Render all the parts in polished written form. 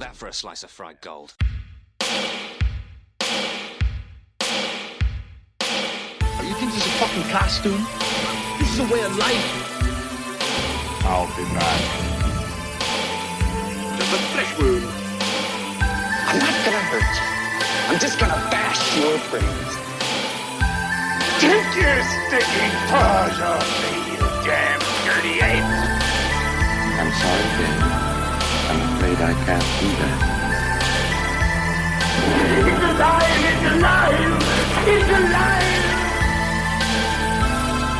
that for a slice of fried gold? You think this is a fucking costume? This is a way of life. I'll be back. Just a flesh wound. I'm not gonna hurt you. I'm just gonna bash your brains. Take your stinking paws off me, you damn dirty ape! I'm sorry, Ben. I'm afraid I can't do that. It's alive! It's alive! It's alive!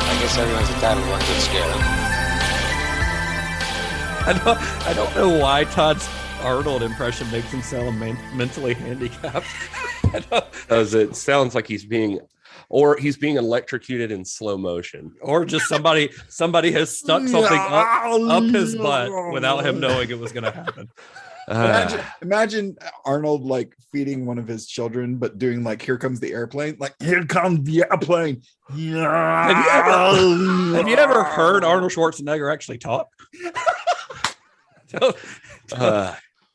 I guess everyone's entitled to one good scare. I don't know why Todd's Arnold impression makes him sound mentally handicapped. Because it sounds like he's being electrocuted in slow motion, or just somebody has stuck something up his butt without him knowing it was going to happen. Imagine Arnold like feeding one of his children, but doing like "Here comes the airplane," like "Here comes the airplane." Yeah. Have you ever heard Arnold Schwarzenegger actually talk?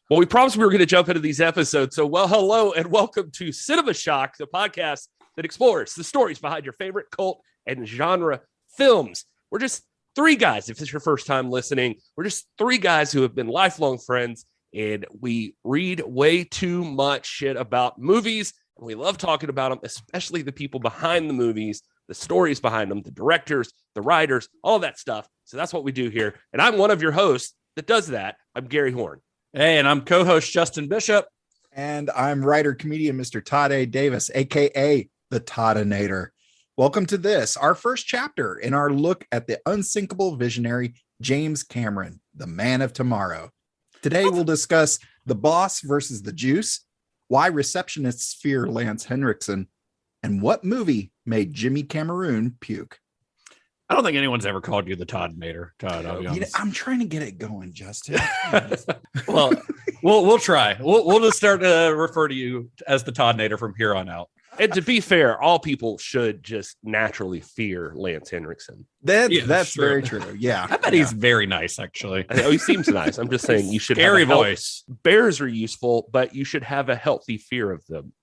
Well, we promised we were going to jump into these episodes. So, hello and welcome to Cinema Shock, the podcast that explores the stories behind your favorite cult and genre films. We're just three guys. If it's your first time listening, we're just three guys who have been lifelong friends, and we read way too much shit about movies. And we love talking about them, especially the people behind the movies, the stories behind them, the directors, the writers, all that stuff. So that's what we do here. And I'm one of your hosts that does that. I'm Gary Horne. Hey, and I'm co-host Justin Bishop. And I'm writer-comedian Mr. Todd A. Davis, a.k.a. the Toddinator. Welcome to this, our first chapter in our look at the unsinkable visionary James Cameron, the man of tomorrow. Today, we'll discuss The Boss versus the Juice, why receptionists fear Lance Henriksen, and what movie made Jimmy Cameron puke. I don't think anyone's ever called you the Toddinator, Todd. I'll be honest. I'm trying to get it going, Justin. Well, we'll try. We'll just start to refer to you as the Toddinator from here on out. And to be fair, all people should just naturally fear Lance Henriksen. That's true. Very true. Yeah. I bet he's very nice, actually. I know he seems nice. I'm just saying you should Scary have a voice. Bears are useful, but you should have a healthy fear of them.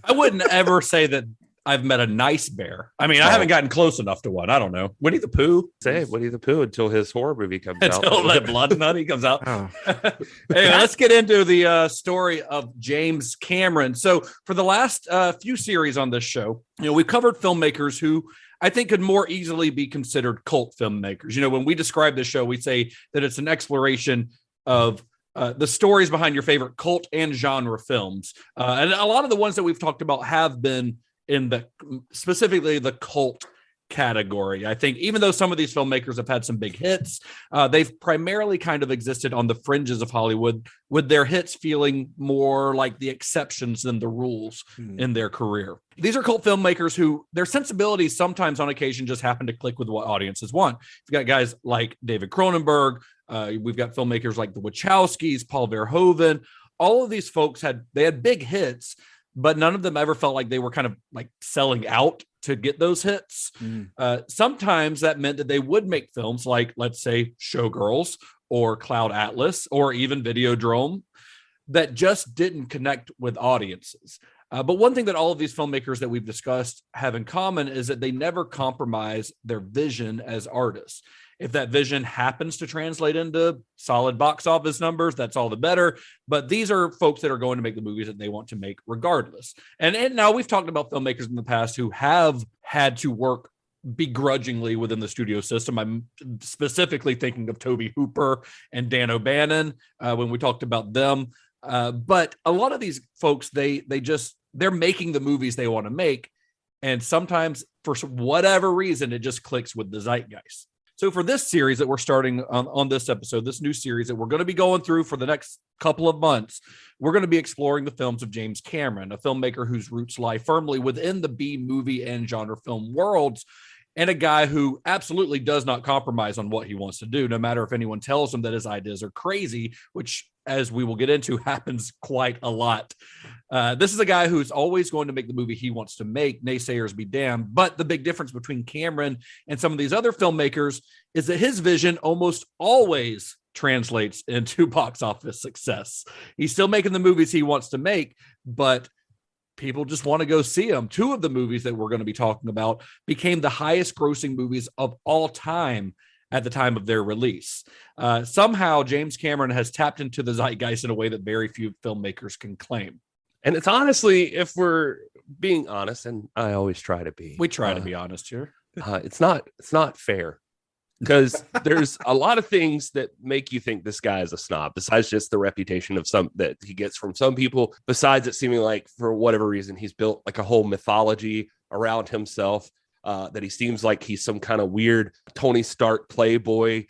I wouldn't ever say that I've met a nice bear. I mean, I haven't gotten close enough to one. I don't know. Winnie the Pooh. Say Winnie the Pooh until his horror movie comes out. Until that Blood Nutty comes out. Oh. Anyway, let's get into the story of James Cameron. So for the last few series on this show, we've covered filmmakers who I think could more easily be considered cult filmmakers. When we describe this show, we say that it's an exploration of the stories behind your favorite cult and genre films. And a lot of the ones that we've talked about have been in specifically the cult category. I think even though some of these filmmakers have had some big hits, they've primarily kind of existed on the fringes of Hollywood, with their hits feeling more like the exceptions than the rules in their career. These are cult filmmakers who their sensibilities sometimes on occasion just happen to click with what audiences want. You've got guys like David Cronenberg. We've got filmmakers like the Wachowskis, Paul Verhoeven. All of these folks had big hits, but none of them ever felt like they were kind of like selling out to get those hits. Sometimes that meant that they would make films like, let's say, Showgirls or Cloud Atlas or even Videodrome that just didn't connect with audiences. But one thing that all of these filmmakers that we've discussed have in common is that they never compromise their vision as artists. If that vision happens to translate into solid box office numbers, that's all the better. But these are folks that are going to make the movies that they want to make regardless. And now we've talked about filmmakers in the past who have had to work begrudgingly within the studio system. I'm specifically thinking of Tobe Hooper and Dan O'Bannon when we talked about them. But a lot of these folks, they're making the movies they want to make. And sometimes for whatever reason, it just clicks with the zeitgeist. So for this series that we're starting on this episode, this new series that we're going to be going through for the next couple of months, we're going to be exploring the films of James Cameron, a filmmaker whose roots lie firmly within the B movie and genre film worlds, and a guy who absolutely does not compromise on what he wants to do, no matter if anyone tells him that his ideas are crazy, which, as we will get into, happens quite a lot. This is a guy who's always going to make the movie he wants to make, naysayers be damned. But the big difference between Cameron and some of these other filmmakers is that his vision almost always translates into box office success. He's still making the movies he wants to make, but people just want to go see them. Two of the movies that we're going to be talking about became the highest grossing movies of all time at the time of their release. Somehow James Cameron has tapped into the zeitgeist in a way that very few filmmakers can claim. And it's honestly, if we're being honest, and I always try to be, we try to be honest here. It's not fair, because there's a lot of things that make you think this guy is a snob, besides just the reputation of some that he gets from some people, besides it seeming like for whatever reason he's built like a whole mythology around himself, that he seems like he's some kind of weird Tony Stark playboy,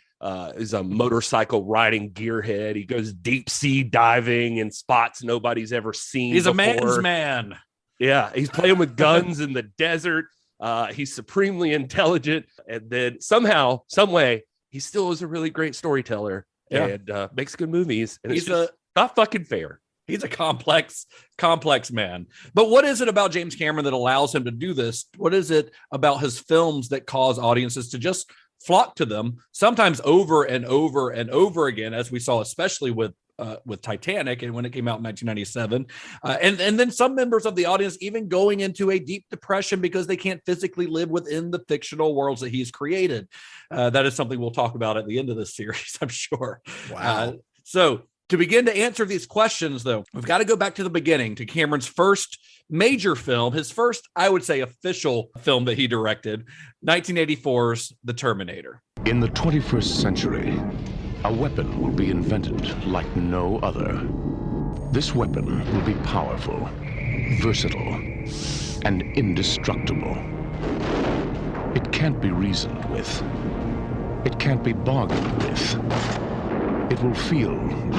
is a motorcycle riding gearhead. He goes deep sea diving in spots nobody's ever seen. He's before. a man's man. Yeah, he's playing with guns in the desert. He's supremely intelligent, and then somehow, some way, he still is a really great storyteller and makes good movies. And it's just not fucking fair. He's a complex man. But what is it about James Cameron that allows him to do this? What is it about his films that cause audiences to just flock to them, sometimes over and over and over again, as we saw, especially with Titanic and when it came out in 1997, and then some members of the audience even going into a deep depression because they can't physically live within the fictional worlds that he's created. That is something we'll talk about at the end of this series, I'm sure. Wow. So to begin to answer these questions, though, we've got to go back to the beginning, to Cameron's first major film, his first, I would say, official film that he directed, 1984's The Terminator. In the 21st century, a weapon will be invented like no other. This weapon will be powerful, versatile, and indestructible. It can't be reasoned with. It can't be bargained with. It will feel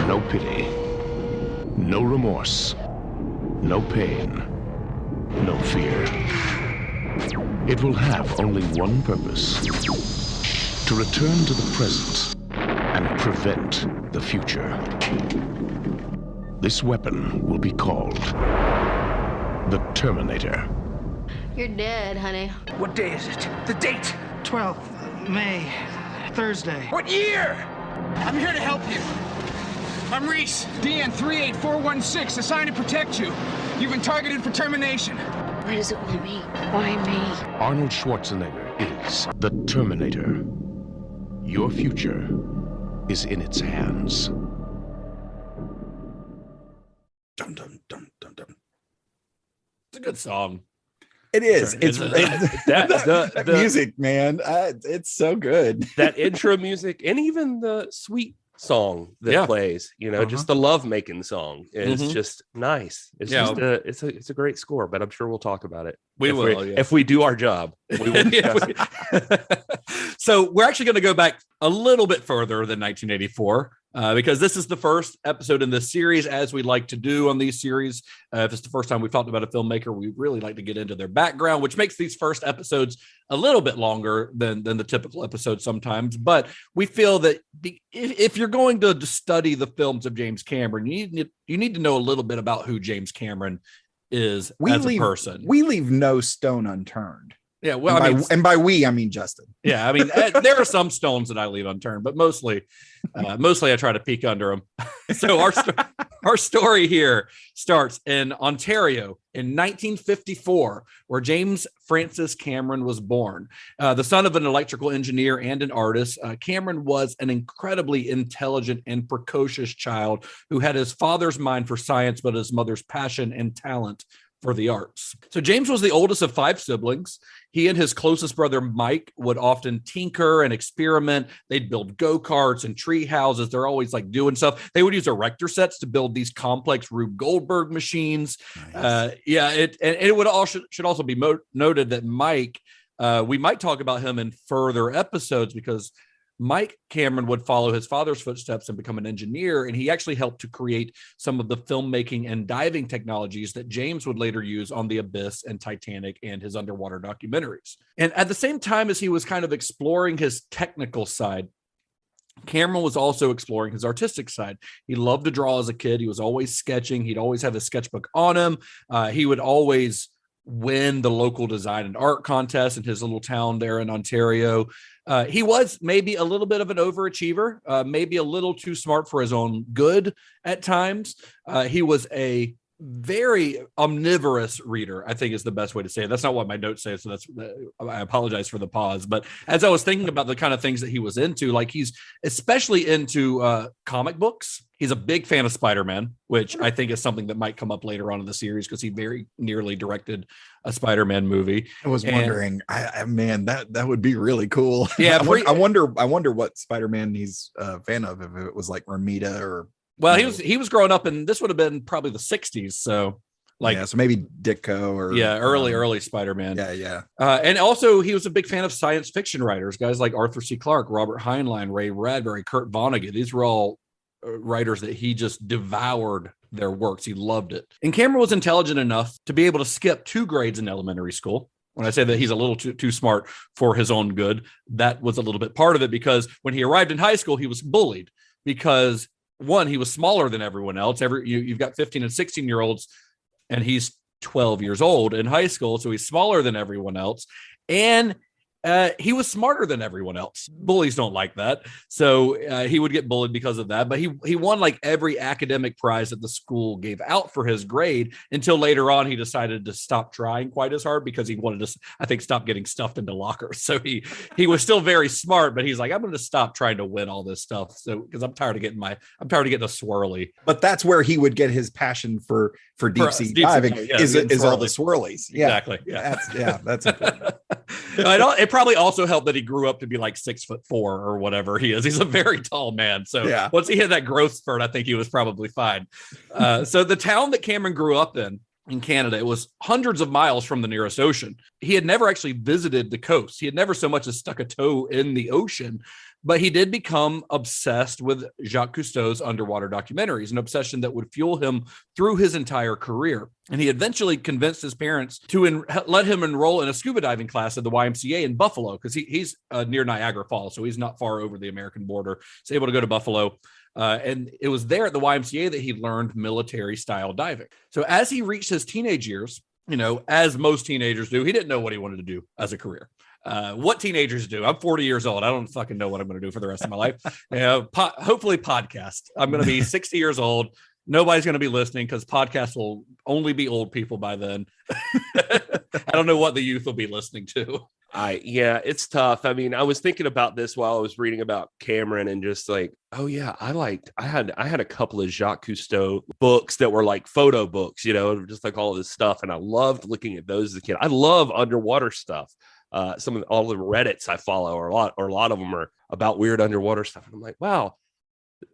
no pity, no remorse, no pain, no fear. It will have only one purpose: to return to the present and prevent the future. This weapon will be called the Terminator. You're dead, honey. What day is it? The date? 12th May, Thursday. What year? I'm here to help you. I'm Reese. DN 38416, assigned to protect you. You've been targeted for termination. Why does it want me? Why me? Arnold Schwarzenegger is the Terminator. Your future is in its hands. Dum, dum, dum, dum, dum. It's a good song. It is. Sure. It's That music, man. It's so good. that intro music, and even the sweet song that plays, just the love making song is just nice. It's just it's a great score, but I'm sure we'll talk about it. If we do our job. We will. So we're actually going to go back a little bit further than 1984. Because this is the first episode in this series, as we like to do on these series. If it's the first time we've talked about a filmmaker, we really like to get into their background, which makes these first episodes a little bit longer than the typical episode sometimes. But we feel that if you're going to study the films of James Cameron, you need to know a little bit about who James Cameron is as a person. We leave no stone unturned. Yeah, well, and by we, I mean Justin. Yeah, I mean, there are some stones that I leave unturned, but mostly I try to peek under them. So our story here starts in Ontario in 1954, where James Francis Cameron was born. The son of an electrical engineer and an artist, Cameron was an incredibly intelligent and precocious child who had his father's mind for science, but his mother's passion and talent for the arts. So James was the oldest of 5 siblings. He and his closest brother, Mike, would often tinker and experiment. They'd build go-karts and tree houses. They're always like doing stuff. They would use erector sets to build these complex Rube Goldberg machines. Nice. It would should also be noted that Mike, we might talk about him in further episodes, because Mike Cameron would follow his father's footsteps and become an engineer, and he actually helped to create some of the filmmaking and diving technologies that James would later use on The Abyss and Titanic and his underwater documentaries. And at the same time as he was kind of exploring his technical side, Cameron was also exploring his artistic side. He loved to draw as a kid. He was always sketching. He'd always have his sketchbook on him. He would always win the local design and art contest in his little town there in Ontario. He was maybe a little bit of an overachiever, maybe a little too smart for his own good at times. He was a very omnivorous reader, I think is the best way to say it. That's not what my notes say, so I apologize for the pause. But as I was thinking about the kind of things that he was into, like he's especially into comic books. He's a big fan of Spider-Man, which I think is something that might come up later on in the series because he very nearly directed a Spider-Man movie. I was wondering, man, that would be really cool. Yeah, I wonder what Spider-Man he's a fan of. If it was like Ramita or. Well, he was growing up, and this would have been probably the 60s. So, so maybe Ditko or early Spider-Man. Yeah. And also, he was a big fan of science fiction writers, guys like Arthur C. Clarke, Robert Heinlein, Ray Bradbury, Kurt Vonnegut. These were all writers that he just devoured their works. He loved it. And Cameron was intelligent enough to be able to skip 2 grades in elementary school. When I say that he's a little too smart for his own good, that was a little bit part of it, because when he arrived in high school, he was bullied because one, he was smaller than everyone else. You've got 15 and 16-year-olds, and he's 12 years old in high school, so he's smaller than everyone else. And he was smarter than everyone else. Bullies don't like that. So he would get bullied because of that. But he won like every academic prize that the school gave out for his grade until later on he decided to stop trying quite as hard because he wanted to, I think, stop getting stuffed into lockers. So he was still very smart, but he's like, I'm going to stop trying to win all this stuff. So because I'm tired of getting a swirly. But that's where he would get his passion for deep sea diving. Is all the swirlies. Yeah, exactly. Yeah, that's important. It probably also helped that he grew up to be like 6'4" or whatever he is. He's a very tall man. So once he hit that growth spurt, I think he was probably fine. So the town that Cameron grew up in Canada, it was hundreds of miles from the nearest ocean. He had never actually visited the coast. He had never so much as stuck a toe in the ocean, but he did become obsessed with Jacques Cousteau's underwater documentaries, an obsession that would fuel him through his entire career. And he eventually convinced his parents to let him enroll in a scuba diving class at the YMCA in Buffalo, because he's near Niagara Falls, so he's not far over the American border. He's able to go to Buffalo. And it was there at the YMCA that he learned military style diving. So as he reached his teenage years, as most teenagers do, he didn't know what he wanted to do as a career. What teenagers do. I'm 40 years old. I don't fucking know what I'm going to do for the rest of my life. Hopefully podcast. I'm going to be 60 years old. Nobody's going to be listening because podcasts will only be old people by then. I don't know what the youth will be listening to. It's tough. I mean, I was thinking about this while I was reading about Cameron and just like, oh yeah, I had a couple of Jacques Cousteau books that were like photo books, just like all of this stuff. And I loved looking at those as a kid. I love underwater stuff. All the Reddits I follow or a lot of them are about weird underwater stuff. And I'm like, wow,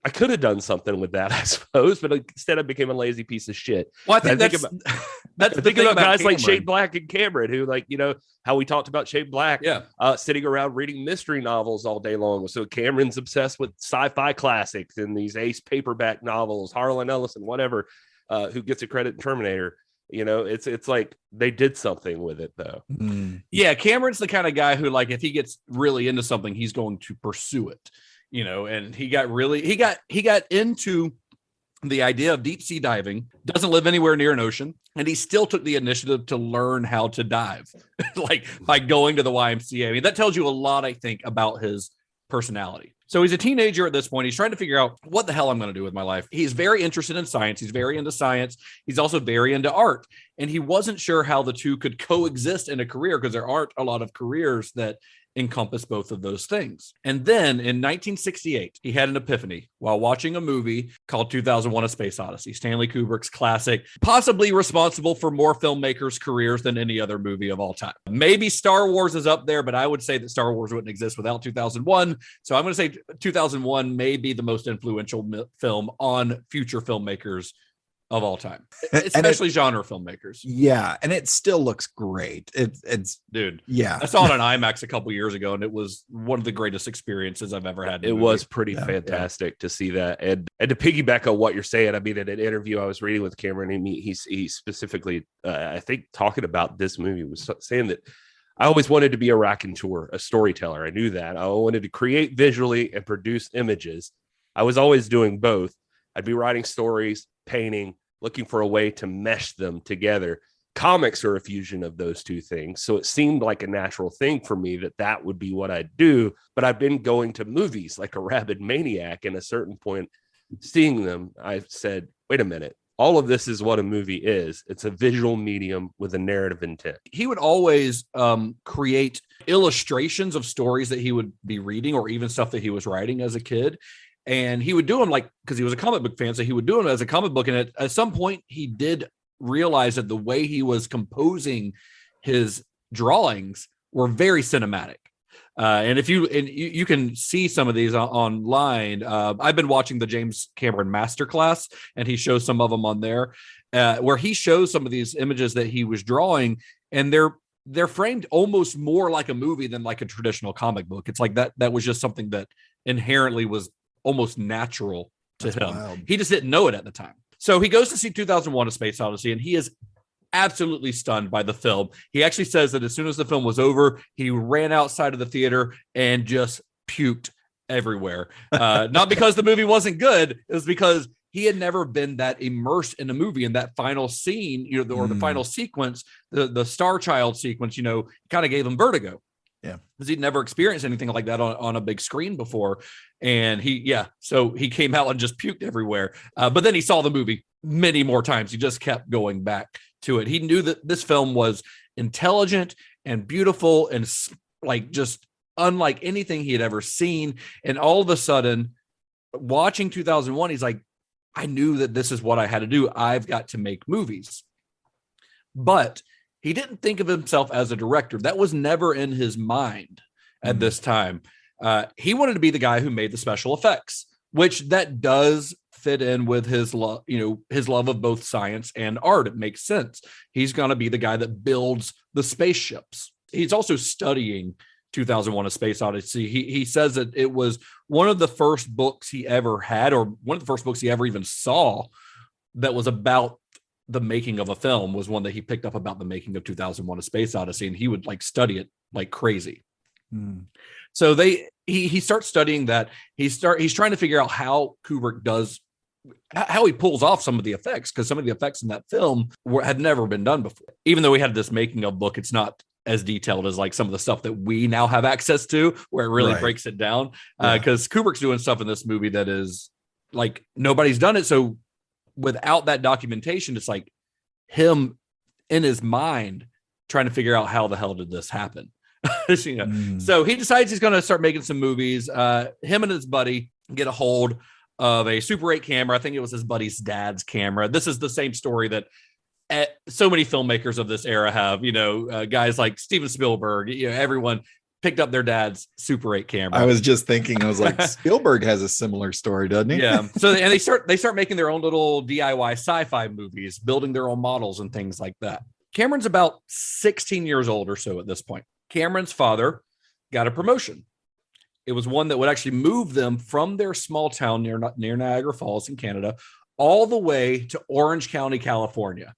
I could have done something with that, I suppose, but instead I became a lazy piece of shit. Well, I think that's the thing about guys like Shane Black and Cameron, who how we talked about Shane Black, sitting around reading mystery novels all day long. So Cameron's obsessed with sci-fi classics and these ace paperback novels, Harlan Ellison, whatever, who gets a credit in Terminator. It's like they did something with it though. Yeah, Cameron's the kind of guy who, like, if he gets really into something, he's going to pursue it. And he got into the idea of deep sea diving, doesn't live anywhere near an ocean, and he still took the initiative to learn how to dive, like by going to the YMCA. I mean, that tells you a lot, I think, about his personality. So he's a teenager at this point. He's trying to figure out what the hell I'm going to do with my life. He's very interested in science. He's very into science. He's also very into art. And he wasn't sure how the two could coexist in a career because there aren't a lot of careers that encompass both of those things. And then in 1968, he had an epiphany while watching a movie called 2001: A Space Odyssey, Stanley Kubrick's classic, possibly responsible for more filmmakers' careers than any other movie of all time. Maybe Star Wars is up there, but I would say that Star Wars wouldn't exist without 2001. So I'm going to say 2001 may be the most influential film on future filmmakers of all time, especially genre filmmakers. Yeah, and it still looks great. It's dude. Yeah, I saw it on IMAX a couple years ago, and it was one of the greatest experiences I've ever had. It was pretty fantastic to see that, and to piggyback on what you're saying. I mean, in an interview I was reading with Cameron, he specifically, I think, talking about this movie, was saying that I always wanted to be a raconteur, a storyteller. I knew that. I wanted to create visually and produce images. I was always doing both. I'd be writing stories, painting, looking for a way to mesh them together. comics are a fusion of those two things. So it seemed like a natural thing for me that would be what I'd do. But I've been going to movies like a rabid maniac. And at a certain point, seeing them, I said, wait a minute. All of this is what a movie is. It's a visual medium with a narrative intent. He would always create illustrations of stories that he would be reading or even stuff that he was writing as a kid. And he would do them because he was a comic book fan. So he would do them as a comic book. And at some point he did realize that the way he was composing his drawings were very cinematic. And if you can see some of these online. I've been watching the James Cameron Masterclass, and he shows some of them on there, where he shows some of these images that he was drawing, and they're framed almost more like a movie than like a traditional comic book. It's like that was just something that inherently was almost natural to him. Wild. He just didn't know it at the time. So he goes to see 2001: A Space Odyssey, and he is absolutely stunned by the film. He actually says that as soon as the film was over, he ran outside of the theater and just puked everywhere. Not because the movie wasn't good, it was because he had never been that immersed in a movie. In that final scene, or the final sequence, the Star Child sequence, kind of gave him vertigo. Yeah, because he'd never experienced anything like that on a big screen before. And so he came out and just puked everywhere. But then he saw the movie many more times. He just kept going back to it. He knew that this film was intelligent and beautiful and like just unlike anything he had ever seen. And all of a sudden, watching 2001, he's like, I knew that this is what I had to do. I've got to make movies. But he didn't think of himself as a director. That was never in his mind at this time. He wanted to be the guy who made the special effects, which that does fit in with his love, his love of both science and art. It makes sense. He's going to be the guy that builds the spaceships. He's also studying 2001: A Space Odyssey. He says that it was one of the first books he ever had, or one of the first books he ever even saw that was about the making of a film, was one that he picked up about the making of 2001: A Space Odyssey, and he would study it like crazy. So he starts studying that. He's trying to figure out how Kubrick does, how he pulls off some of the effects, because some of the effects in that film had never been done before. Even though we had this making of book, it's not as detailed as like some of the stuff that we now have access to, where it really breaks it down. Because Kubrick's doing stuff in this movie that is like nobody's done it. So without that documentation, it's like him in his mind trying to figure out how the hell did this happen. So he decides he's going to start making some movies. Him and his buddy get a hold of a Super 8 camera. I think it was his buddy's dad's camera. This is the same story that so many filmmakers of this era have, guys like Steven Spielberg, everyone picked up their dad's Super 8 camera. I was just thinking, I was like, Spielberg has a similar story, doesn't he? Yeah. So, and they start making their own little DIY sci-fi movies, building their own models and things like that. Cameron's about 16 years old or so at this point. Cameron's father got a promotion. It was one that would actually move them from their small town near Niagara Falls in Canada all the way to Orange County, California.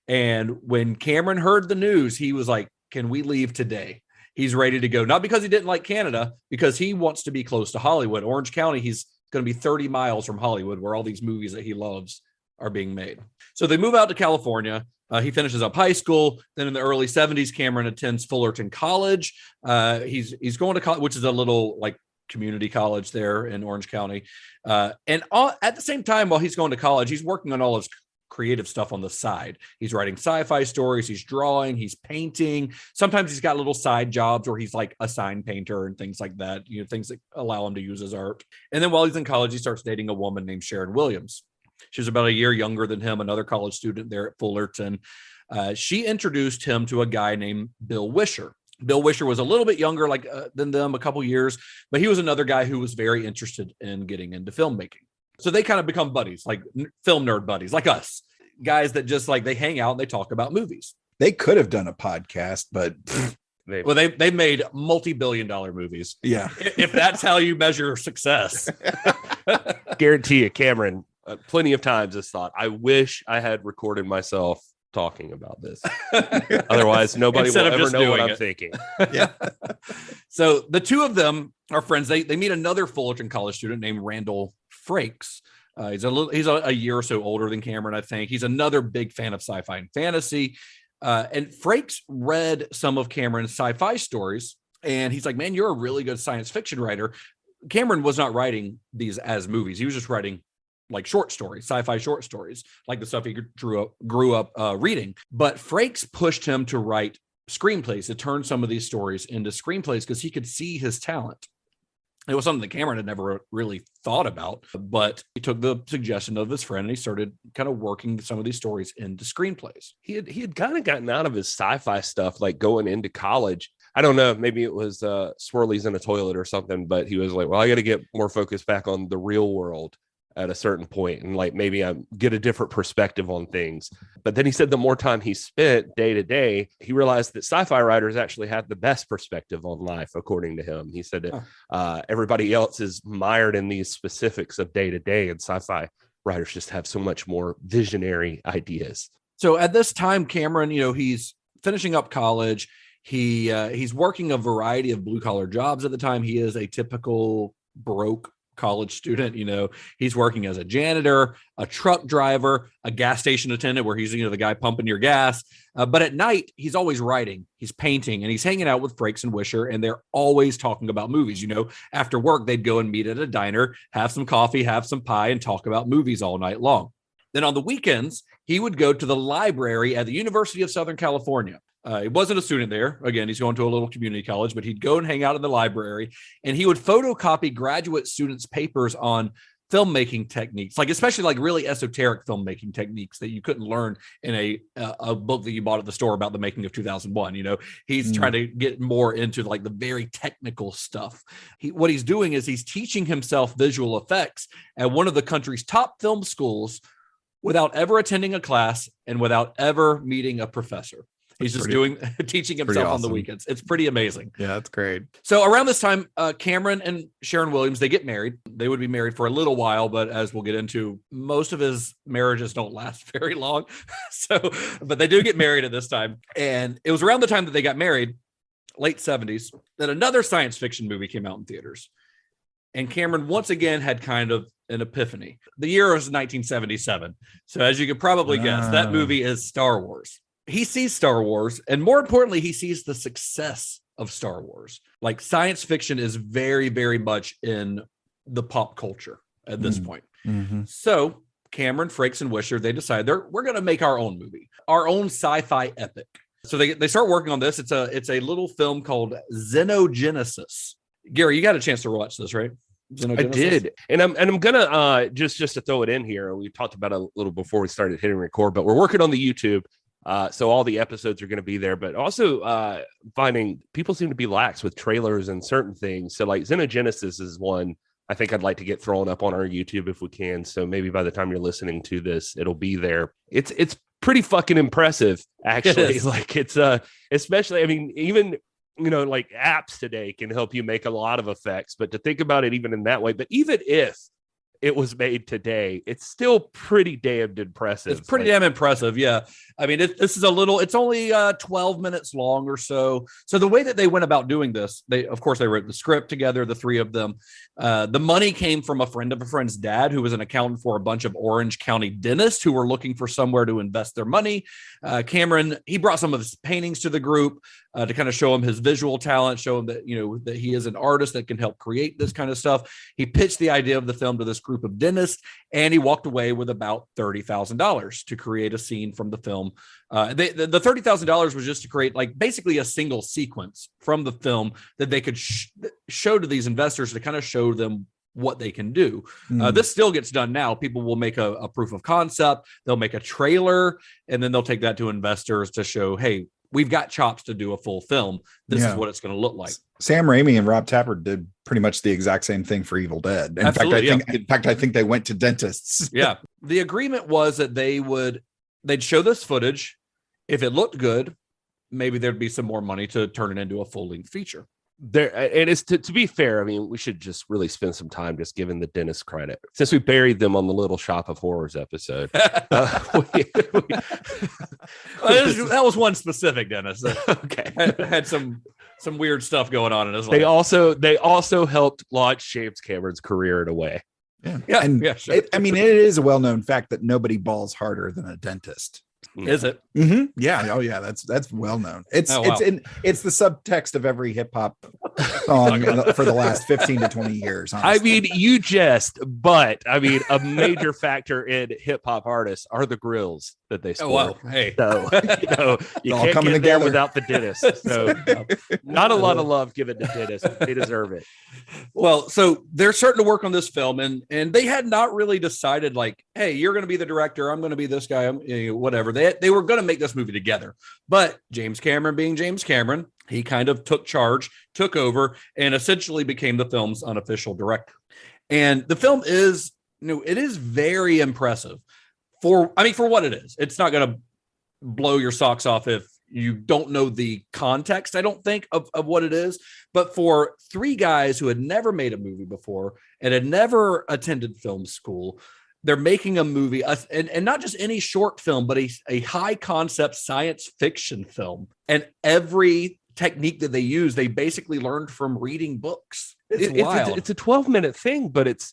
And when Cameron heard the news, he was like, can we leave today? He's ready to go. Not because he didn't like Canada, because he wants to be close to Hollywood. Orange County, he's going to be 30 miles from Hollywood, where all these movies that he loves are being made. So they move out to California. He finishes up high school. Then in the early 70s, Cameron attends Fullerton College. He's going to college, which is a little like community college there in Orange County. At the same time, while he's going to college, he's working on all his creative stuff on the side. He's writing sci-fi stories. He's drawing. He's painting. Sometimes he's got little side jobs where he's like a sign painter and things like that, things that allow him to use his art. And then while he's in college, he starts dating a woman named Sharon Williams. She was about a year younger than him, another college student there at Fullerton. She introduced him to a guy named Bill Wisher. Bill Wisher was a little bit younger than them, a couple years, but he was another guy who was very interested in getting into filmmaking. So they kind of become buddies, like film nerd buddies, like us, guys that just like they hang out and they talk about movies. They could have done a podcast, but they made multi-billion-dollar movies. Yeah, if that's how you measure success. Guarantee you, Cameron plenty of times has thought, I wish I had recorded myself talking about this. Otherwise, nobody will ever know what I'm thinking. Yeah. So the two of them are friends. They meet another Fullerton College student named Randall Frakes. He's a year or so older than Cameron, I think. He's another big fan of sci-fi and fantasy. And Frakes read some of Cameron's sci-fi stories, and he's like, man, you're a really good science fiction writer. Cameron was not writing these as movies. He was just writing like short stories, sci-fi short stories, like the stuff he grew up reading. But Frakes pushed him to write screenplays, to turn some of these stories into screenplays, because he could see his talent. It was something that Cameron had never really thought about, but he took the suggestion of his friend and he started kind of working some of these stories into screenplays. He had kind of gotten out of his sci-fi stuff, like going into college. I don't know, maybe it was swirlies in a toilet or something, but he was like, well, I got to get more focused back on the real world at a certain point, and like maybe I get a different perspective on things. But then he said the more time he spent day to day, he realized that sci-fi writers actually have the best perspective on life, according to him. He said that everybody else is mired in these specifics of day to day, and sci-fi writers just have so much more visionary ideas. So at this time, Cameron, he's finishing up college. He's working a variety of blue collar jobs at the time. He is a typical broke college student. He's working as a janitor, a truck driver, a gas station attendant, where he's the guy pumping your gas. But at night, he's always writing, he's painting, and he's hanging out with Frakes and Wisher, and they're always talking about movies. After work, they'd go and meet at a diner, have some coffee, have some pie, and talk about movies all night long. Then on the weekends, he would go to the library at the University of Southern California. He wasn't a student there. Again, he's going to a little community college, but he'd go and hang out in the library, and he would photocopy graduate students' papers on filmmaking techniques, especially really esoteric filmmaking techniques that you couldn't learn in a book that you bought at the store about the making of 2001. He's trying to get more into the very technical stuff. What he's doing is he's teaching himself visual effects at one of the country's top film schools without ever attending a class and without ever meeting a professor. He's just teaching himself on the weekends. It's pretty amazing. Yeah, that's great. So around this time, Cameron and Sharon Williams, they get married. They would be married for a little while, but as we'll get into, most of his marriages don't last very long. But they do get married at this time. And it was around the time that they got married, late 70s, that another science fiction movie came out in theaters. And Cameron once again had kind of an epiphany. The year was 1977. So as you could probably guess, that movie is Star Wars. He sees Star Wars, and more importantly, he sees the success of Star Wars. Science fiction is very, very much in the pop culture at this point. Mm-hmm. So Cameron, Frakes, and Wisher, they decide we're going to make our own movie, our own sci-fi epic. So they start working on this. It's a little film called Xenogenesis. Gary, you got a chance to watch this, right? I did, and I'm gonna just to throw it in here. We talked about it a little before we started hitting record, but we're working on the YouTube. So all the episodes are going to be there, but also finding people seem to be lax with trailers and certain things. So Xenogenesis is one I think I'd like to get thrown up on our YouTube if we can. So maybe by the time you're listening to this, it'll be there. It's pretty fucking impressive, actually. It's especially, even apps today can help you make a lot of effects, but to think about it even in that way, but even if it was made today, it's still pretty damn impressive. It's pretty damn impressive. Yeah. This is it's only 12 minutes long or so. So the way that they went about doing this, they wrote the script together, the three of them. The money came from a friend of a friend's dad, who was an accountant for a bunch of Orange County dentists who were looking for somewhere to invest their money. Cameron, he brought some of his paintings to the group to kind of show him his visual talent, show him that, that he is an artist that can help create this kind of stuff. He pitched the idea of the film to this group of dentists, and he walked away with about $30,000 to create a scene from the film. The $30,000 was just to create basically a single sequence from the film that they could show to these investors to kind of show them what they can do. This still gets done now. People will make a proof of concept. They'll make a trailer, and then they'll take that to investors to show, hey, we've got chops to do a full film. This is what it's going to look like. Sam Raimi and Rob Tapert did pretty much the exact same thing for Evil Dead. In fact, I think they went to dentists. Yeah. The agreement was that they'd show this footage. If it looked good, maybe there'd be some more money to turn it into a full-length feature. There, and it's to be fair, we should just really spend some time just giving the dentist credit, since we buried them on the Little Shop of Horrors episode. That was one specific dentist that had some weird stuff going on in his life. They also helped launch James Cameron's career in a way. Yeah. Sure. It is a well-known fact that nobody balls harder than a dentist. Is it? Mm-hmm. Yeah. Oh, yeah. That's well known. It's the subtext of every hip hop song for the last 15 to 20 years. Honestly. I mean, but a major factor in hip hop artists are the grills that they sport. Oh, wow. Hey, so you can't come together without the dentist. So not a lot of love given to dentists. They deserve it. Well, so they're starting to work on this film, and they had not really decided like, hey, you're going to be the director, I'm going to be this guy, whatever. They were going to make this movie together, but James Cameron, being James Cameron, he kind of took charge, took over, and essentially became the film's unofficial director. And the film is, it is very impressive for what it is. It's not going to blow your socks off if you don't know the context, I don't think, of what it is. But for three guys who had never made a movie before and had never attended film school, they're making a movie, and not just any short film, but a high concept science fiction film. And every technique that they use, they basically learned from reading books. It's a 12-minute thing, but it's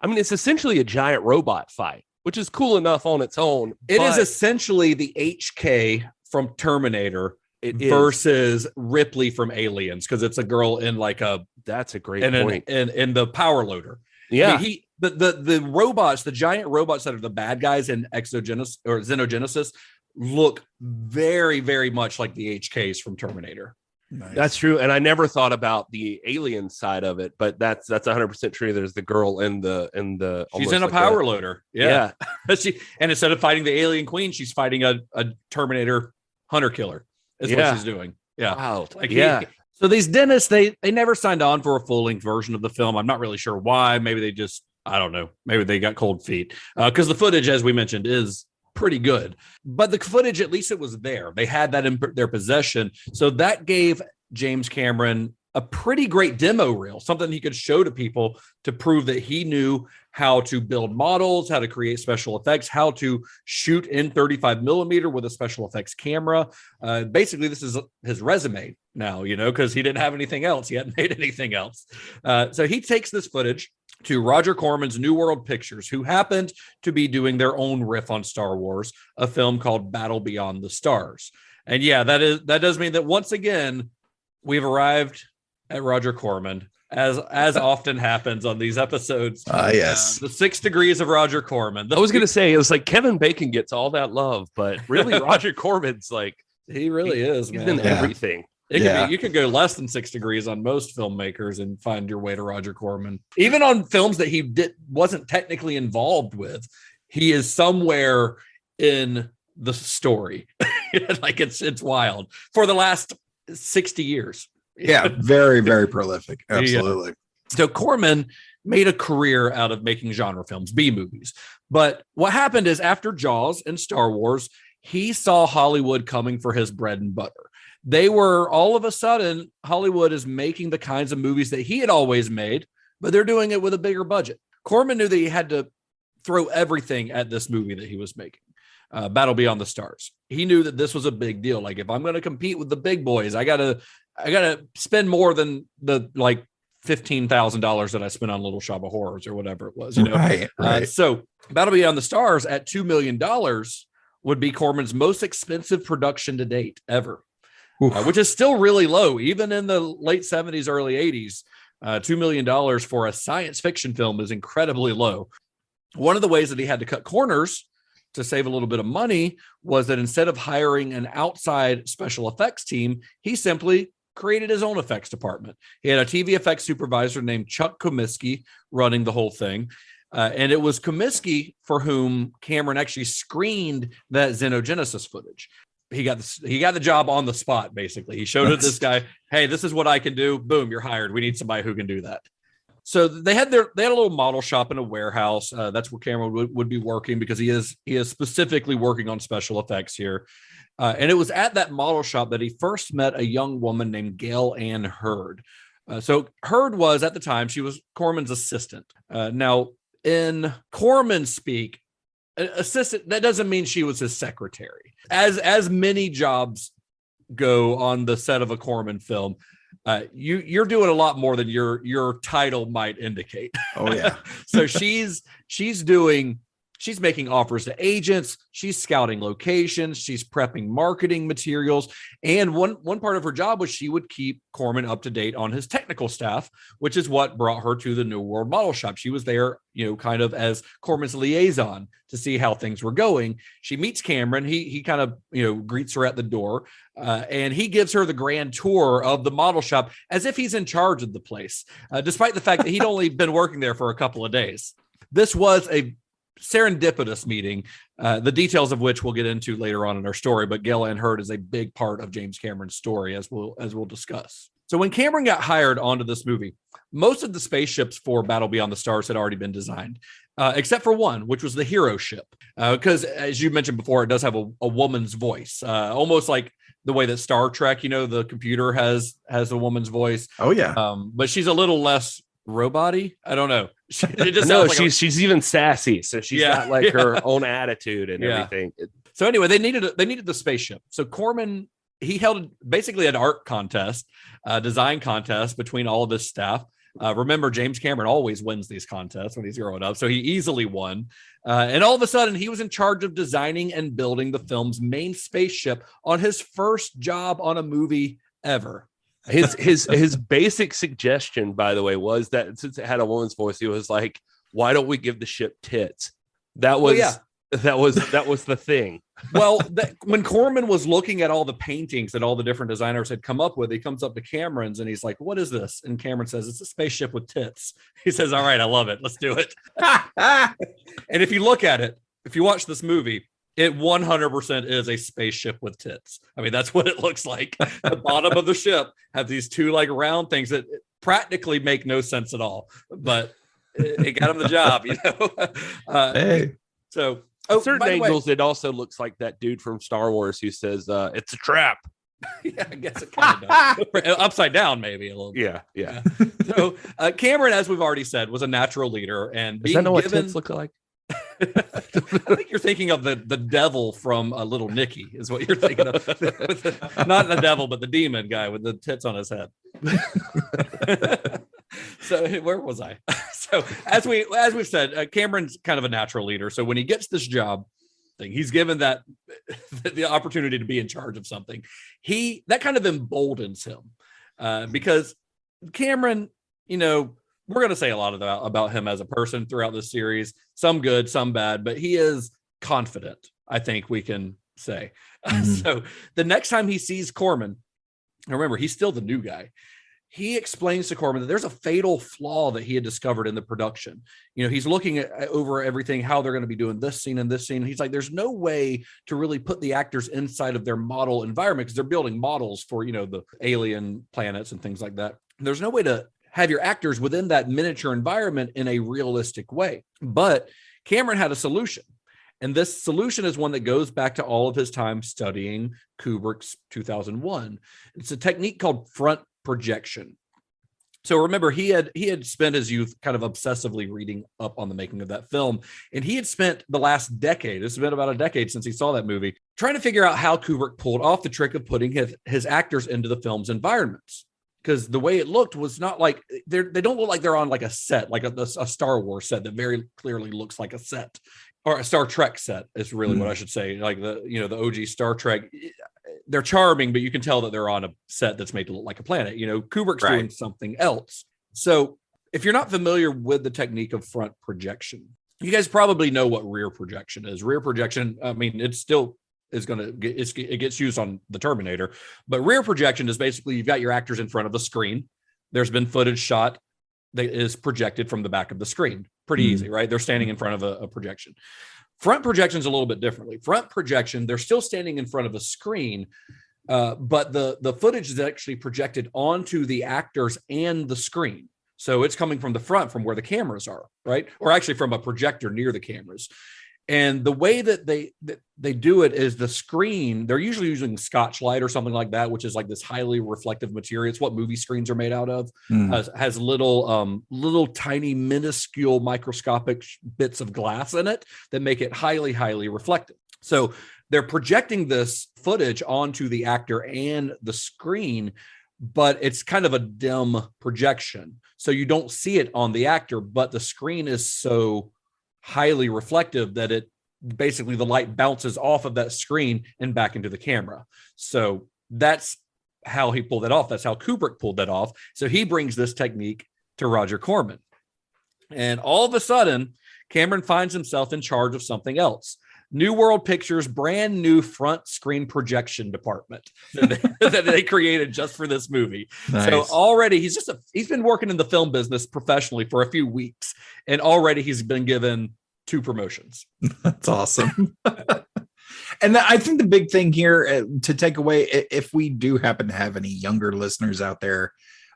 essentially a giant robot fight, which is cool enough on its own. It is essentially the HK from Terminator versus Ripley from Aliens, because it's a girl in like that's a great point. In the power loader. Yeah. I mean, the robots, the giant robots that are the bad guys in Xenogenesis look very, very much like the HKs from Terminator. Nice. That's true. And I never thought about the alien side of it, but that's 100% true. There's the girl in the she's in a power loader. Yeah. Yeah. And instead of fighting the alien queen, she's fighting a Terminator hunter killer is what she's doing. Yeah. Wow. So these dentists, they never signed on for a full-length version of the film. I'm not really sure why. Maybe they just, I don't know. Maybe they got cold feet. Because the footage, as we mentioned, is pretty good. But the footage, at least it was there. They had that in their possession. So that gave James Cameron a pretty great demo reel, something he could show to people to prove that he knew how to build models, how to create special effects, how to shoot in 35 millimeter with a special effects camera. Basically, this is his resume now, because he didn't have anything else. He hadn't made anything else. So he takes this footage to Roger Corman's New World Pictures, who happened to be doing their own riff on Star Wars, a film called Battle Beyond the Stars. And yeah, that does mean that once again, we've arrived at Roger Corman, as often happens on these episodes. Yes. The 6 degrees of Roger Corman. I was going to say, it was like Kevin Bacon gets all that love, but really Roger Corman's like, he really is, he's man. in everything. You can go less than 6 degrees on most filmmakers and find your way to Roger Corman. Even on films that he wasn't technically involved with, he is somewhere in the story. Like it's wild for the last 60 years. Yeah, very, very prolific. Absolutely. So Corman made a career out of making genre films, B movies. But what happened is after Jaws and Star Wars, he saw Hollywood coming for his bread and butter. They were all of a sudden, Hollywood is making the kinds of movies that he had always made, but they're doing it with a bigger budget. Corman knew that he had to throw everything at this movie that he was making. Battle Beyond the Stars. He knew that this was a big deal. Like, if I'm going to compete with the big boys, I gotta spend more than the like $15,000 that I spent on Little Shop of Horrors or whatever it was. Right. So Battle Beyond the Stars at $2 million would be Corman's most expensive production to date ever, which is still really low, even in the late 70s, early 80s. $2 million for a science fiction film is incredibly low. One of the ways that he had to cut corners to save a little bit of money was that instead of hiring an outside special effects team, he simply created his own effects department. He had a TV effects supervisor named Chuck Comiskey running the whole thing. And it was Comiskey for whom Cameron actually screened that Xenogenesis footage. He got the job on the spot, basically. He showed it to this guy, hey, this is what I can do. Boom, you're hired. We need somebody who can do that. So they had a little model shop in a warehouse. That's where Cameron would be working, because he is specifically working on special effects here. And it was at that model shop that he first met a young woman named Gail Ann Hurd. So Hurd was, at the time, she was Corman's assistant. Now, in Corman speak, assistant, that doesn't mean she was his secretary. As many jobs go on the set of a Corman film, you're doing a lot more than your title might indicate. Oh yeah. So she's doing She's making offers to agents. She's scouting locations. She's prepping marketing materials. And one part of her job was she would keep Corman up to date on his technical staff, which is what brought her to the New World Model Shop. She was there, kind of as Corman's liaison to see how things were going. She meets Cameron. He kind of, greets her at the door, and he gives her the grand tour of the model shop as if he's in charge of the place, despite the fact that he'd only been working there for a couple of days. This was a serendipitous meeting, the details of which we'll get into later on in our story, but Gale Anne Hurd is a big part of James Cameron's story, as we'll discuss. So when Cameron got hired onto this movie, most of the spaceships for Battle Beyond the Stars had already been designed, except for one, which was the hero ship, because as you mentioned before, it does have a woman's voice, almost like the way that Star Trek, the computer has a woman's voice. Oh yeah, but she's a little less robot-y. I don't know. It just no, like she's even sassy, so she's got like her own attitude and everything. So anyway, they needed the spaceship. So Corman, he held basically an art contest, design contest between all of his staff. Remember, James Cameron always wins these contests when he's growing up, so he easily won. And all of a sudden, he was in charge of designing and building the film's main spaceship on his first job on a movie ever. His basic suggestion, by the way, was that since it had a woman's voice, he was like, "Why don't we give the ship tits?" That was that was the thing. Well, when Corman was looking at all the paintings that all the different designers had come up with, he comes up to Cameron's and he's like, "What is this?" And Cameron says, "It's a spaceship with tits." He says, "All right, I love it. Let's do it." And if you look at it, if you watch this movie, it 100% is a spaceship with tits. I mean, that's what it looks like. The bottom of the ship have these two like round things that practically make no sense at all, but it got him the job, Hey. So certain angles, it also looks like that dude from Star Wars who says, "It's a trap." Yeah, I guess it kind of does. Upside down, maybe a little bit. Yeah. So Cameron, as we've already said, was a natural leader, and Does that know what tits look like? I think you're thinking of the devil from Little Nicky is what you're thinking of. Not the devil, but the demon guy with the tits on his head. So where was I? So as we've said, Cameron's kind of a natural leader. So when he gets this job, he's given that the opportunity to be in charge of something. That kind of emboldens him because Cameron, we're going to say a lot about him as a person throughout this series, some good, some bad, but he is confident, I think we can say. So the next time he sees Corman, remember, he's still the new guy. He explains to Corman that there's a fatal flaw that he had discovered in the production. He's looking over everything, how they're going to be doing this scene and this scene. And he's like, there's no way to really put the actors inside of their model environment because they're building models for, the alien planets and things like that. There's no way to have your actors within that miniature environment in a realistic way. But Cameron had a solution. And this solution is one that goes back to all of his time studying Kubrick's 2001. It's a technique called front projection. So remember, he had spent his youth kind of obsessively reading up on the making of that film. And he had spent the last decade, it's been about a decade since he saw that movie, trying to figure out how Kubrick pulled off the trick of putting his actors into the film's environments. Because the way it looked was not like they don't look like they're on like a set, like a Star Wars set that very clearly looks like a set, or a Star Trek set is really what I should say. Like the OG Star Trek, they're charming, but you can tell that they're on a set that's made to look like a planet. Kubrick's doing something else. So if you're not familiar with the technique of front projection, you guys probably know what rear projection is. Rear projection, I mean, it's still it gets used on the Terminator, but rear projection is basically you've got your actors in front of a screen. There's been footage shot that is projected from the back of the screen. Pretty easy, right? They're standing in front of a projection. Front projection is a little bit differently. Front projection, they're still standing in front of a screen, but the footage is actually projected onto the actors and the screen. So it's coming from the front, from where the cameras are, right? Or actually from a projector near the cameras. And the way that they do it is the screen, they're usually using Scotch light or something like that, which is like this highly reflective material. It's what movie screens are made out of. Has little tiny minuscule microscopic bits of glass in it that make it highly, highly reflective. So they're projecting this footage onto the actor and the screen, but it's kind of a dim projection. So you don't see it on the actor, but the screen is so highly reflective that it basically the light bounces off of that screen and back into the camera. So that's how he pulled that off. That's how Kubrick pulled that off. So he brings this technique to Roger Corman. And all of a sudden, Cameron finds himself in charge of something else. New World Pictures' brand new front screen projection department that they created just for this movie. Nice. So already he's been working in the film business professionally for a few weeks, and already he's been given 2 promotions. That's awesome. And I think the big thing here to take away, if we do happen to have any younger listeners out there,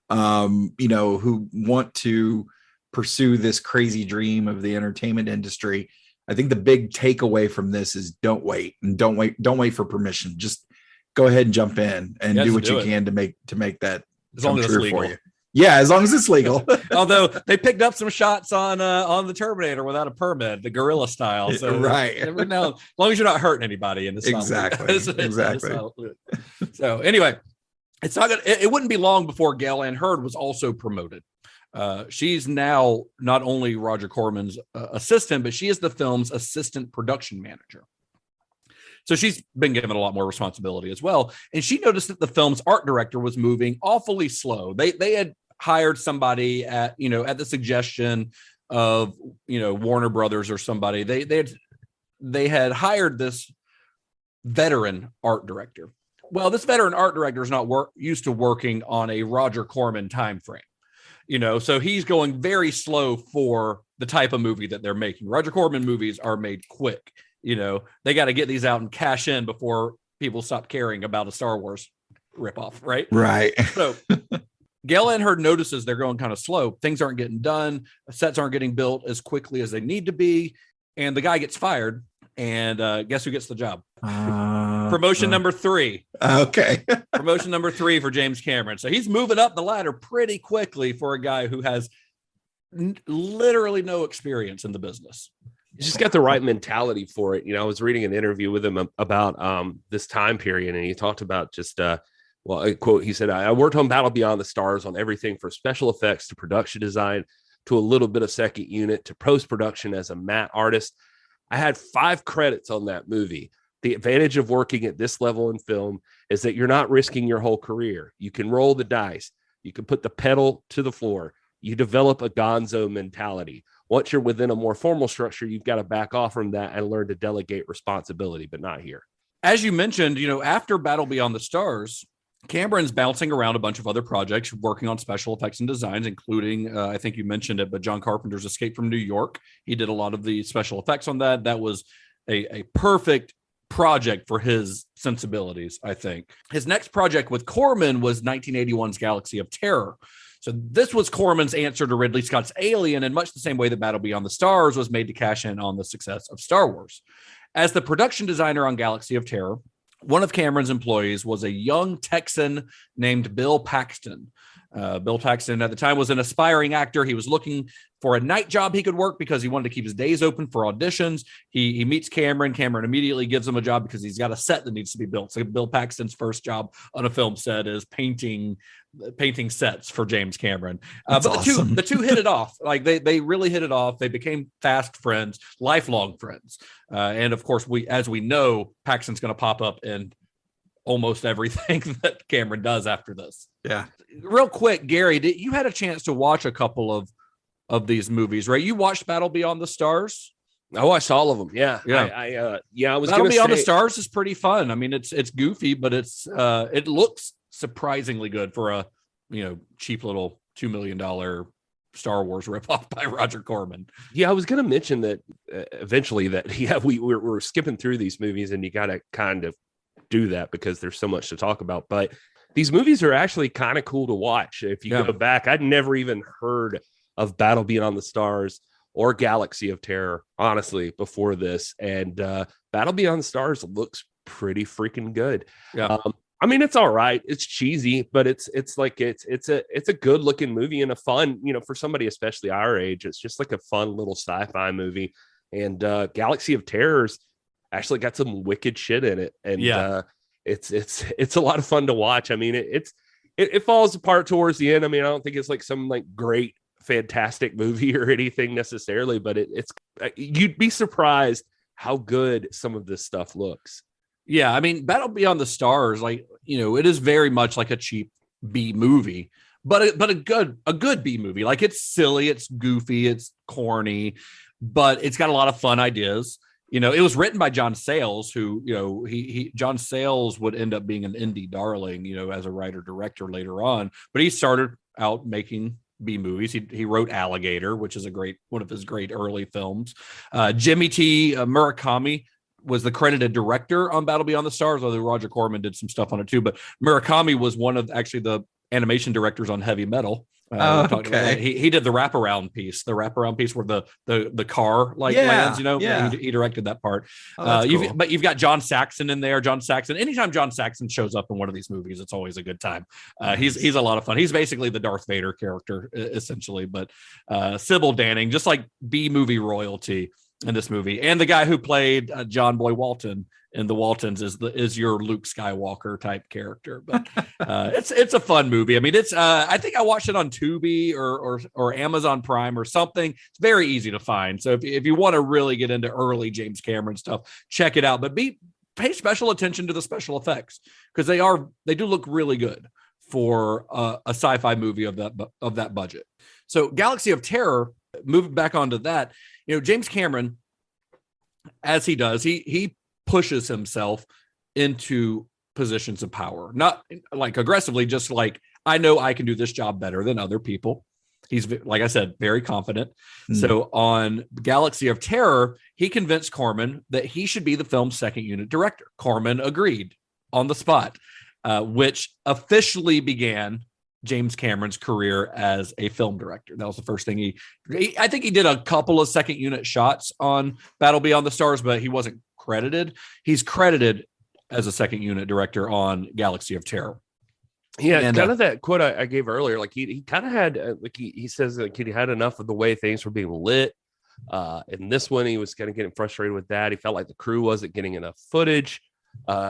who want to pursue this crazy dream of the entertainment industry, I think the big takeaway from this is don't wait for permission. Just go ahead and jump in and do what you can to make that as long as it's legal for you. Yeah, as long as it's legal. Although they picked up some shots on the Terminator without a permit, the guerrilla style. So right. Never know, as long as you're not hurting anybody in this. Exactly. Exactly. So anyway, it's not gonna. It wouldn't be long before Gale Ann Hurd was also promoted. She's now not only Roger Corman's assistant, but she is the film's assistant production manager. So she's been given a lot more responsibility as well. And she noticed that the film's art director was moving awfully slow. They had hired somebody at the suggestion of, Warner Brothers or somebody. They had hired this veteran art director. Well, this veteran art director is not used to working on a Roger Corman time frame. So he's going very slow for the type of movie that they're making. Roger Corman movies are made quick. They got to get these out and cash in before people stop caring about a Star Wars ripoff, right? Right. So Gale Ann Hurd notices they're going kind of slow. Things aren't getting done. Sets aren't getting built as quickly as they need to be. And the guy gets fired. And guess who gets the job? Promotion number 3. Okay. Promotion number 3 for James Cameron. So he's moving up the ladder pretty quickly for a guy who has literally no experience in the business. He's just got the right mentality for it. I was reading an interview with him about this time period, and he talked about just, a quote, he said, I worked on Battle Beyond the Stars on everything from special effects to production design to a little bit of second unit to post-production as a matte artist. I had 5 credits on that movie. The advantage of working at this level in film is that you're not risking your whole career. You can roll the dice. You can put the pedal to the floor. You develop a gonzo mentality. Once you're within a more formal structure, you've got to back off from that and learn to delegate responsibility, but not here. As you mentioned, after Battle Beyond the Stars, Cameron's bouncing around a bunch of other projects, working on special effects and designs, including, I think you mentioned it, but John Carpenter's Escape from New York. He did a lot of the special effects on that. That was a perfect project for his sensibilities, I think. His next project with Corman was 1981's Galaxy of Terror. So this was Corman's answer to Ridley Scott's Alien, in much the same way that Battle Beyond the Stars was made to cash in on the success of Star Wars. As the production designer on Galaxy of Terror, one of Cameron's employees was a young Texan named Bill Paxton. Bill Paxton at the time was an aspiring actor. He was looking for a night job he could work because he wanted to keep his days open for auditions. He meets Cameron. Cameron immediately gives him a job because he's got a set that needs to be built. So Bill Paxton's first job on a film set is painting sets for James Cameron. But awesome. the two hit it off. Like they really hit it off. They became fast friends, lifelong friends. And of course, as we know, Paxton's going to pop up in almost everything that Cameron does after this. Yeah. Real quick, Gary, you had a chance to watch a couple of these movies, right? You watched Battle Beyond the Stars? I watched all of them. Yeah. I was Battle Beyond the Stars is pretty fun. I mean, it's goofy, but it looks surprisingly good for a cheap little $2 million Star Wars ripoff by Roger Corman. Yeah, I was going to mention that eventually that we're skipping through these movies, and you got to kind of do that because there's so much to talk about. But these movies are actually kind of cool to watch. If you go back, I'd never even heard of Battle Beyond the Stars or Galaxy of Terror, honestly, before this. And Battle Beyond the Stars looks pretty freaking good. Yeah. I mean, it's all right. It's cheesy, but it's a good looking movie and a fun, for somebody, especially our age, it's just like a fun little sci-fi movie. And Galaxy of Terrors actually got some wicked shit in it. And it's a lot of fun to watch. I mean, it falls apart towards the end. I mean, I don't think it's like some like great fantastic movie or anything necessarily, but it's you'd be surprised how good some of this stuff looks. Yeah, I mean, Battle Beyond the Stars, like, it is very much like a cheap B movie, but a good B movie. Like, it's silly, it's goofy, it's corny, but it's got a lot of fun ideas. It was written by John Sayles, who, John Sayles would end up being an indie darling, as a writer director later on, but he started out making B movies. He wrote Alligator, which is one of his great early films. Jimmy T. Murakami was the credited director on Battle Beyond the Stars, although Roger Corman did some stuff on it too. But Murakami was one of actually the animation directors on Heavy Metal. Okay. He did the wraparound piece where the car lands, he directed that part. Cool. But you've got John Saxon in there. John Saxon, anytime John Saxon shows up in one of these movies, it's always a good time. He's a lot of fun. He's basically the Darth Vader character essentially, but Sybil Danning, just like B movie royalty in this movie. And the guy who played John Boy Walton in the Waltons is your Luke Skywalker type character. But it's a fun movie. I mean, it's I think I watched it on Tubi or Amazon Prime or something. It's very easy to find. So if you want to really get into early James Cameron stuff, check it out. But pay special attention to the special effects, because they do look really good for a sci-fi movie of that budget. So Galaxy of Terror, moving back onto that, James Cameron, as he does, he pushes himself into positions of power, not like aggressively, just like, I know I can do this job better than other people. He's, like I said, very confident. So on Galaxy of Terror, he convinced Corman that he should be the film's second unit director. Corman agreed on the spot, which officially began James Cameron's career as a film director. That was the first thing I think he did a couple of second unit shots on Battle Beyond the Stars, but he wasn't credited. He's credited as a second unit director on Galaxy of Terror. Yeah, and kind of that quote I gave earlier, like he kind of had, like he says, like he had enough of the way things were being lit. In this one, he was kind of getting frustrated with that. He felt like the crew wasn't getting enough footage.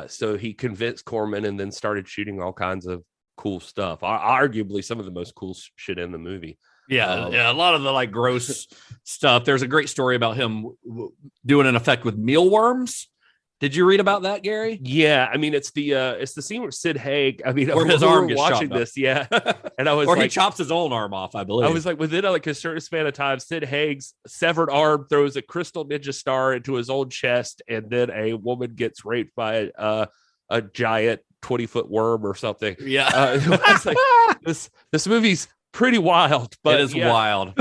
So he convinced Corman and then started shooting all kinds of cool stuff. Arguably some of the most cool shit in the movie. Yeah, a lot of the like gross stuff. There's a great story about him doing an effect with mealworms. Did you read about that, Gary? Yeah, I mean, it's the scene where Sid Haig, I mean, where his arm gets watching chopped this, yeah, and I was or like, he chops his own arm off, I believe. I was like, within a certain span of time, Sid Haig's severed arm throws a crystal ninja star into his own chest, and then a woman gets raped by a giant 20-foot worm or something. Yeah, I was like, this movie's pretty wild, but it is wild.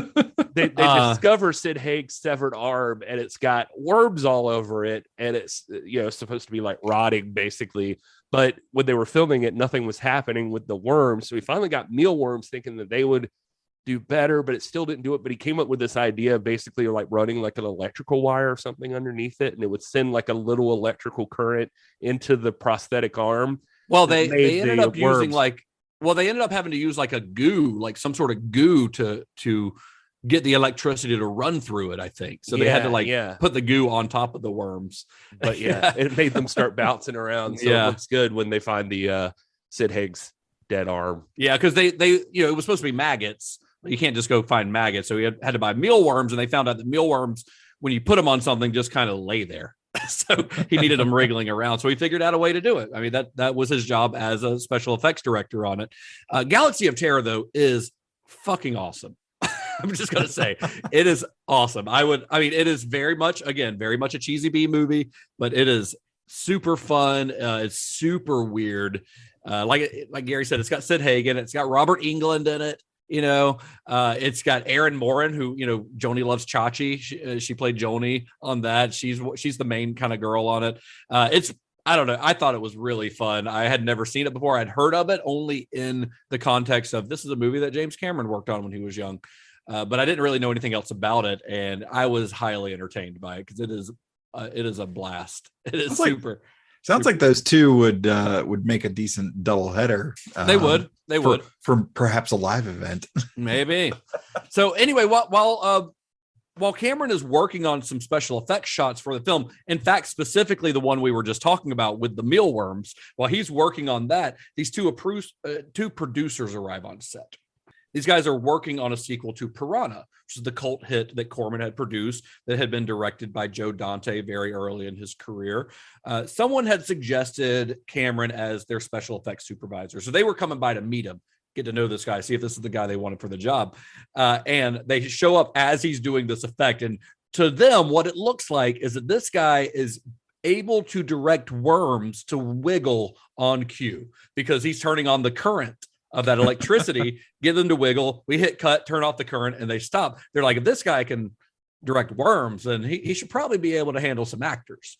They discover Sid Haig's severed arm, and it's got worms all over it, and it's supposed to be like rotting basically. But when they were filming it, nothing was happening with the worms. So we finally got mealworms, thinking that they would do better, but it still didn't do it. But he came up with this idea, basically, like running like an electrical wire or something underneath it, and it would send like a little electrical current into the prosthetic arm. Well, they ended up using they ended up having to use like a goo, like some sort of goo to get the electricity to run through it, I think. So they had to put the goo on top of the worms. But it made them start bouncing around. So it looks good when they find the Sid Haig's dead arm. Yeah, because they it was supposed to be maggots. You can't just go find maggots. So he had to buy mealworms, and they found out that mealworms, when you put them on something, just kind of lay there. So he needed them wriggling around. So he figured out a way to do it. I mean, that was his job as a special effects director on it. Galaxy of Terror, though, is fucking awesome. I'm just going to say it is awesome. It is very much a cheesy B movie, but it is super fun. It's super weird. Like Gary said, it's got Sid Haig in it. It's got Robert Englund in it. It's got Erin Moran, who, Joni Loves Chachi. She played Joni on that. She's the main kind of girl on it. I don't know. I thought it was really fun. I had never seen it before. I'd heard of it only in the context of this is a movie that James Cameron worked on when he was young. But I didn't really know anything else about it. And I was highly entertained by it because it is a blast. It is super. Sounds like those two would make a decent double header. They would for perhaps a live event. Maybe. So anyway, while Cameron is working on some special effects shots for the film, in fact, specifically the one we were just talking about with the mealworms, while he's working on that, these two producers arrive on set. These guys are working on a sequel to Piranha, which is the cult hit that Corman had produced that had been directed by Joe Dante very early in his career. Someone had suggested Cameron as their special effects supervisor. So they were coming by to meet him, get to know this guy, see if this is the guy they wanted for the job. And they show up as he's doing this effect. And to them, what it looks like is that this guy is able to direct worms to wiggle on cue because he's turning on the current of that electricity, get them to wiggle. We hit cut, turn off the current, and they stop. They're like, if this guy can direct worms, then he should probably be able to handle some actors.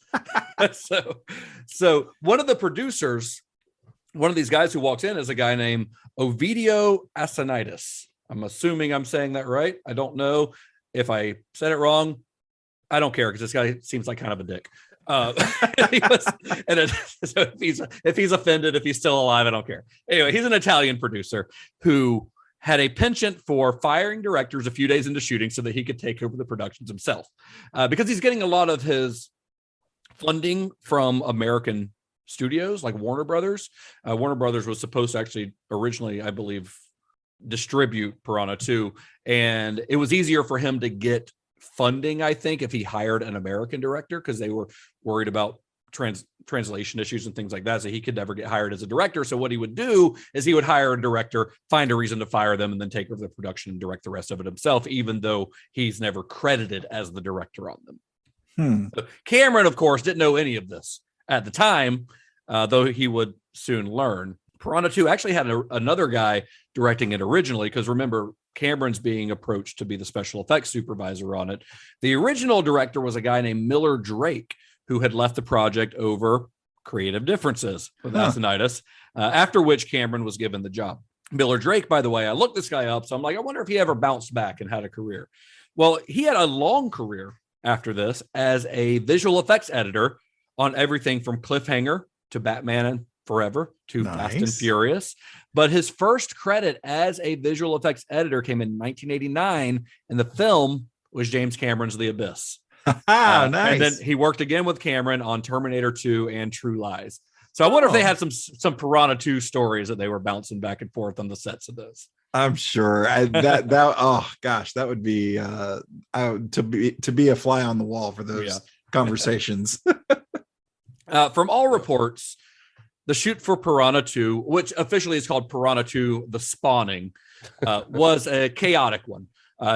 So one of the producers, one of these guys who walks in is a guy named Ovidio Asanitis. I'm assuming I'm saying that right. I don't know if I said it wrong. I don't care because this guy seems like kind of a dick. So if he's offended, if he's still alive, I don't care. Anyway, he's an Italian producer who had a penchant for firing directors a few days into shooting so that he could take over the productions himself, because he's getting a lot of his funding from American studios like Warner Brothers. Warner Brothers was supposed to actually originally, I believe, distribute Piranha 2, and it was easier for him to get funding, I think, if he hired an American director, because they were worried about translation issues and things like that, so he could never get hired as a director. So what he would do is he would hire a director, find a reason to fire them, and then take over the production and direct the rest of it himself, even though he's never credited as the director on them. So Cameron, of course, didn't know any of this at the time, though he would soon learn. Piranha 2 actually had another guy directing it originally, because remember, Cameron's being approached to be the special effects supervisor on it. The original director was a guy named Miller Drake, who had left the project over creative differences with Asanitis, after which Cameron was given the job. Miller Drake, by the way, I looked this guy up, so I'm like, I wonder if he ever bounced back and had a career. Well, he had a long career after this as a visual effects editor on everything from Cliffhanger to Batman and Forever to Fast and Furious. But his first credit as a visual effects editor came in 1989, and the film was James Cameron's The Abyss. Nice. And then he worked again with Cameron on Terminator 2 and True Lies. So I wonder if they had some Piranha 2 stories that they were bouncing back and forth on the sets of those. I'm sure oh gosh, that would be to be a fly on the wall for those conversations. From all reports, the shoot for Piranha 2, which officially is called Piranha 2: The Spawning, was a chaotic one.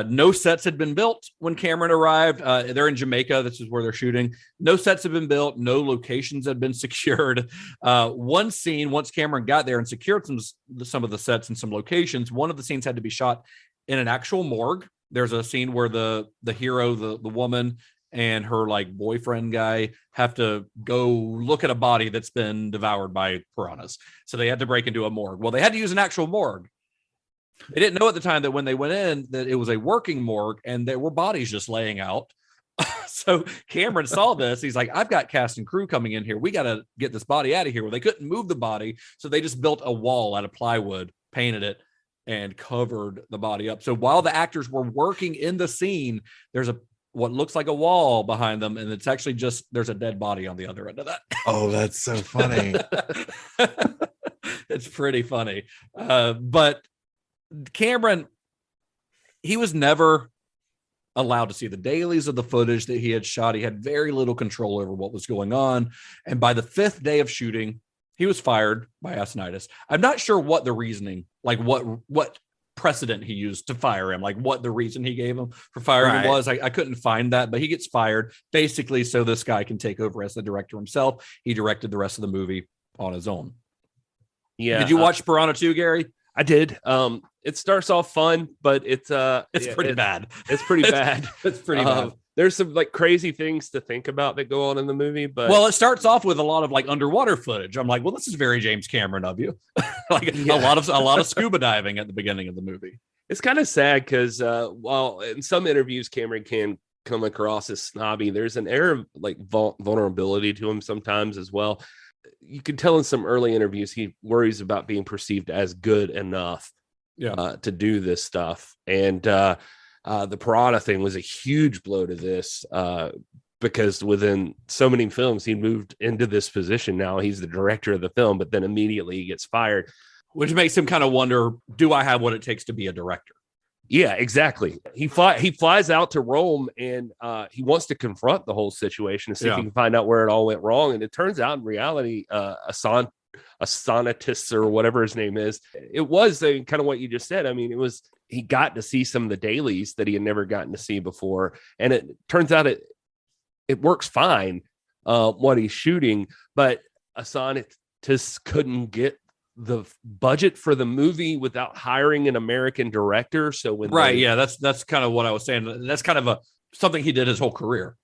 No sets had been built when Cameron arrived. They're in Jamaica. This is where they're shooting. No sets had been built. No locations had been secured. One scene, once Cameron got there and secured some of the sets and some locations, one of the scenes had to be shot in an actual morgue. There's a scene where the hero, the woman, and her like boyfriend guy have to go look at a body that's been devoured by piranhas. So they had to break into a morgue. Well, they had to use an actual morgue. They didn't know at the time that when they went in that it was a working morgue and there were bodies just laying out. So Cameron saw this. He's like, I've got cast and crew coming in here. We got to get this body out of here. Well, they couldn't move the body. So they just built a wall out of plywood, painted it, and covered the body up. So while the actors were working in the scene, there's what looks like a wall behind them, and it's actually just there's a dead body on the other end of that. Oh, that's so funny. It's pretty funny. But Cameron, he was never allowed to see the dailies of the footage that he had shot. He had very little control over what was going on. And by the 5th day of shooting, he was fired by Asanitis. I'm not sure what the reasoning, like what precedent he used to fire him, like what the reason he gave him for firing him was. I couldn't find that, but he gets fired basically so this guy can take over as the director himself. He directed the rest of the movie on his own. Yeah. Did you watch Piranha 2, Gary? I did. It starts off fun, but it's pretty bad. It's pretty bad. It's pretty bad. There's some like crazy things to think about that go on in the movie, but well, it starts off with a lot of like underwater footage. I'm like, well, this is very James Cameron of you. A lot of scuba diving at the beginning of the movie. It's kind of sad because while in some interviews Cameron can come across as snobby, there's an air of like vulnerability to him sometimes as well. You can tell in some early interviews he worries about being perceived as good enough to do this stuff. And the Piranha thing was a huge blow to this because within so many films, he moved into this position. Now he's the director of the film, but then immediately he gets fired. which makes him kind of wonder, do I have what it takes to be a director? Yeah, exactly. He flies out to Rome and he wants to confront the whole situation and see if he can find out where it all went wrong. And it turns out in reality, a sonetist or whatever his name is, it was kind of what you just said. I mean, he got to see some of the dailies that he had never gotten to see before. And it turns out it works fine, what he's shooting, but a sonetist couldn't get the budget for the movie without hiring an American director. So that's kind of what I was saying. That's kind of something he did his whole career.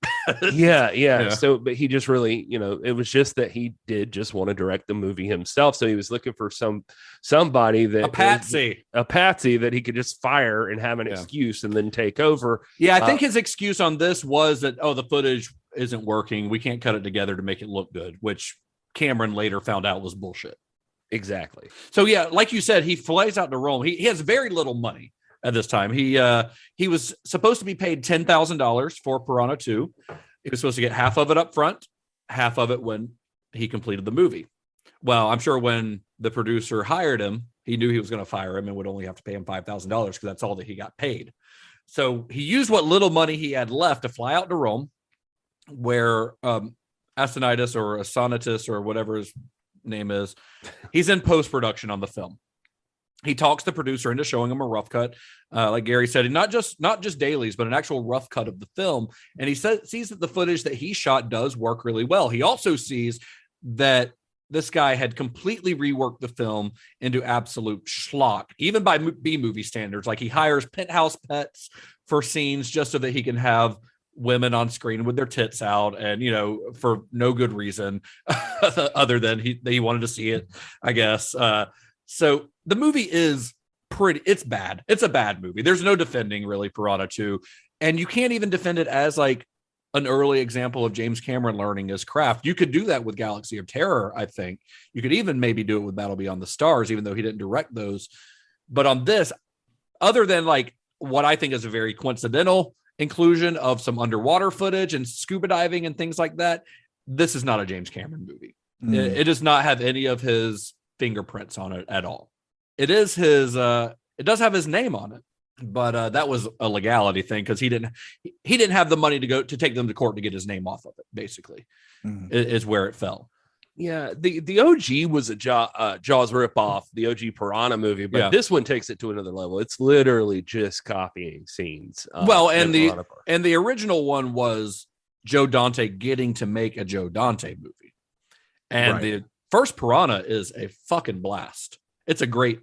Yeah. So, but he just really, it was just that he did just want to direct the movie himself. So he was looking for somebody that a patsy that he could just fire and have an excuse and then take over. Yeah. I think his excuse on this was that, the footage isn't working. We can't cut it together to make it look good, which Cameron later found out was bullshit. Exactly. So yeah, like you said, he flies out to Rome. He has very little money at this time. He was supposed to be paid $10,000 for Piranha 2. He was supposed to get half of it up front, half of it when he completed the movie. Well, I'm sure when the producer hired him, he knew he was going to fire him and would only have to pay him $5,000 because that's all that he got paid. So he used what little money he had left to fly out to Rome, where Astonitis or Asonitis or whatever his name is, he's in post-production on the film. He talks the producer into showing him a rough cut, like Gary said, not just dailies, but an actual rough cut of the film. And he sees that the footage that he shot does work really well. He also sees that this guy had completely reworked the film into absolute schlock, even by B-movie standards. Like he hires penthouse pets for scenes just so that he can have women on screen with their tits out, and for no good reason other than he wanted to see it, I guess. So the movie is it's bad. It's a bad movie. There's no defending really Piranha 2, and you can't even defend it as like an early example of James Cameron learning his craft. You could do that with Galaxy of Terror. I think you could even maybe do it with Battle Beyond the Stars, even though he didn't direct those. But on this, other than like what I think is a very coincidental inclusion of some underwater footage and scuba diving and things like that, this is not a James Cameron movie. It does not have any of his fingerprints on it at all. It is his it does have his name on it, but that was a legality thing because he didn't have the money to take them to court to get his name off of it, basically. Is where it fell. Yeah, the OG was a Jaws ripoff, the OG Piranha movie, but this one takes it to another level. It's literally just copying scenes. And the original one was Joe Dante getting to make a Joe Dante movie, and the first Piranha is a fucking blast. It's a great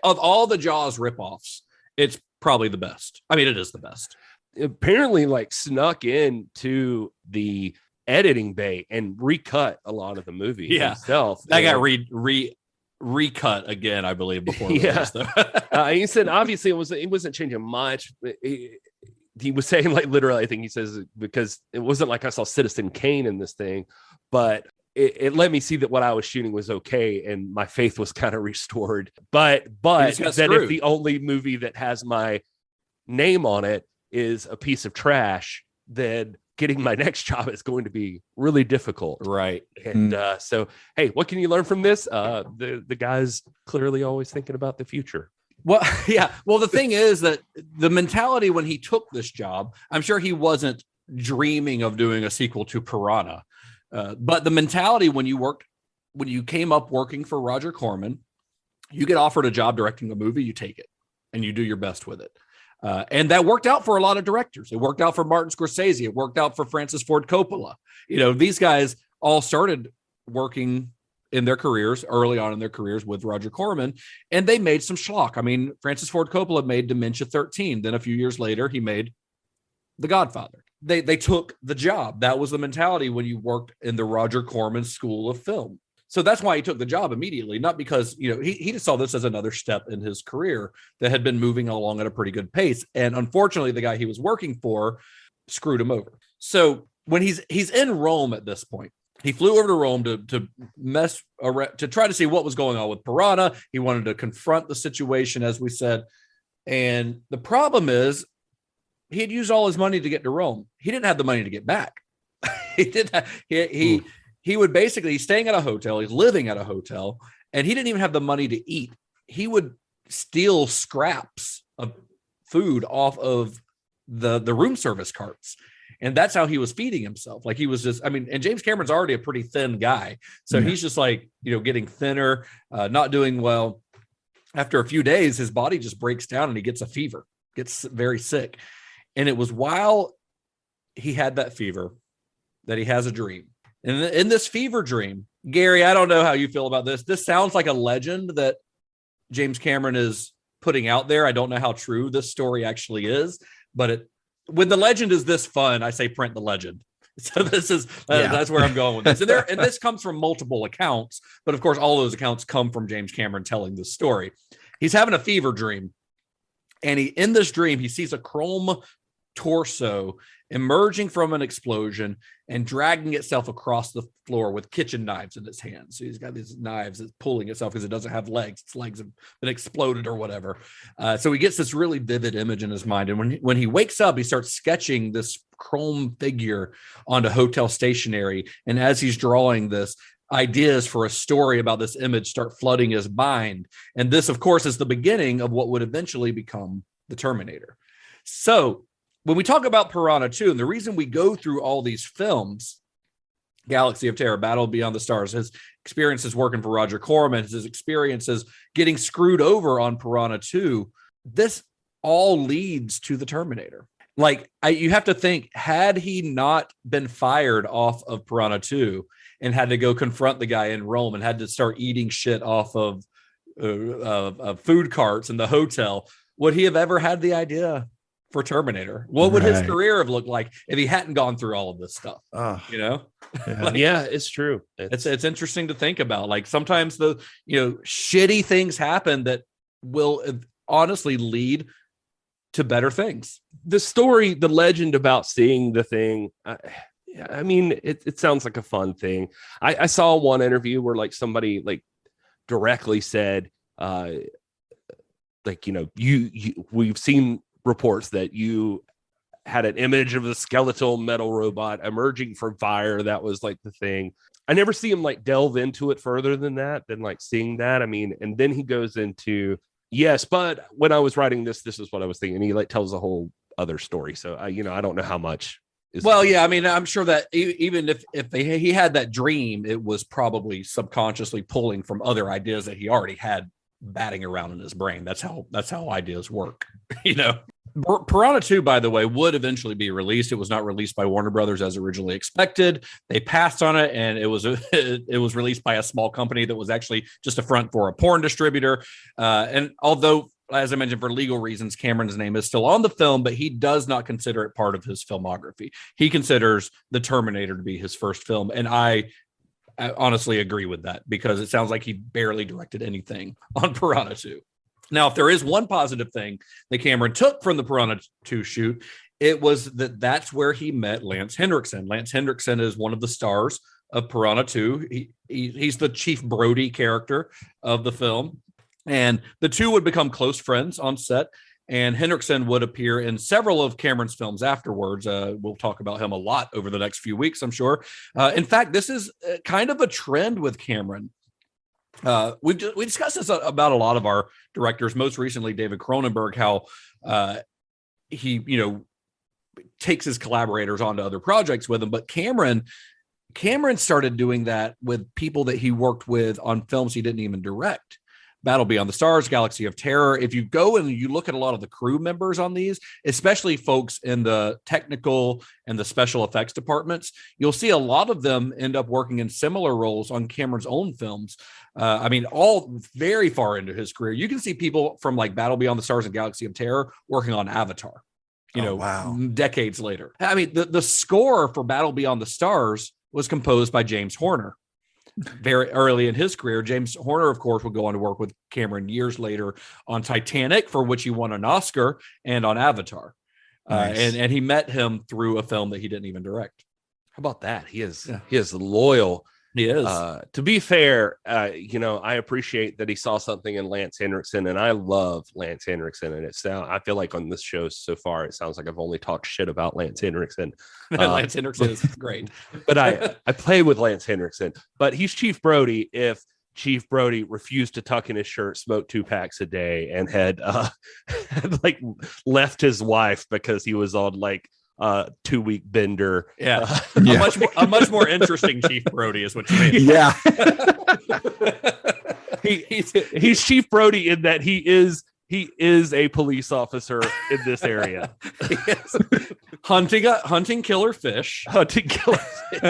of all the Jaws ripoffs, it's probably the best. I mean, it is the best. Apparently, like snuck into the editing bay and recut a lot of the movie himself. That got recut again, I believe, before release, though. He said obviously it wasn't changing much. He was saying like literally, I think he says, because it wasn't like I saw Citizen Kane in this thing, but it let me see that what I was shooting was okay, and my faith was kind of restored. But that if the only movie that has my name on it is a piece of trash, then getting my next job is going to be really difficult. Right. And so, hey, what can you learn from this? The guy's clearly always thinking about the future. Well, yeah. Well, the thing is that the mentality when he took this job, I'm sure he wasn't dreaming of doing a sequel to Piranha. But the mentality when you came up working for Roger Corman, you get offered a job directing a movie, you take it and you do your best with it. And that worked out for a lot of directors. It worked out for Martin Scorsese. It worked out for Francis Ford Coppola. These guys all started working in their careers early on in their careers with Roger Corman, and they made some schlock. I mean, Francis Ford Coppola made Dementia 13. Then a few years later, he made The Godfather. They took the job. That was the mentality when you worked in the Roger Corman School of Film. So that's why he took the job immediately, not because, he just saw this as another step in his career that had been moving along at a pretty good pace. And unfortunately, the guy he was working for screwed him over. So when he's in Rome at this point, he flew over to Rome to mess around, to try to see what was going on with Piranha. He wanted to confront the situation, as we said. And the problem is, he had used all his money to get to Rome. He didn't have the money to get back. He would basically, he's staying at a hotel. He's living at a hotel, and he didn't even have the money to eat. He would steal scraps of food off of the room service carts. And that's how he was feeding himself. Like he was just, I mean, and James Cameron's already a pretty thin guy. So he's just like, getting thinner, not doing well. After a few days, his body just breaks down and he gets a fever, gets very sick. And it was while he had that fever that he has a dream. And in this fever dream, Gary, I don't know how you feel about this. This sounds like a legend that James Cameron is putting out there. I don't know how true this story actually is, but when the legend is this fun, I say print the legend. So this is that's where I'm going with this. And this comes from multiple accounts, but of course, all those accounts come from James Cameron telling this story. He's having a fever dream, and in this dream, he sees a chrome torso emerging from an explosion and dragging itself across the floor with kitchen knives in its hands. So he's got these knives that's pulling itself because it doesn't have legs. Its legs have been exploded or whatever. So he gets this really vivid image in his mind. And when he wakes up, he starts sketching this chrome figure onto hotel stationery. And as he's drawing this, ideas for a story about this image start flooding his mind. And this, of course, is the beginning of what would eventually become the Terminator. So when we talk about Piranha 2, and the reason we go through all these films, Galaxy of Terror, Battle Beyond the Stars, his experiences working for Roger Corman, his experiences getting screwed over on Piranha 2, this all leads to the Terminator. Like, you have to think, had he not been fired off of Piranha 2 and had to go confront the guy in Rome and had to start eating shit off of food carts in the hotel, would he have ever had the idea for Terminator? What would his career have looked like if he hadn't gone through all of this stuff? It's true. It's interesting to think about. Like sometimes the shitty things happen that will honestly lead to better things. The story, the legend about seeing the thing, I mean, it sounds like a fun thing. I saw one interview where like somebody like directly said, we've seen reports that you had an image of a skeletal metal robot emerging from fire. That was like the thing. I never see him like delve into it further than like seeing that. I mean, and then he goes into, yes, but when I was writing this is what I was thinking. He like tells a whole other story. So I don't know how much is. Well, yeah, I mean, I'm sure that even if he had that dream, it was probably subconsciously pulling from other ideas that he already had batting around in his brain. That's how ideas work, Piranha 2, by the way, would eventually be released. It was not released by Warner Brothers as originally expected. They passed on it, and it was released by a small company that was actually just a front for a porn distributor. And although, as I mentioned, for legal reasons, Cameron's name is still on the film, but he does not consider it part of his filmography. He considers The Terminator to be his first film, and I honestly agree with that because it sounds like he barely directed anything on Piranha 2. Now, if there is one positive thing that Cameron took from the Piranha 2 shoot, it was that's where he met Lance Henriksen. Lance Henriksen is one of the stars of Piranha 2. He's the Chief Brody character of the film. And the two would become close friends on set. And Henriksen would appear in several of Cameron's films afterwards. We'll talk about him a lot over the next few weeks, I'm sure. In fact, this is kind of a trend with Cameron. We discussed this about a lot of our directors, most recently David Cronenberg, how he takes his collaborators onto other projects with him. But Cameron started doing that with people that he worked with on films he didn't even direct. Battle Beyond the Stars, Galaxy of Terror. If you go and you look at a lot of the crew members on these, especially folks in the technical and the special effects departments, you'll see a lot of them end up working in similar roles on Cameron's own films. All very far into his career. You can see people from like Battle Beyond the Stars and Galaxy of Terror working on Avatar, decades later. I mean, the score for Battle Beyond the Stars was composed by James Horner. Very early in his career, James Horner, of course, would go on to work with Cameron years later on Titanic, for which he won an Oscar, and on Avatar. Nice. And he met him through a film that he didn't even direct. How about that? He is loyal. He is. To be fair, I appreciate that he saw something in Lance Henriksen, and I love Lance Henriksen. And I feel like on this show so far, it sounds like I've only talked shit about Lance Henriksen. Lance Henriksen is great. But I play with Lance Henriksen, but he's Chief Brody. If Chief Brody refused to tuck in his shirt, smoked 2 packs a day, and had like left his wife because he was on like 2-week bender. Yeah. A much more interesting Chief Brody is what you mean. Yeah. He's Chief Brody in that he is a police officer in this area. Yes. Hunting killer fish. Hunting killer fish.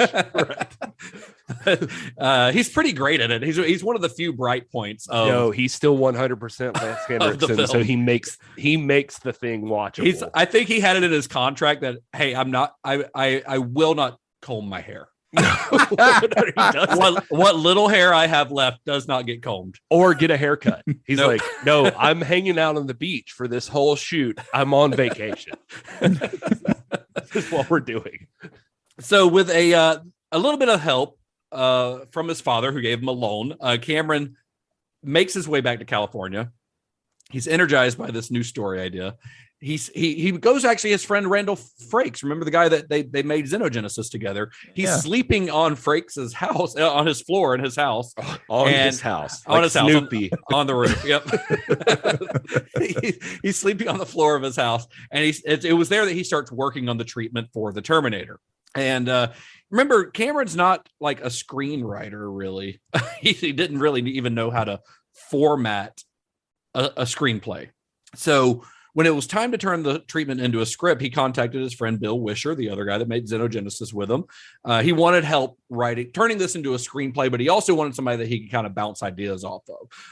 Right. He's pretty great at it. He's one of the few bright points. He's still 100% Lance Henriksen, so he makes the thing watchable. I think he had it in his contract that, hey, I will not comb my hair. What little hair I have left does not get combed or get a haircut. He's like, no, I'm hanging out on the beach for this whole shoot. I'm on vacation. This is what we're doing. So with a little bit of help from his father, who gave him a loan, Cameron makes his way back to California. He's energized by this new story idea. He goes, actually, his friend Randall Frakes. Remember the guy that they made Xenogenesis together? He's sleeping on Frakes' house, on his floor in his house. On his house. Snoopy. On the roof. Yep. He's sleeping on the floor of his house. And it was there that he starts working on the treatment for the Terminator. And remember, Cameron's not like a screenwriter, really. He didn't really even know how to format a screenplay. So when it was time to turn the treatment into a script, he contacted his friend Bill Wisher, the other guy that made Xenogenesis with him. He wanted help turning this into a screenplay, but he also wanted somebody that he could kind of bounce ideas off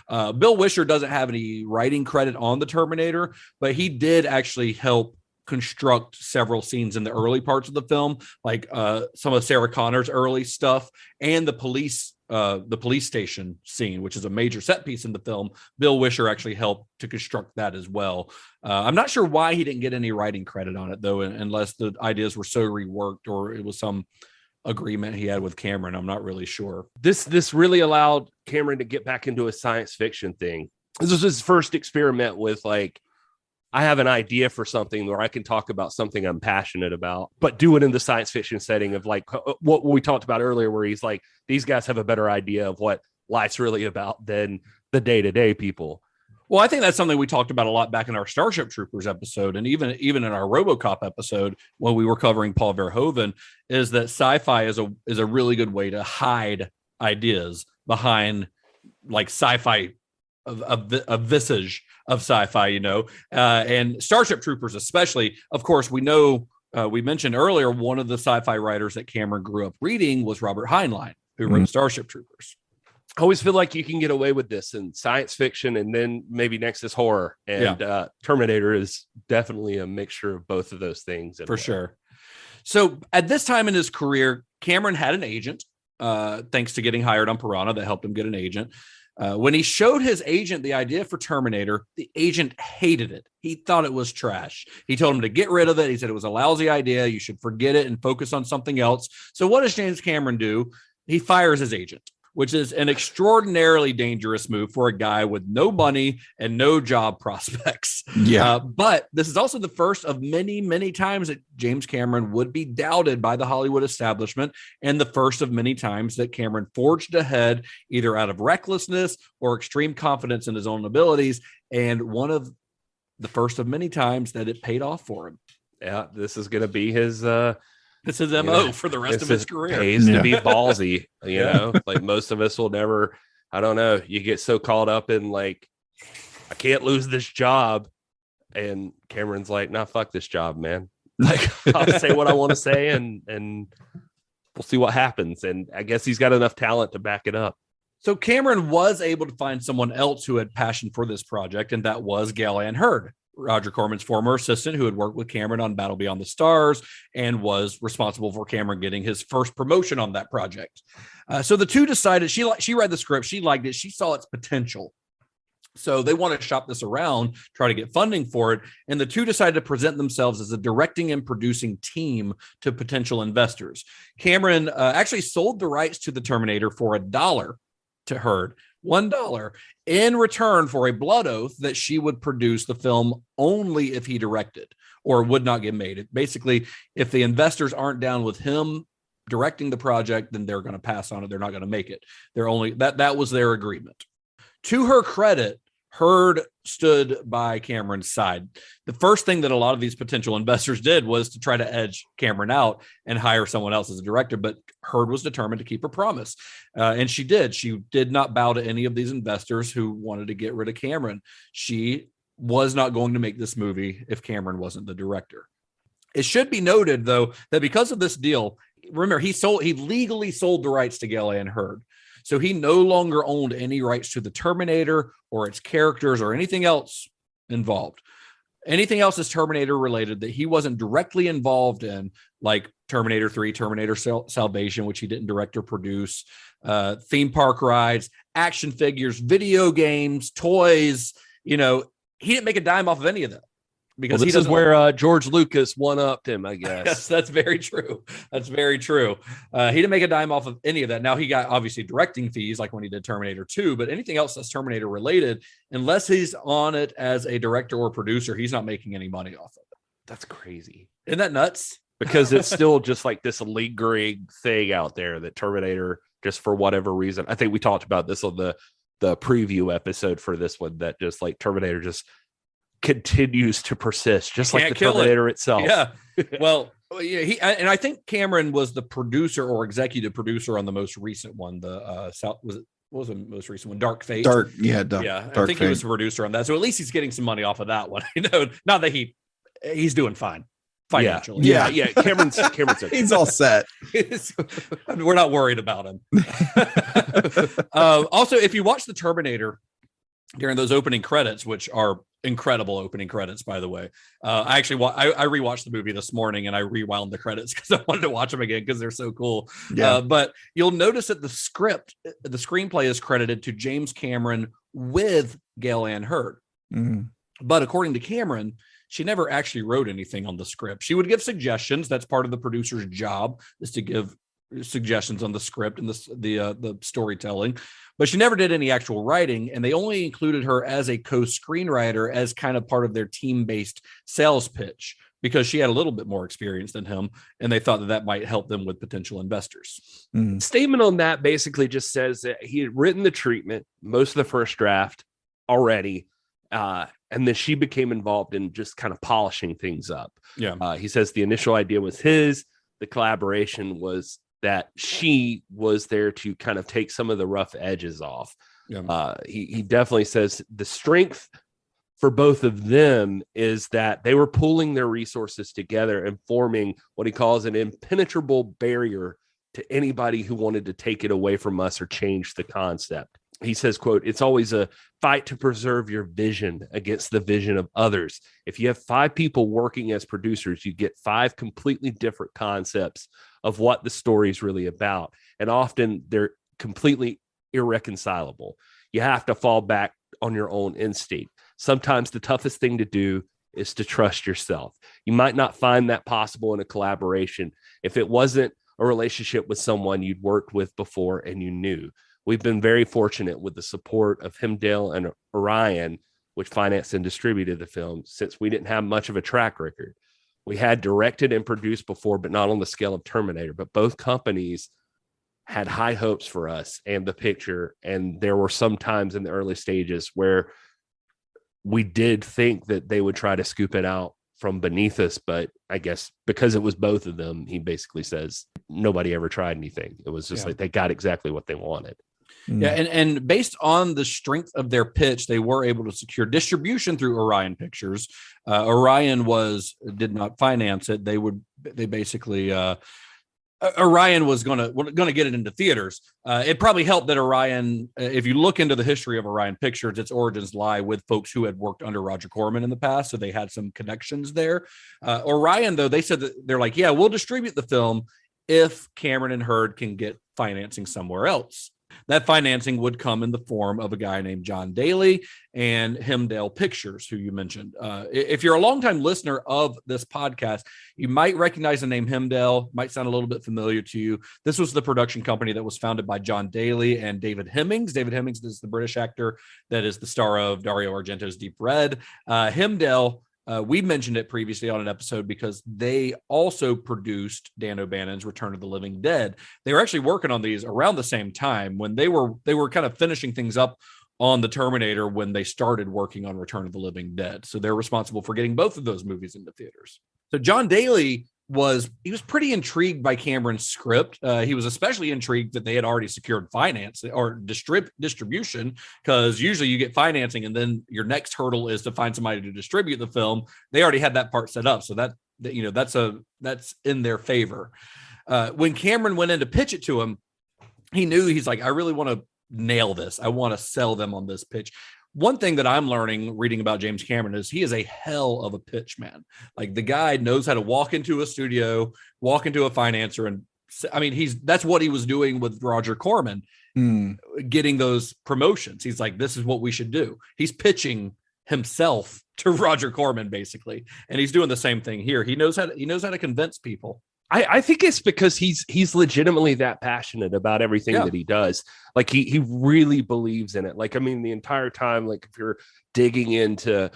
of. Bill Wisher doesn't have any writing credit on the Terminator, but he did actually help construct several scenes in the early parts of the film, like some of Sarah Connor's early stuff and the police station scene, which is a major set piece in the film. Bill Wisher actually helped to construct that as well. I'm not sure why he didn't get any writing credit on it, though, unless the ideas were so reworked or it was some agreement he had with Cameron. I'm not really sure. This really allowed Cameron to get back into a science fiction thing. This was his first experiment with, like, I have an idea for something where I can talk about something I'm passionate about, but do it in the science fiction setting of like what we talked about earlier, where he's like, these guys have a better idea of what life's really about than the day-to-day people. Well, I think that's something we talked about a lot back in our Starship Troopers episode, and even in our RoboCop episode when we were covering Paul Verhoeven, is that sci-fi is a really good way to hide ideas behind like sci-fi, a visage of sci-fi, and Starship Troopers especially. Of course, we know, we mentioned earlier, one of the sci-fi writers that Cameron grew up reading was Robert Heinlein, who wrote Starship Troopers. I always feel like you can get away with this in science fiction, and then maybe next is horror. And Terminator is definitely a mixture of both of those things. For sure. So at this time in his career, Cameron had an agent, thanks to getting hired on Piranha that helped him get an agent. When he showed his agent the idea for Terminator, the agent hated it. He thought it was trash. He told him to get rid of it. He said it was a lousy idea. You should forget it and focus on something else. So what does James Cameron do? He fires his agent, which is an extraordinarily dangerous move for a guy with no money and no job prospects. Yeah. But this is also the first of many, many times that James Cameron would be doubted by the Hollywood establishment, and the first of many times that Cameron forged ahead either out of recklessness or extreme confidence in his own abilities, and one of the first of many times that it paid off for him. Yeah, this is going to be his... This is MO for the rest of his career. Pays to be ballsy, like most of us will never, I don't know. You get so caught up in like, I can't lose this job. And Cameron's like, nah, fuck this job, man. Like, I'll say what I want to say and we'll see what happens. And I guess he's got enough talent to back it up. So Cameron was able to find someone else who had passion for this project, and that was Gallianne Hurd, Roger Corman's former assistant, who had worked with Cameron on Battle Beyond the Stars and was responsible for Cameron getting his first promotion on that project. So the two decided, she read the script, she liked it, she saw its potential. So they want to shop this around, try to get funding for it. And the two decided to present themselves as a directing and producing team to potential investors. Cameron actually sold the rights to the Terminator for $1 to Hurd. $1 in return for a blood oath that she would produce the film only if he directed, or would not get made. Basically, if the investors aren't down with him directing the project, then they're going to pass on it. They're not going to make it. They're only that was their agreement. To her credit, Heard stood by Cameron's side. The first thing that a lot of these potential investors did was to try to edge Cameron out and hire someone else as a director. But Heard was determined to keep her promise. And she did. She did not bow to any of these investors who wanted to get rid of Cameron. She was not going to make this movie if Cameron wasn't the director. It should be noted, though, that because of this deal, remember, he legally sold the rights to Gale Anne Hurd. So he no longer owned any rights to the Terminator or its characters or anything else involved. Anything else is Terminator related that he wasn't directly involved in, like Terminator 3, Terminator Salvation, which he didn't direct or produce, theme park rides, action figures, video games, toys. He didn't make a dime off of any of that. Because this is where George Lucas one-upped him, I guess. Yes, that's very true. That's very true. He didn't make a dime off of any of that. Now, he got obviously directing fees like when he did Terminator 2, but anything else that's Terminator related, unless he's on it as a director or producer, he's not making any money off of it. That's crazy. Isn't that nuts? Because it's still just like this lingering thing out there that Terminator, just for whatever reason, I think we talked about this on the preview episode for this one, that just like Terminator just continues to persist, just like the Terminator itself. Yeah. Well, yeah, I think Cameron was the producer or executive producer on the most recent one. What was the most recent one? Dark Fate. Dark I think he was the producer on that. So at least he's getting some money off of that one. Not that he's doing fine financially. Yeah. Cameron's okay. He's all set. We're not worried about him. Also, if you watch the Terminator during those opening credits, which are incredible opening credits, by the way. I rewatched the movie this morning and I rewound the credits because I wanted to watch them again because they're so cool. Yeah. But you'll notice that the screenplay is credited to James Cameron with Gale Anne Hurd. Mm. But according to Cameron, she never actually wrote anything on the script. She would give suggestions. That's part of the producer's job, is to give suggestions on the script and the storytelling, but she never did any actual writing, and they only included her as a co-screenwriter as kind of part of their team-based sales pitch because she had a little bit more experience than him, and they thought that might help them with potential investors. Statement on that basically just says that he had written the treatment, most of the first draft already, and then she became involved in just kind of polishing things up. Yeah. He says the initial idea was his, the collaboration was that she was there to kind of take some of the rough edges off. Yeah. He definitely says the strength for both of them is that they were pulling their resources together and forming what he calls an impenetrable barrier to anybody who wanted to take it away from us or change the concept. He says, quote, "It's always a fight to preserve your vision against the vision of others. If you have 5 people working as producers, you get 5 completely different concepts of what the story is really about. And often they're completely irreconcilable. You have to fall back on your own instinct. Sometimes the toughest thing to do is to trust yourself. You might not find that possible in a collaboration if it wasn't a relationship with someone you'd worked with before and you knew. We've been very fortunate with the support of Hemdale and Orion, which financed and distributed the film, since we didn't have much of a track record. We had directed and produced before, but not on the scale of Terminator. But both companies had high hopes for us and the picture. And there were some times in the early stages where we did think that they would try to scoop it out from beneath us. But I guess because it was both of them, he basically says nobody ever tried anything. It was just like they got exactly what they wanted. Yeah, and based on the strength of their pitch, they were able to secure distribution through Orion Pictures. Orion did not finance it. They basically Orion was going to get it into theaters. It probably helped that Orion, if you look into the history of Orion Pictures, its origins lie with folks who had worked under Roger Corman in the past, so they had some connections there. Orion, though, they said that they're like, yeah, we'll distribute the film if Cameron and Hurd can get financing somewhere else. That financing would come in the form of a guy named John Daly and Hemdale Pictures, who you mentioned. If you're a longtime listener of this podcast, you might recognize the name Hemdale, might sound a little bit familiar to you. This was the production company that was founded by John Daly and David Hemmings. David Hemmings is the British actor that is the star of Dario Argento's Deep Red. Hemdale We mentioned it previously on an episode because they also produced Dan O'Bannon's Return of the Living Dead. They were actually working on these around the same time when they were kind of finishing things up on the Terminator when they started working on Return of the Living Dead. So they're responsible for getting both of those movies into theaters. So John Daly was pretty intrigued by Cameron's script. He was especially intrigued that they had already secured finance or distribution, because usually you get financing and then your next hurdle is to find somebody to distribute the film. They already had that part set up, so that's in their favor. When Cameron went in to pitch it to him, he knew, he's like, I really want to nail this. I want to sell them on this pitch. One thing that I'm learning reading about James Cameron is he is a hell of a pitch man. Like, the guy knows how to walk into a studio, walk into a financer, and I mean, that's what he was doing with Roger Corman, getting those promotions. He's like, this is what we should do. He's pitching himself to Roger Corman basically, and he's doing the same thing here. He knows how to convince people. I think it's because he's legitimately that passionate about everything that he does. Like, he really believes in it. Like, I mean, the entire time, like, if you're digging into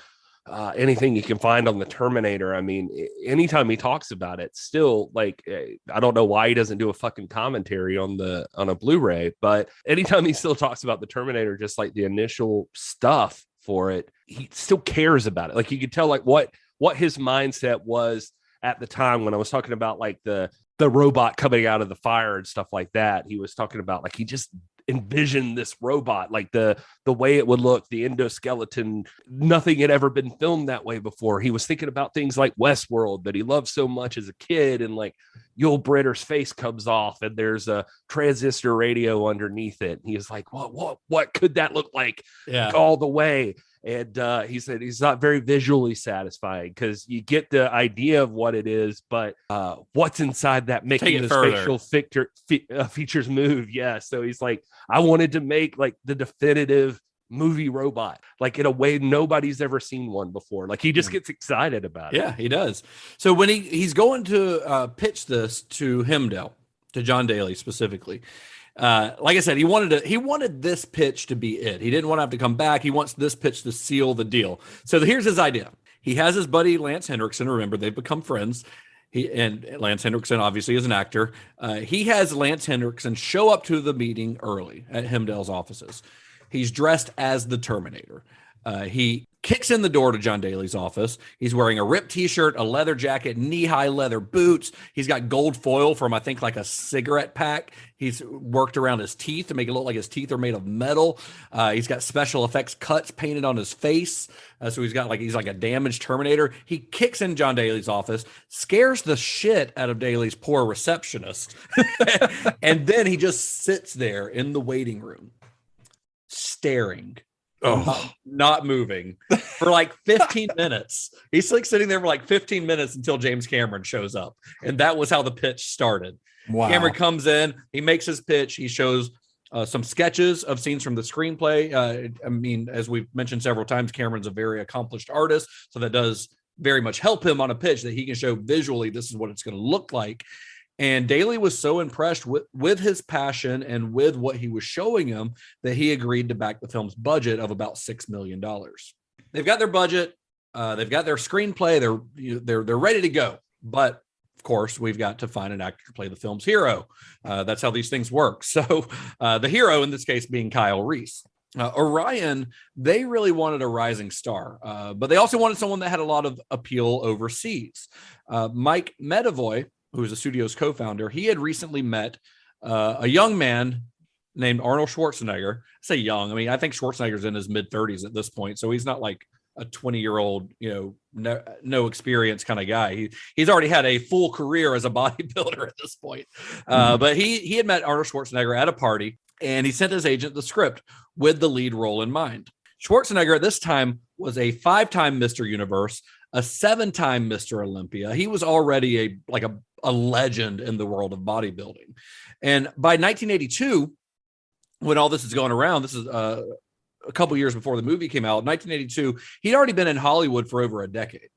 anything you can find on the Terminator, I mean, anytime he talks about it, still, like, I don't know why he doesn't do a fucking commentary on a Blu-ray, but anytime he still talks about the Terminator, just like the initial stuff for it, he still cares about it. Like, you could tell, like, what his mindset was at the time when I was talking about, like, the robot coming out of the fire and stuff like that. He was talking about, like, he just envisioned this robot, like the way it would look, the endoskeleton. Nothing had ever been filmed that way before. He was thinking about things like Westworld that he loved so much as a kid, and, like, Yul Brynner's face comes off and there's a transistor radio underneath it. He was like, what could that look like? All the way. And he said he's not very visually satisfying, because you get the idea of what it is, but what's inside that making the spatial features move. Yeah. So he's like, I wanted to make, like, the definitive movie robot, like, in a way nobody's ever seen one before. Like, he just gets excited about it. Yeah, he does. So when he's going to pitch this to Hemdale, to John Daly specifically, like I said, he wanted this pitch to be it. He didn't want to have to come back. He wants this pitch to seal the deal. So here's his idea. He has his buddy Lance Henriksen. Remember, they've become friends. And Lance Henriksen obviously is an actor. He has Lance Henriksen show up to the meeting early at Hemdale's offices. He's dressed as the Terminator. He kicks in the door to John Daly's office. He's wearing a ripped t-shirt, a leather jacket, knee-high leather boots. He's got gold foil from, I think, like a cigarette pack. He's worked around his teeth to make it look like his teeth are made of metal. He's got special effects cuts painted on his face. So he's like a damaged Terminator. He kicks in John Daly's office, scares the shit out of Daly's poor receptionist. And then he just sits there in the waiting room, staring. Not moving for like 15 minutes. He's like sitting there for like 15 minutes until James Cameron shows up. And that was how the pitch started. Wow. Cameron comes in, he makes his pitch. He shows some sketches of scenes from the screenplay. I mean, as we've mentioned several times, Cameron's a very accomplished artist. So that does very much help him on a pitch, that he can show visually, this is what it's going to look like. And Daly was so impressed with his passion and with what he was showing him that he agreed to back the film's budget of about $6 million. They've got their budget. They've got their screenplay. They're ready to go. But of course, we've got to find an actor to play the film's hero. That's how these things work. So the hero in this case being Kyle Reese. Orion, they really wanted a rising star, but they also wanted someone that had a lot of appeal overseas. Mike Medavoy, who is the studio's co-founder, he had recently met a young man named Arnold Schwarzenegger. I say young. I mean, I think Schwarzenegger's in his mid-30s at this point, so he's not like a 20-year-old, no experience kind of guy. He's already had a full career as a bodybuilder at this point. But he had met Arnold Schwarzenegger at a party, and he sent his agent the script with the lead role in mind. Schwarzenegger at this time was a 5-time Mr. Universe, a 7-time Mr. Olympia. He was already a legend in the world of bodybuilding. And by 1982, when all this is going around, this is a couple years before the movie came out, 1982, he'd already been in Hollywood for over a decade.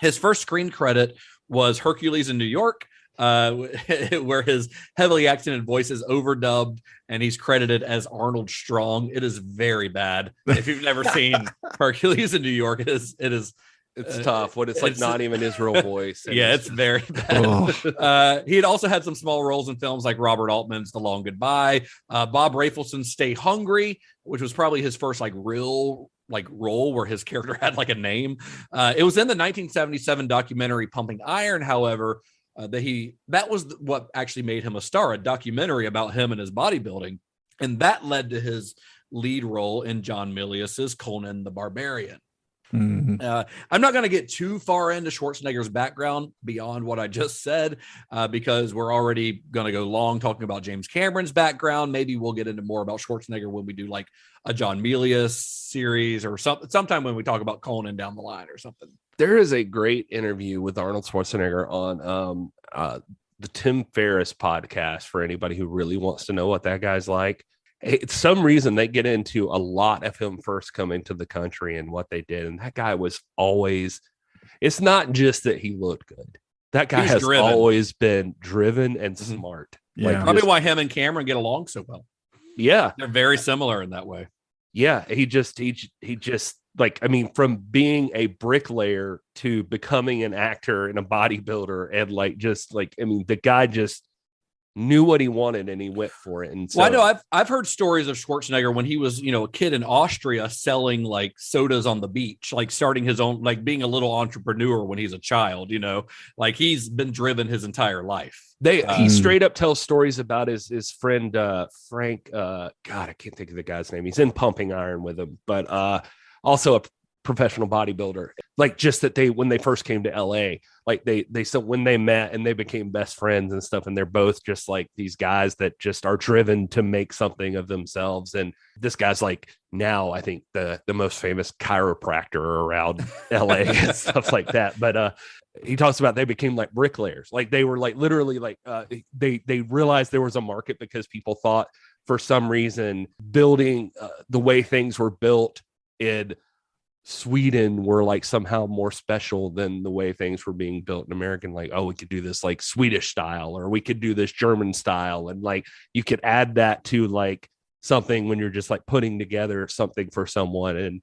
His first screen credit was Hercules in New York, where his heavily accented voice is overdubbed and he's credited as Arnold Strong. It is very bad. If you've never seen Hercules in New York, it is It's tough when it's like not even his real voice. Yeah, it's very bad. He had also had some small roles in films like Robert Altman's The Long Goodbye, Bob Rafelson's Stay Hungry, which was probably his first like real like role where his character had like a name. It was in the 1977 documentary Pumping Iron, however, that was what actually made him a star, a documentary about him and his bodybuilding. And that led to his lead role in John Milius's Conan the Barbarian. I'm not going to get too far into Schwarzenegger's background beyond what I just said, because we're already going to go long talking about James Cameron's background. Maybe we'll get into more about Schwarzenegger when we do like a John Milius series or sometime when we talk about Conan down the line or something. There is a great interview with Arnold Schwarzenegger on the Tim Ferriss podcast for anybody who really wants to know what that guy's like. It's some reason they get into a lot of him first coming to the country and what they did. And that guy was always, it's not just that he looked good. That guy has always been driven and smart. Yeah. Like, probably why him and Cameron get along so well. Yeah. They're very similar in that way. Yeah. He just like, I mean, from being a bricklayer to becoming an actor and a bodybuilder and like, just like, I mean, the guy just knew what he wanted and he went for it. And so I know I've heard stories of Schwarzenegger when he was, a kid in Austria selling like sodas on the beach, like starting his own, like being a little entrepreneur when he's a child, like he's been driven his entire life. He straight up tells stories about his friend Frank. God, I can't think of the guy's name. He's in Pumping Iron with him, but also a professional bodybuilder. Like just that when they first came to LA, like they said when they met and they became best friends and stuff, and they're both just like these guys that just are driven to make something of themselves. And this guy's like now I think the most famous chiropractor around LA and stuff like that. But he talks about they became like bricklayers. Like they were like literally like they realized there was a market because people thought for some reason building the way things were built in Sweden were like somehow more special than the way things were being built in American. Like, oh, we could do this like Swedish style, or we could do this German style. And like, you could add that to like something when you're just like putting together something for someone in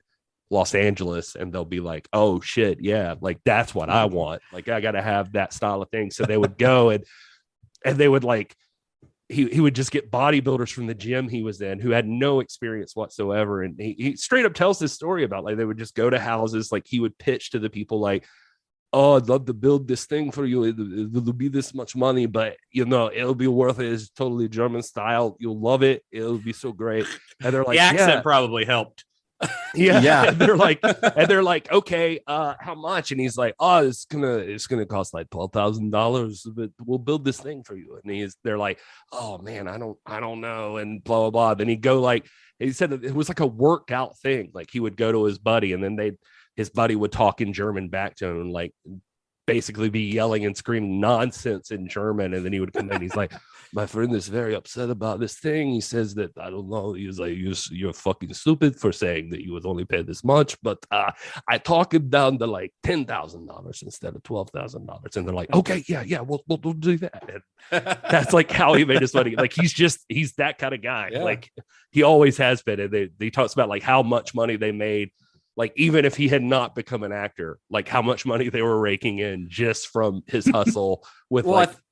Los Angeles, and they'll be like, oh shit. Yeah. Like, that's what I want. Like, I got to have that style of thing. So they would go and they would like, he would just get bodybuilders from the gym he was in who had no experience whatsoever. And he straight up tells this story about like, they would just go to houses. Like he would pitch to the people like, oh, I'd love to build this thing for you. It'll be this much money, but it'll be worth it. It's totally German style. You'll love it. It'll be so great. And they're like, the accent probably helped. Yeah. And they're like, okay, how much? And he's like, oh, it's gonna cost like $12,000, but we'll build this thing for you. And they're like, oh man, I don't know, and blah blah blah. Then he'd go like, he said it was like a worked out thing. Like he would go to his buddy, and then his buddy would talk in German back to him, and like basically be yelling and screaming nonsense in German. And then he would come in, he's like, my friend is very upset about this thing. He says that, I don't know, he's like, you're fucking stupid for saying that you would only pay this much, but I talk it down to like $10,000 instead of $12,000. And they're like, okay, yeah, we'll do that. And that's like how he made his money. Like he's that kind of guy. Yeah. Like he always has been. And he talks about like how much money they made. Like, even if he had not become an actor, like how much money they were raking in just from his hustle with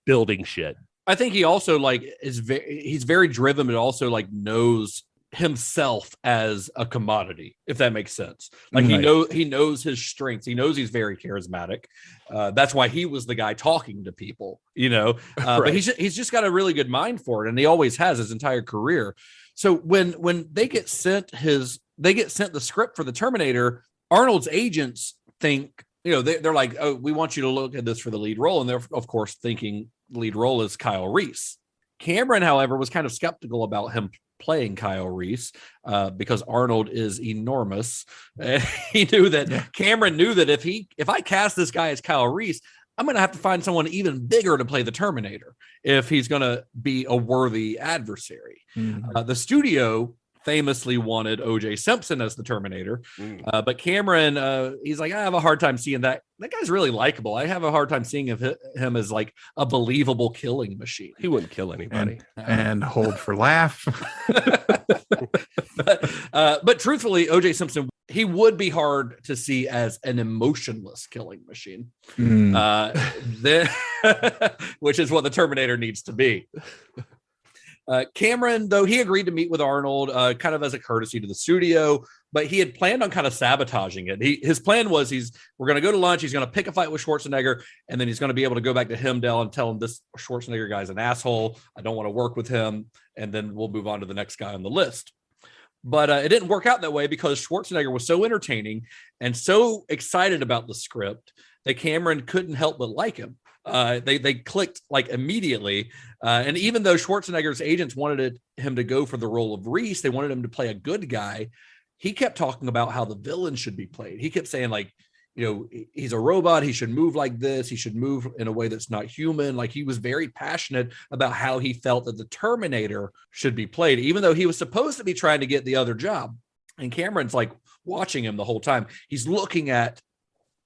building shit. I think he also like he's very driven, but also like knows himself as a commodity, if that makes sense. Like he knows his strengths. He knows he's very charismatic. That's why he was the guy talking to people, right. But he's just got a really good mind for it. And he always has his entire career. So when they get sent the script for the Terminator, Arnold's agents think, they're like, oh, we want you to look at this for the lead role. And they're of course thinking lead role is Kyle Reese. Cameron, however, was kind of skeptical about him playing Kyle Reese because Arnold is enormous. Cameron knew that if I cast this guy as Kyle Reese, I'm going to have to find someone even bigger to play the Terminator if he's going to be a worthy adversary. Mm-hmm. The studio famously wanted O.J. Simpson as the Terminator, but Cameron, he's like, I have a hard time seeing that. That guy's really likable. I have a hard time seeing him as like a believable killing machine. He wouldn't kill anybody. And hold for laugh. But truthfully, O.J. Simpson he would be hard to see as an emotionless killing machine, which is what the Terminator needs to be. Cameron, though, he agreed to meet with Arnold kind of as a courtesy to the studio, but he had planned on kind of sabotaging it. His plan was we're going to go to lunch. He's going to pick a fight with Schwarzenegger, and then he's going to be able to go back to Himdall and tell him this Schwarzenegger guy's an asshole. I don't want to work with him. And then we'll move on to the next guy on the list. But it didn't work out that way because Schwarzenegger was so entertaining and so excited about the script that Cameron couldn't help but like him. They clicked like immediately. And even though Schwarzenegger's agents wanted him to go for the role of Reese, they wanted him to play a good guy. He kept talking about how the villain should be played. He kept saying, like, you know, he's a robot. He should move like this. He should move in a way that's not human. Like, he was very passionate about how he felt that the Terminator should be played, even though he was supposed to be trying to get the other job. And Cameron's like watching him the whole time. He's looking at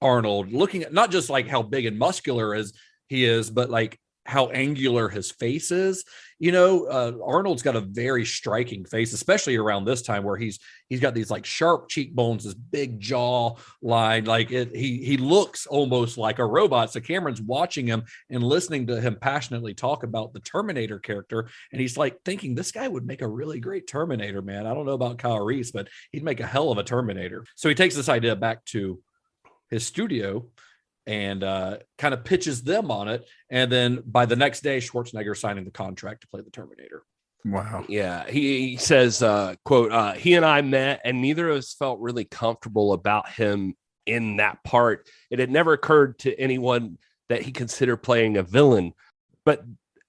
Arnold, looking at not just like how big and muscular as he is, but like how angular his face is. You know, Arnold's got a very striking face, especially around this time where he's got these like sharp cheekbones, this big jaw line. Like he looks almost like a robot. So Cameron's watching him and listening to him passionately talk about the Terminator character. And he's like thinking, this guy would make a really great Terminator, man. I don't know about Kyle Reese, but he'd make a hell of a Terminator. So he takes this idea back to his studio and kind of pitches them on it. And then by the next day, Schwarzenegger signing the contract to play the Terminator. Wow. Yeah. He says, quote, he and I met and neither of us felt really comfortable about him in that part. It had never occurred to anyone that he considered playing a villain. But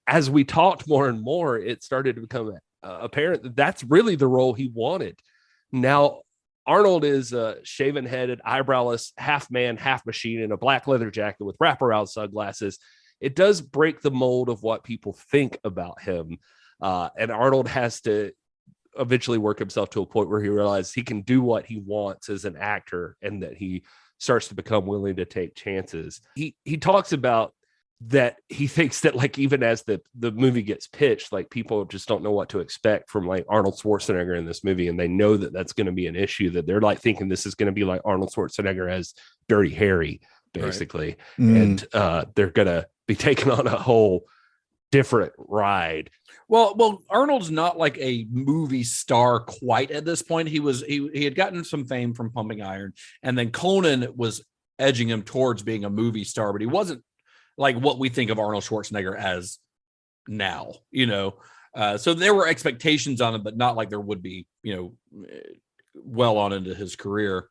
as we talked more and more, it started to become apparent that that's really the role he wanted. Now, Arnold is shaven-headed, eyebrowless, half man, half machine in a black leather jacket with wraparound sunglasses. It does break the mold of what people think about him. And Arnold has to eventually work himself to a point where he realizes he can do what he wants as an actor and that he starts to become willing to take chances. He talks about that he thinks that, like, even as the movie gets pitched, like, people just don't know what to expect from like Arnold Schwarzenegger in this movie, and they know that that's going to be an issue, that they're like thinking this is going to be like Arnold Schwarzenegger as Dirty Harry, basically. Right. And they're going to be taken on a whole different ride. Well, Arnold's not like a movie star quite at this point. He had gotten some fame from Pumping Iron, and then Conan was edging him towards being a movie star, but he wasn't like what we think of Arnold Schwarzenegger as now, you know. So there were expectations on him, but not like there would be, you know, well on into his career.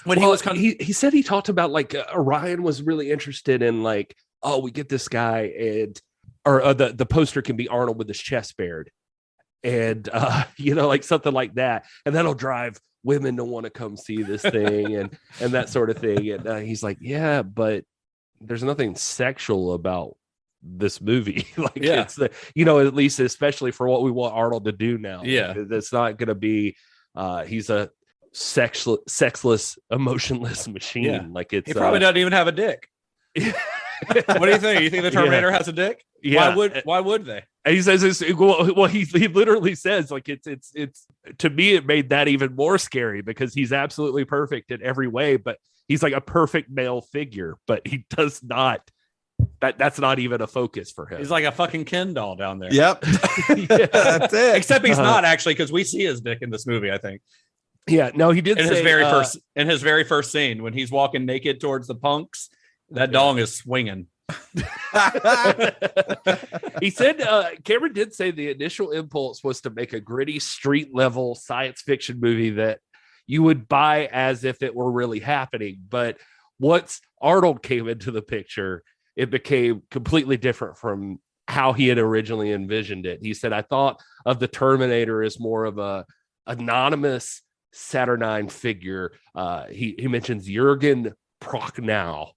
When he was he said he talked about like Orion was really interested in like, oh, we get this guy and the poster can be Arnold with his chest bared, and you know, like something like that, and that'll drive women to want to come see this thing and that sort of thing. And he's like, yeah, but there's nothing sexual about this movie. Like, yeah, it's the, you know, at least especially for what we want Arnold to do now. Yeah, it's not going to be he's a sexless, emotionless machine. Yeah. Like, it's he probably doesn't even have a dick. What do you think? You think the Terminator has a dick? Yeah. Why would they? And he says this. Well, he literally says, like, it's to me, it made that even more scary because he's absolutely perfect in every way, but he's like a perfect male figure, but he does not. That's not even a focus for him. He's like a fucking Ken doll down there. Yep. Yeah, that's it. Except he's not actually, because we see his dick in this movie, I think. Yeah. No, he did in say, his very first scene when he's walking naked towards the punks. That dong is swinging. He said, Cameron did say the initial impulse was to make a gritty street level science fiction movie that you would buy as if it were really happening. But once Arnold came into the picture, it became completely different from how he had originally envisioned it. He said, I thought of the Terminator as more of a anonymous saturnine figure. He mentions Jürgen Prochnow,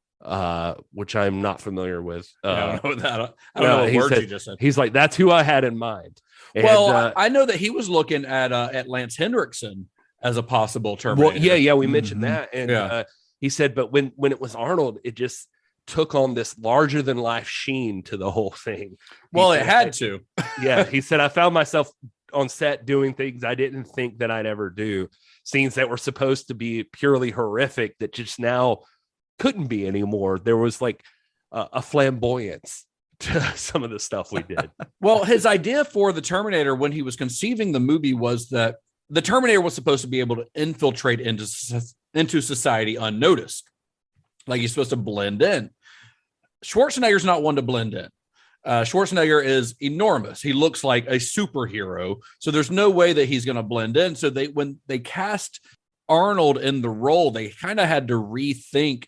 which I'm not familiar with. I don't know that. I don't know what words you just said. He's like, that's who I had in mind. And, well, I know that he was looking at Lance Henriksen as a possible Terminator. Well, yeah, we mentioned that. And he said, but when it was Arnold, it just took on this larger than life sheen to the whole thing. Well, it had to. Yeah, he said, I found myself on set doing things I didn't think that I'd ever do. Scenes that were supposed to be purely horrific that just now couldn't be anymore. There was like a flamboyance to some of the stuff we did. Well, his idea for the Terminator when he was conceiving the movie was that the Terminator was supposed to be able to infiltrate into society unnoticed. Like he's supposed to blend in. Schwarzenegger's not one to blend in. Schwarzenegger is enormous. He looks like a superhero. So there's no way that he's going to blend in. So when they cast Arnold in the role, they kind of had to rethink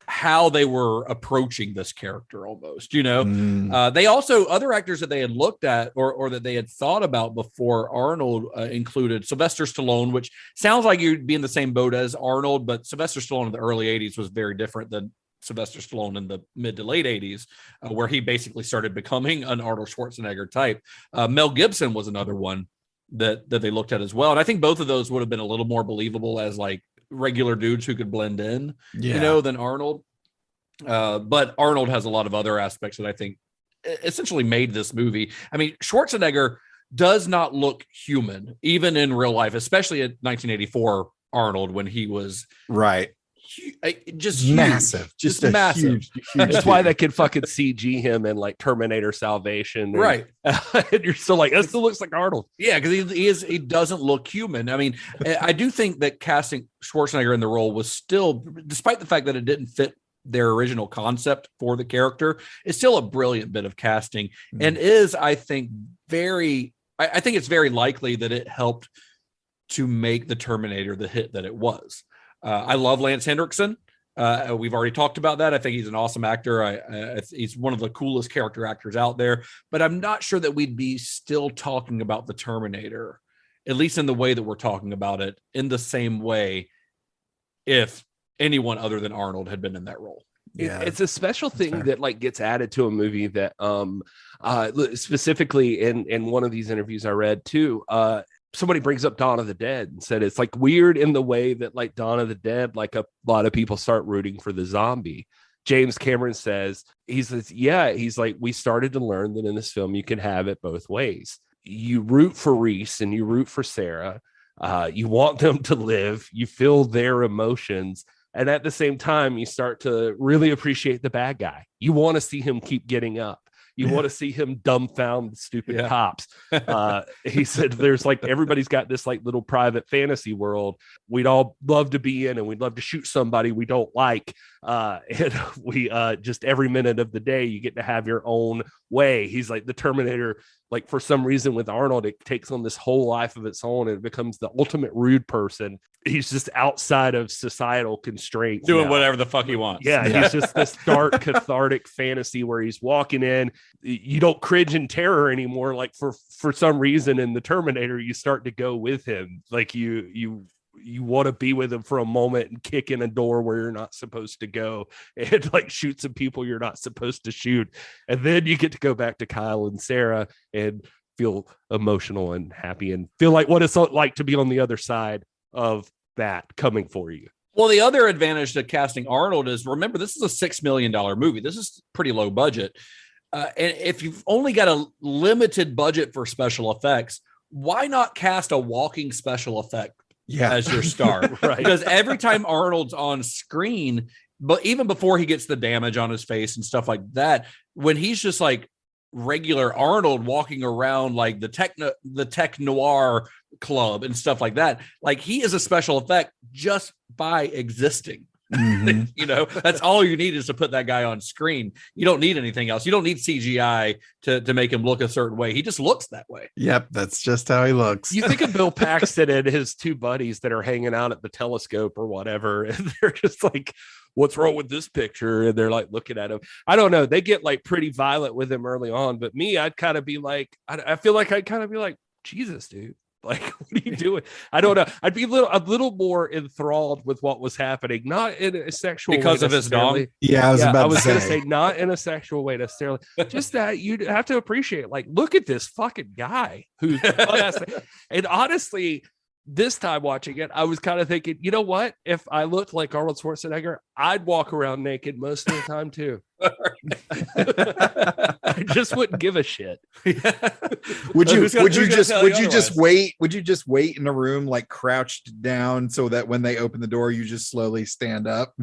how they were approaching this character almost, you know. They also, other actors that they had looked at or that they had thought about before Arnold included Sylvester Stallone, which sounds like you'd be in the same boat as Arnold, but Sylvester Stallone in the early 80s was very different than Sylvester Stallone in the mid to late 80s, where he basically started becoming an Arnold Schwarzenegger type. Mel Gibson was another one that they looked at as well. And I think both of those would have been a little more believable as like regular dudes who could blend in, you know, than Arnold. But Arnold has a lot of other aspects that I think essentially made this movie. I mean, Schwarzenegger does not look human, even in real life, especially at 1984 Arnold, when he was just massive, just massive. Huge. That's why they could fucking CG him in like Terminator Salvation, right? And you're still like, that still looks like Arnold. Yeah, because he doesn't look human. I mean, I do think that casting Schwarzenegger in the role was still, despite the fact that it didn't fit their original concept for the character, is still a brilliant bit of casting, and is, I think, I think it's very likely that it helped to make the Terminator the hit that it was. I love Lance Henriksen. We've already talked about that. I think he's an awesome actor. He's one of the coolest character actors out there, but I'm not sure that we'd be still talking about the Terminator, at least in the way that we're talking about it, in the same way if anyone other than Arnold had been in that role. Yeah, it's a special thing that like gets added to a movie that specifically in one of these interviews I read too, somebody brings up Dawn of the Dead and said it's like weird in the way that like Dawn of the Dead, like a lot of people start rooting for the zombie. James Cameron says, he's like, we started to learn that in this film you can have it both ways. You root for Reese and you root for Sarah. You want them to live. You feel their emotions. And at the same time, you start to really appreciate the bad guy. You want to see him keep getting up. You want to see him dumbfound stupid cops. He said there's like, everybody's got this like little private fantasy world we'd all love to be in, and we'd love to shoot somebody we don't like. And we just every minute of the day, you get to have your own way. He's like the Terminator, like for some reason with Arnold, it takes on this whole life of its own and it becomes the ultimate rude person. He's just outside of societal constraints, doing whatever the fuck he wants. Yeah, he's just this dark, cathartic fantasy where he's walking in. You don't cringe in terror anymore. Like for some reason in the Terminator, you start to go with him. Like you want to be with him for a moment and kick in a door where you're not supposed to go and like shoot some people you're not supposed to shoot. And then you get to go back to Kyle and Sarah and feel emotional and happy and feel like what it's like to be on the other side of that coming for you. Well, the other advantage to casting Arnold is, remember, this is a $6 million movie. This is pretty low budget. And if you've only got a limited budget for special effects, why not cast a walking special effect as your star? Right. Because every time Arnold's on screen, but even before he gets the damage on his face and stuff like that, when he's just like regular Arnold walking around like the tech noir club and stuff like that, like he is a special effect just by existing. You know, that's all you need is to put that guy on screen. You don't need anything else. You don't need CGI to make him look a certain way. He just looks that way. Yep, that's just how he looks. You think of Bill Paxton and his two buddies that are hanging out at the telescope or whatever, and they're just like, what's wrong with this picture? And they're like looking at him. I don't know. They get like pretty violent with him early on, but me, I'd kind of be like, I feel like I'd kind of be like, Jesus, dude. Like, what are you doing? I don't know. I'd be a little more enthralled with what was happening, not in a sexual because way of his dog. Yeah, I was going to say not in a sexual way necessarily. Just that you'd have to appreciate, like, look at this fucking guy who's and honestly, this time watching it, I was kind of thinking, you know what? If I looked like Arnold Schwarzenegger, I'd walk around naked most of the time too. I just wouldn't give a shit. Would you just wait in a room like crouched down so that when they open the door, you just slowly stand up?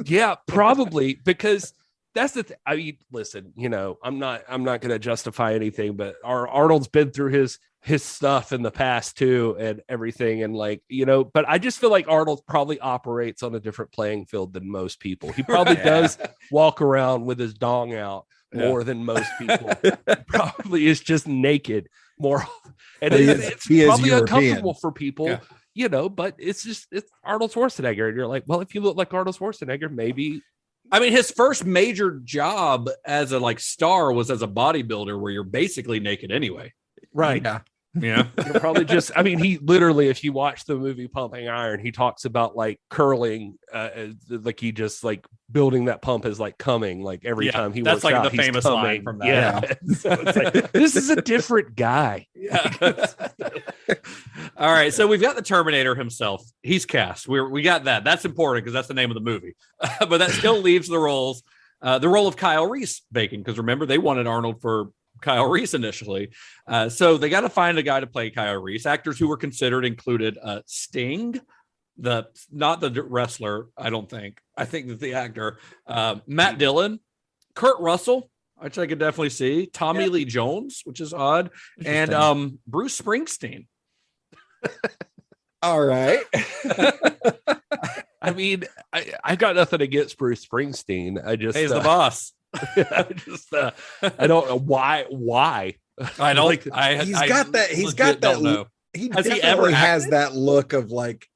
Yeah, probably, because that's the thing. I mean, listen, you know, I'm not going to justify anything, but Arnold's been through his stuff in the past too and everything. And like, you know, but I just feel like Arnold probably operates on a different playing field than most people. He probably does walk around with his dong out more than most people. Probably is just naked more. And it's probably uncomfortable for people, you know, but it's Arnold Schwarzenegger. And you're like, well, if you look like Arnold Schwarzenegger, maybe. I mean, his first major job as a like star was as a bodybuilder where you're basically naked anyway. Right. Yeah. You're probably just, I mean, he literally, if you watch the movie Pumping Iron, he talks about like curling, like he just like building that pump is like coming, like every time he works out, the famous coming. line from that. Yeah. So it's like, this is a different guy. Yeah. All right. So we've got the Terminator himself. He's cast. We got that. That's important because that's the name of the movie. But that still leaves the role of Kyle Reese vacant, because remember, they wanted Arnold for Kyle Reese initially. So they got to find a guy to play Kyle Reese. Actors who were considered included Sting, not the wrestler, I don't think. I think that the actor, Matt Dillon, Kurt Russell, which I could definitely see, Tommy Lee Jones, which is odd, and Bruce Springsteen. All right. I mean, I got nothing against Bruce Springsteen. I just he's the boss. I don't know why. I don't. Like, he's got that. He definitely has that look of like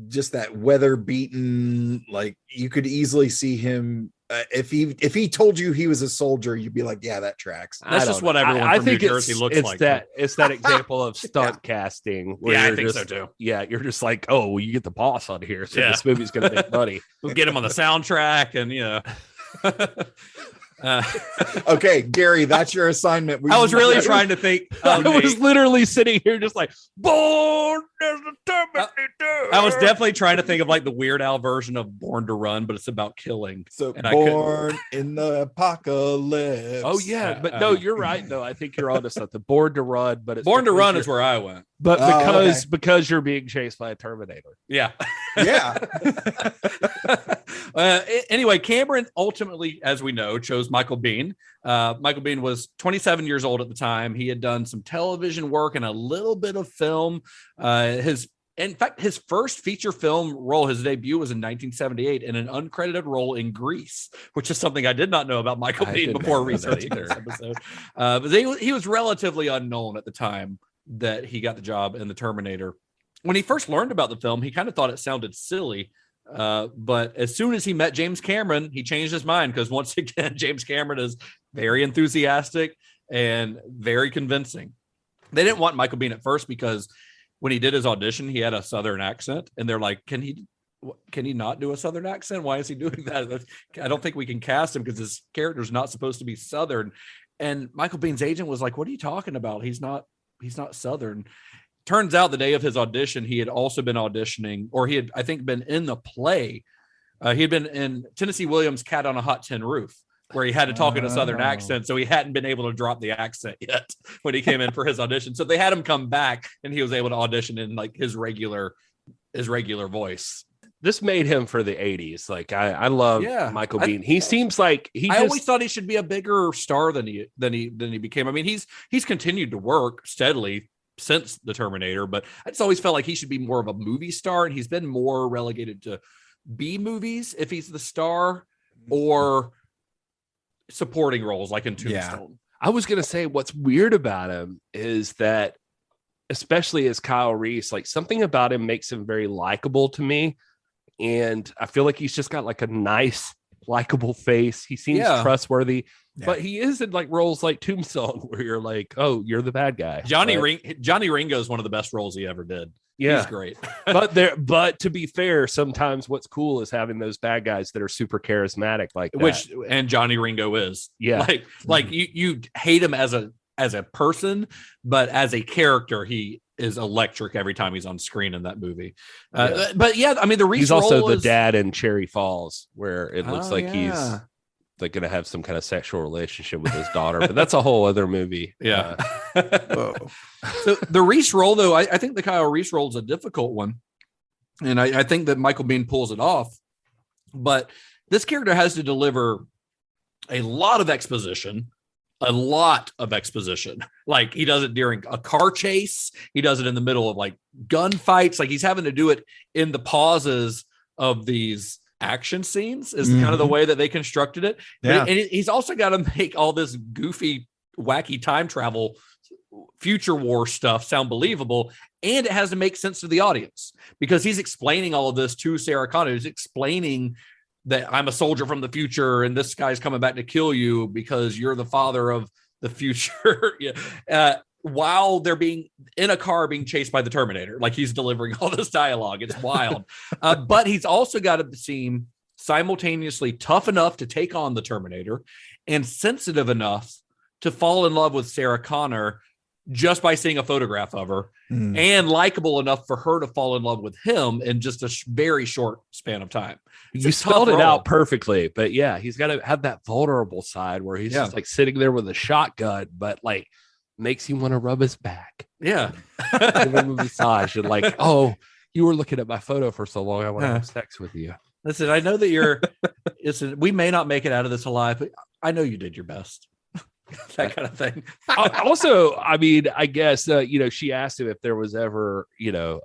just that weather beaten. Like you could easily see him. If he told you he was a soldier, you'd be like, yeah, that tracks. That's just what everyone from New Jersey looks like. It's that example of stunt casting. Where I think so too. Yeah, you're just like, oh, well, you get the boss on here, so this movie's going to make money. We'll get him on the soundtrack, and you know. Okay, Gary, that's your assignment. I was really trying to think. I was literally sitting here just like, born as a Terminator. I was definitely trying to think of like the Weird Al version of Born to Run, but it's about killing. So Born in the Apocalypse. Oh yeah, but no, you're right. No, I think you're onto something. Born to Run, but it's Born to Run is where I went. But because you're being chased by a Terminator. Yeah. Yeah. Anyway, Cameron ultimately, as we know, chose Michael Biehn. Michael Biehn was 27 years old at the time. He had done some television work and a little bit of film. In fact, his first feature film role, his debut was in 1978 in an uncredited role in Grease, which is something I did not know about Michael Biehn before researching this episode. But he was relatively unknown at the time that he got the job in the Terminator. When he first learned about the film, he kind of thought it sounded silly. But as soon as he met James Cameron, he changed his mind, because once again, James Cameron is very enthusiastic and very convincing. They didn't want Michael Biehn at first because when he did his audition, he had a Southern accent, and they're like, can he not do a Southern accent? Why is he doing that? I don't think we can cast him because his character's not supposed to be Southern. And Michael Biehn's agent was like, what are you talking about? He's not Southern. Turns out the day of his audition, he had also been auditioning, or he had, I think, been in the play. He had been in Tennessee Williams' Cat on a Hot Tin Roof, where he had to talk in a Southern accent. So he hadn't been able to drop the accent yet when he came in for his audition. So they had him come back, and he was able to audition in like his regular voice. This made him for the 80s. Like I love Michael Biehn. He seems like I always thought he should be a bigger star than he became. I mean, he's continued to work steadily since the Terminator, but I just always felt like he should be more of a movie star, and he's been more relegated to B movies if he's the star, or supporting roles like in Tombstone. I was gonna say what's weird about him is that, especially as Kyle Reese, like something about him makes him very likable to me, and I feel like he's just got like a nice, likable face. He seems trustworthy. But he is in like roles like Tombstone, where you're like, oh, you're the bad guy. Johnny Ringo is one of the best roles he ever did. Yeah, he's great. but to be fair, sometimes what's cool is having those bad guys that are super charismatic, like that. And Johnny Ringo is. Yeah, like you hate him as a person, but as a character, he is electric every time he's on screen in that movie. But yeah, I mean, the Reese he's also role the dad in Cherry Falls, where it looks like he's like going to have some kind of sexual relationship with his daughter, but that's a whole other movie. Yeah. So the Reese role, though, I think the Kyle Reese role is a difficult one. And I think that Michael Biehn pulls it off. But this character has to deliver a lot of exposition. Like he does it during a car chase. He does it in the middle of like gunfights. Like he's having to do it in the pauses of these action scenes is kind of the way that they constructed it. Yeah. And he's also got to make all this goofy, wacky time travel future war stuff sound believable. And it has to make sense to the audience because he's explaining all of this to Sarah Connor. He's explaining that I'm a soldier from the future and this guy's coming back to kill you because you're the father of the future. While they're being in a car being chased by the Terminator, like he's delivering all this dialogue. It's wild. But he's also got to seem simultaneously tough enough to take on the Terminator and sensitive enough to fall in love with Sarah Connor just by seeing a photograph of her and likable enough for her to fall in love with him in just a very short span of time. You spelled it out perfectly, but yeah, he's got to have that vulnerable side where he's just like sitting there with a shotgun, but like makes you want to rub his back. Yeah. Give him a massage and like, oh, you were looking at my photo for so long. I want to have sex with you. Listen, I know that we may not make it out of this alive, but I know you did your best. That kind of thing. Also, I mean, I guess, she asked him if there was ever,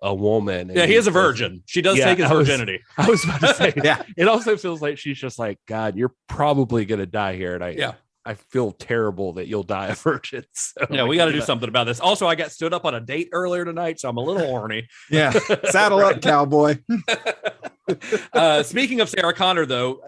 a woman. Yeah, he is a virgin. She does take his virginity. I was about to say, it also feels like she's just like, God, you're probably going to die here. And I feel terrible that you'll die a virgin. So yeah, we got to do something about this. Also, I got stood up on a date earlier tonight, so I'm a little horny. Yeah. Saddle up, cowboy. Speaking of Sarah Connor, though,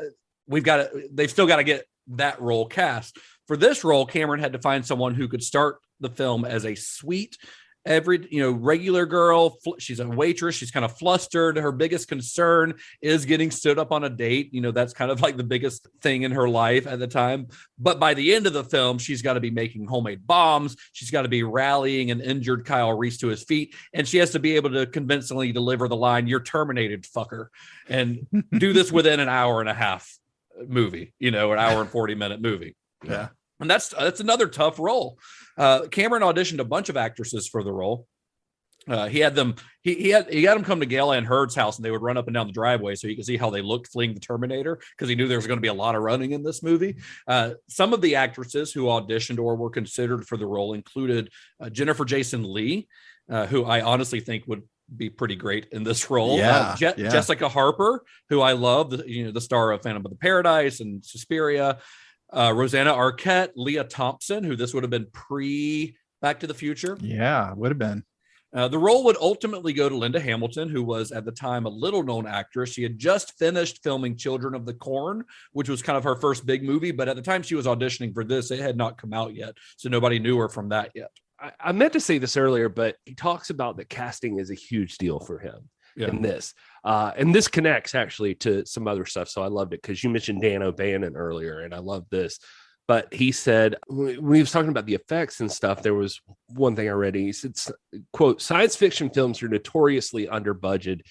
they've still got to get that role cast. For this role, Cameron had to find someone who could start the film as a sweet, regular girl. She's a waitress. She's kind of flustered. Her biggest concern is getting stood up on a date. That's kind of like the biggest thing in her life at the time. But by the end of the film, she's got to be making homemade bombs. She's got to be rallying an injured Kyle Reese to his feet. And she has to be able to convincingly deliver the line, "You're terminated, fucker." And do this within an hour and a half movie, an hour and 40-minute movie. Yeah. And that's another tough role. Cameron auditioned a bunch of actresses for the role. He had them come to Gale Ann Hurd's house, and they would run up and down the driveway so you could see how they looked fleeing the Terminator, because he knew there was going to be a lot of running in this movie. Some of the actresses who auditioned or were considered for the role included Jennifer Jason Leigh, who I honestly think would be pretty great in this role. Jessica Harper, who I love, the star of Phantom of the Paradise and Suspiria. Rosanna Arquette, Leah Thompson, who this would have been pre Back to the Future. Yeah, would have been. The role would ultimately go to Linda Hamilton, who was at the time a little known actress. She had just finished filming Children of the Corn, which was kind of her first big movie. But at the time she was auditioning for this, it had not come out yet. So nobody knew her from that yet. I meant to say this earlier, but he talks about that casting is a huge deal for him in this. And this connects actually to some other stuff. So I loved it because you mentioned Dan O'Bannon earlier, and I love this. But he said, when he was talking about the effects and stuff, there was one thing I read. He said, quote, "Science fiction films are notoriously under budgeted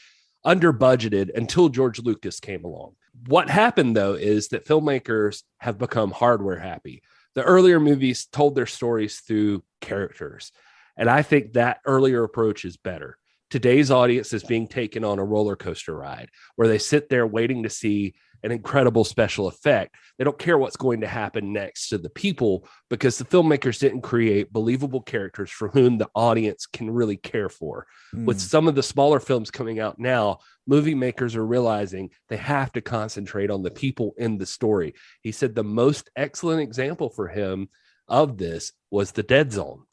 until George Lucas came along. What happened, though, is that filmmakers have become hardware happy. The earlier movies told their stories through characters. And I think that earlier approach is better. Today's audience is being taken on a roller coaster ride where they sit there waiting to see an incredible special effect. They don't care what's going to happen next to the people because the filmmakers didn't create believable characters for whom the audience can really care for. With some of the smaller films coming out now, movie makers are realizing they have to concentrate on the people in the story." He said the most excellent example for him of this was The Dead Zone.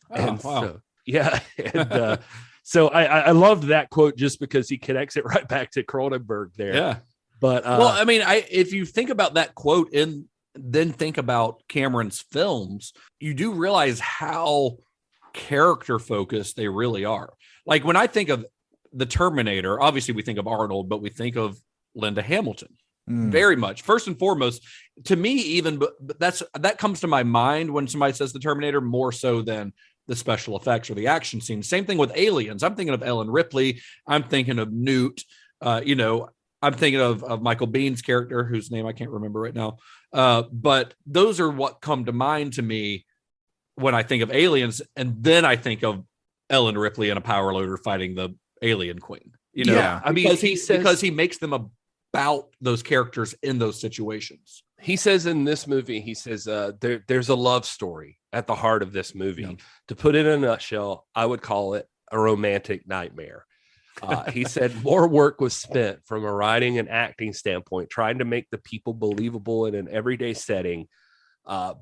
So I loved that quote just because he connects it right back to Cronenberg there. Yeah. But if you think about that quote and then think about Cameron's films, you do realize how character focused they really are. Like when I think of the Terminator, obviously we think of Arnold, but we think of Linda Hamilton very much. First and foremost, to me, even, but that comes to my mind when somebody says the Terminator more so than the special effects or the action scenes. Same thing with Aliens. I'm thinking of Ellen Ripley. I'm thinking of Newt. I'm thinking of Michael Bihn's character, whose name I can't remember right now. But those are what come to mind to me when I think of Aliens. And then I think of Ellen Ripley in a power loader fighting the alien queen. I mean, because he makes them about those characters in those situations. He says in this movie, there's a love story at the heart of this movie. Yeah. To put it in a nutshell, I would call it a romantic nightmare. He said more work was spent from a writing and acting standpoint, trying to make the people believable in an everyday setting,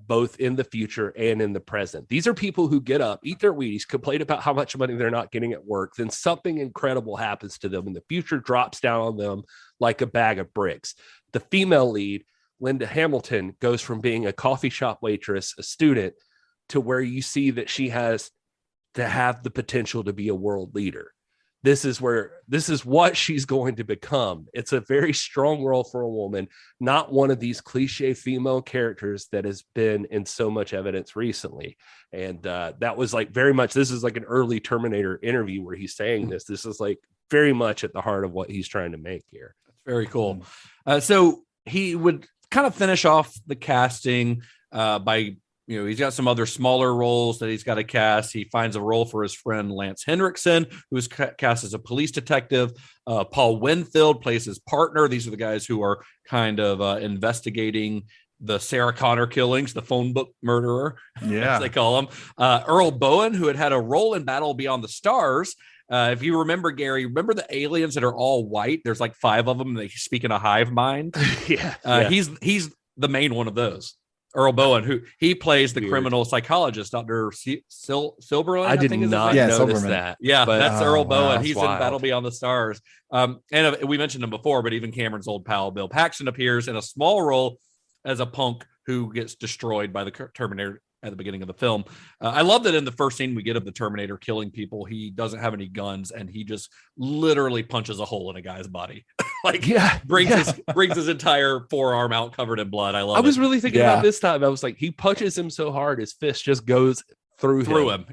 both in the future and in the present. These are people who get up, eat their Wheaties, complain about how much money they're not getting at work. Then something incredible happens to them and the future drops down on them like a bag of bricks. The female lead, Linda Hamilton, goes from being a coffee shop waitress, a student, to where you see that she has to have the potential to be a world leader. This is what she's going to become. It's a very strong role for a woman, not one of these cliche female characters that has been in so much evidence recently. And that was like very much, this is like an early Terminator interview where he's saying this. This is like very much at the heart of what he's trying to make here. That's very cool. So he would kind of finish off the casting by, he's got some other smaller roles that he's got to cast. He finds a role for his friend Lance Henriksen, who's cast as a police detective. Paul Winfield plays his partner. These are the guys who are kind of investigating the Sarah Connor killings, the phone book murderer, as they call him. Earl Bowen, who had a role in Battle Beyond the Stars. If you remember, Gary, remember the aliens that are all white? There's like 5 of them. They speak in a hive mind. He's the main one of those. Earl Bowen, who he plays the criminal psychologist, Dr. Silberman. I did not notice that. Yeah, but that's Earl Bowen. He's wild. in Battle Beyond the Stars. And we mentioned him before, but even Cameron's old pal, Bill Paxton, appears in a small role as a punk who gets destroyed by the Terminator at the beginning of the film. I love that in the first scene we get of the Terminator killing people, he doesn't have any guns and he just literally punches a hole in a guy's body. Brings his entire forearm out covered in blood. I was really thinking about this time. I was like, he punches him so hard his fist just goes through him.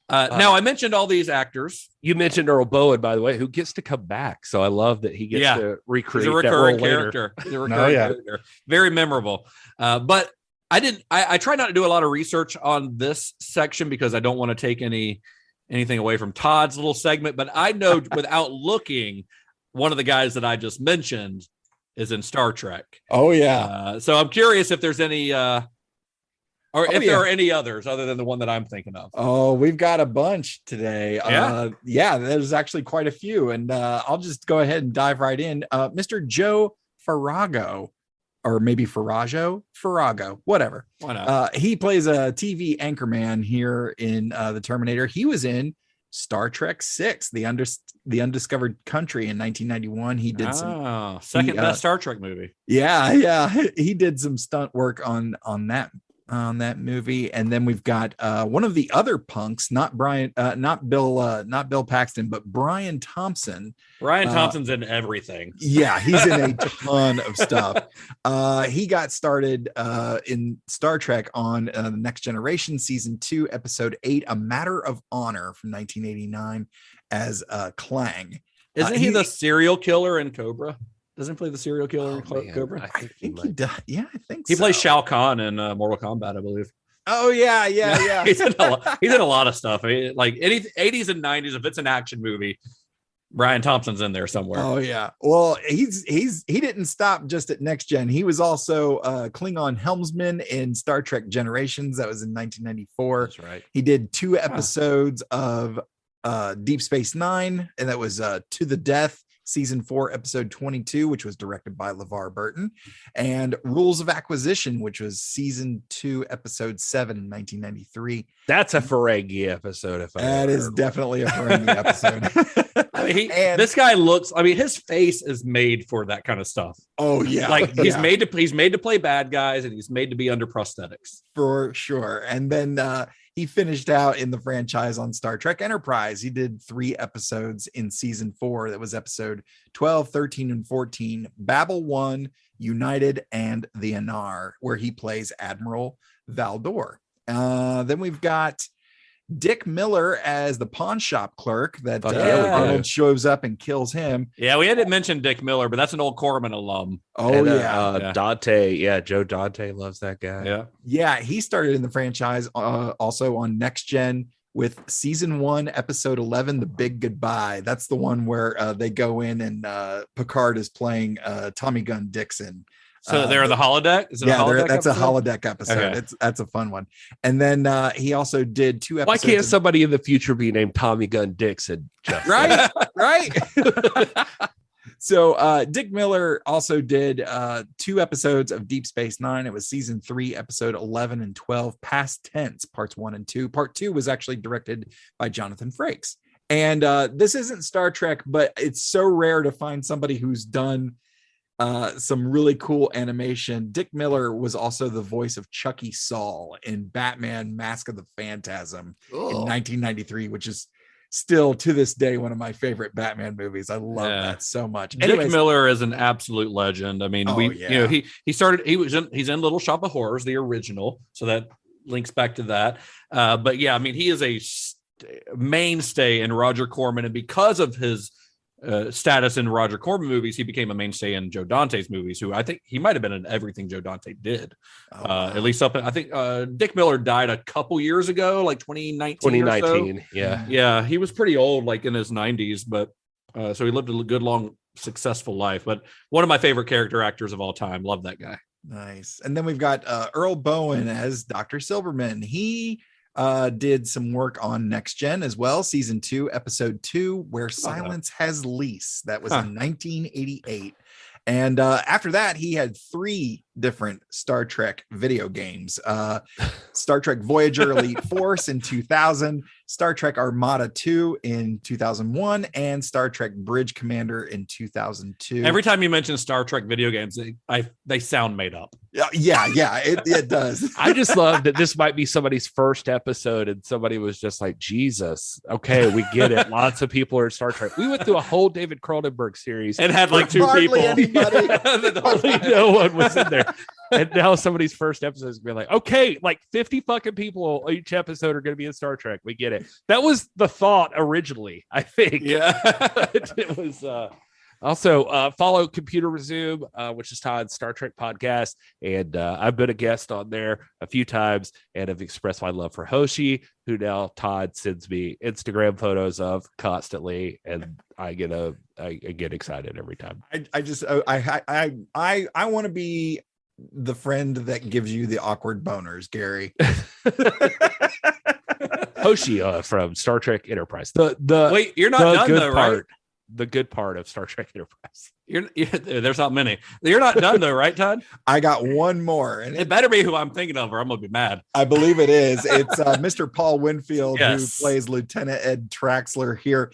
Now I mentioned all these actors. You mentioned Earl Bowen, by the way, who gets to come back. So I love that he gets to recreate He's a recurring character. He's a recurring character. Very memorable. But I try not to do a lot of research on this section because I don't want to take anything away from Todd's little segment. But I know without looking, one of the guys that I just mentioned is in Star Trek. Oh yeah. So I'm curious if there's any there are any others other than the one that I'm thinking of. Oh, we've got a bunch today. There's actually quite a few. And I'll just go ahead and dive right in. Mr. Joe Farrago, or maybe Farrago, whatever. Why not? He plays a TV anchorman here in The Terminator. He was in Star Trek VI, The Undiscovered Country in 1991. He did second best Star Trek movie. Yeah. He did some stunt work on that movie. And then we've got one of the other punks, not Bill Paxton, but Brian Thompson. Brian Thompson's in everything. Yeah, he's in a ton of stuff. He got started in Star Trek on The Next Generation, season 2, episode 8, A Matter of Honor from 1989 as Clang. Isn't he the serial killer in Cobra? Doesn't he play the serial killer in Cobra? I think he does. Yeah, I think he plays Shao Kahn in Mortal Kombat, I believe. Oh yeah. He's in a lot of stuff. I mean, like 80s and 90s. If it's an action movie, Brian Thompson's in there somewhere. Oh yeah. Well, he didn't stop just at Next Gen. He was also Klingon helmsman in Star Trek Generations. That was in 1994. That's right. He did 2 episodes of Deep Space Nine, and that was To the Death, season 4, episode 22, which was directed by LeVar Burton, and Rules of Acquisition, which was season 2, episode 7 in 1993. That's a Ferengi episode. That is definitely a Ferengi episode. I mean, this guy looks, his face is made for that kind of stuff. Oh yeah. Like he's made to play bad guys, and he's made to be under prosthetics. For sure. And then he finished out in the franchise on Star Trek Enterprise. He did 3 episodes in season 4. That was episode 12, 13, and 14, Babel 1, United, and the Anar, where he plays Admiral Valdor. Then we've got Dick Miller as the pawn shop clerk that Arnold shows up and kills him. Yeah, we hadn't mentioned Dick Miller, but that's an old Corman alum. Oh, and, Dante. Yeah, Joe Dante loves that guy. Yeah. Yeah, he started in the franchise also on Next Gen with season 1, episode 11, The Big Goodbye. That's the one where they go in and Picard is playing Tommy Gun Dixon. So they're the holodeck? Is it a holodeck that's episode? a holodeck episode. Okay. That's a fun one. And then he also did 2 episodes. Why can't somebody in the future be named Tommy Gun Dixon? Right. So Dick Miller also did 2 episodes of Deep Space Nine. It was season 3, episode 11 and 12, Past Tense, parts 1 and 2. Part 2 was actually directed by Jonathan Frakes. And this isn't Star Trek, but it's so rare to find somebody who's done some really cool animation. Dick Miller was also the voice of Chucky Saul in Batman Mask of the Phantasm in 1993, which is still to this day one of my favorite Batman movies. I love that so much. Dick Miller is an absolute legend. I mean, he's in Little Shop of Horrors, the original, so that links back to that. But yeah, I mean, he is a mainstay in Roger Corman, and because of his status in Roger Corman movies, he became a mainstay in Joe Dante's movies, who I think he might have been in everything Joe Dante did. At least I think Dick Miller died a couple years ago, like 2019 yeah, he was pretty old, like in his 90s, but so he lived a good, long, successful life. But one of my favorite character actors of all time. Love that guy. Nice. And then we've got Earl Bowen as Dr. Silverman. He did some work on Next Gen as well, season 2, episode 2, Where Silence Has Lease. That was in 1988. And after that, he had 3 different Star Trek video games. Star Trek Voyager Elite Force in 2000, Star Trek Armada 2 in 2001, and Star Trek Bridge Commander in 2002. Every time you mention Star Trek video games, they sound made up. Yeah, it does. I just love that this might be somebody's first episode and somebody was just like, Jesus, okay, we get it. Lots of people are in Star Trek. We went through a whole David Cronenberg series and had like 2 people. Hardly no one was in there. And now somebody's first episode is going to be like, okay, like 50 fucking people each episode are going to be in Star Trek. We get it. That was the thought originally, I think. Yeah. It was also follow Computer Resume, which is Todd's Star Trek podcast. And I've been a guest on there a few times and have expressed my love for Hoshi, who now Todd sends me Instagram photos of constantly. And I get excited every time. I want to be the friend that gives you the awkward boners, Gary. Hoshi from Star Trek Enterprise. Wait, you're not done though, right? The good part of Star Trek Enterprise. There's not many. You're not done though, right, Todd? I got one more, and it better be who I'm thinking of, or I'm gonna be mad. I believe it is. It's Mr. Paul Winfield, who plays Lieutenant Ed Traxler here.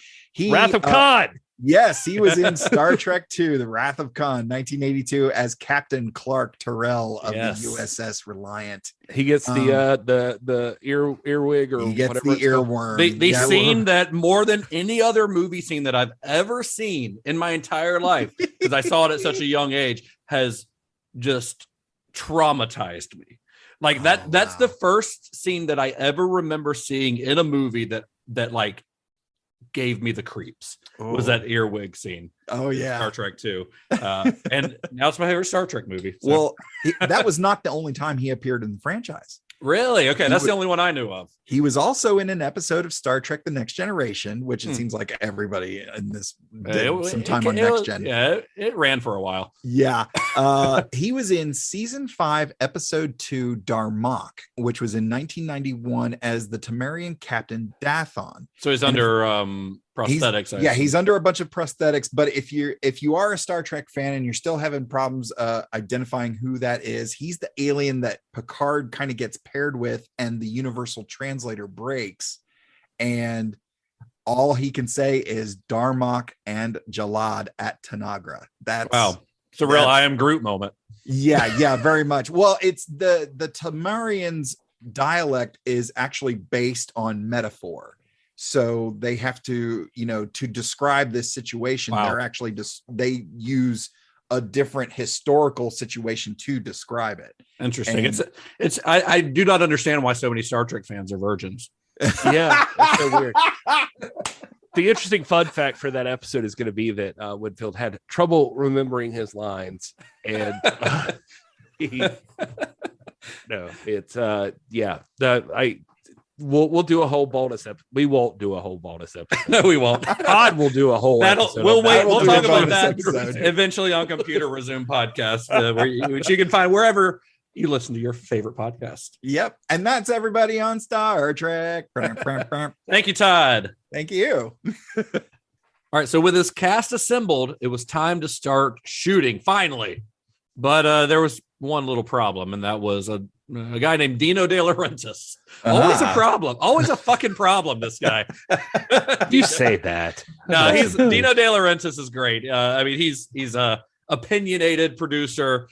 Wrath of Khan. Yes, he was in Star Trek 2, The Wrath of Khan, 1982, as Captain Clark Terrell of the USS Reliant. He gets the earwig, or he gets whatever the earworm. The scene that more than any other movie scene that I've ever seen in my entire life, because I saw it at such a young age, has just traumatized me. Like that's the first scene that I ever remember seeing in a movie that like gave me the creeps. Was that earwig scene. Oh yeah, Star Trek 2. And now it's my favorite Star Trek movie. So. Well, that was not the only time he appeared in the franchise. Really? Okay, that's the only one I knew of. He was also in an episode of Star Trek The Next Generation, which it seems like everybody in this did some time on Next Gen. Yeah, it ran for a while. Yeah. He was in season 5, episode 2, Darmok, which was in 1991 as the Temerian Captain Dathon. So he's under prosthetics. He's under a bunch of prosthetics. But if you are a Star Trek fan and you're still having problems identifying who that is, he's the alien that Picard kind of gets paired with, and the universal translator breaks, and all he can say is Darmok and Jalad at Tanagra. That's wow. It's a real I Am Groot moment. Yeah, very much. Well, it's the Temerians' dialect is actually based on metaphor. So they have to, to describe this situation, they're actually they use a different historical situation to describe it. Interesting. And I do not understand why so many Star Trek fans are virgins. Yeah, it's so weird. The interesting fun fact for that episode is going to be that Winfield had trouble remembering his lines, and we'll do a whole bonus episode. We won't do a whole bonus episode. No, we won't. Todd will do a whole episode. We'll wait. We'll talk about that episode eventually on Computer Resume podcast, which you can find wherever you listen to your favorite podcast. Yep. And that's everybody on Star Trek. Thank you, Todd. Thank you. All right. So with this cast assembled, it was time to start shooting finally. But there was one little problem, and that was a guy named Dino De Laurentiis. Always a problem. Always a fucking problem, this guy. You say that. No, Dino De Laurentiis is great. I mean, he's a opinionated producer.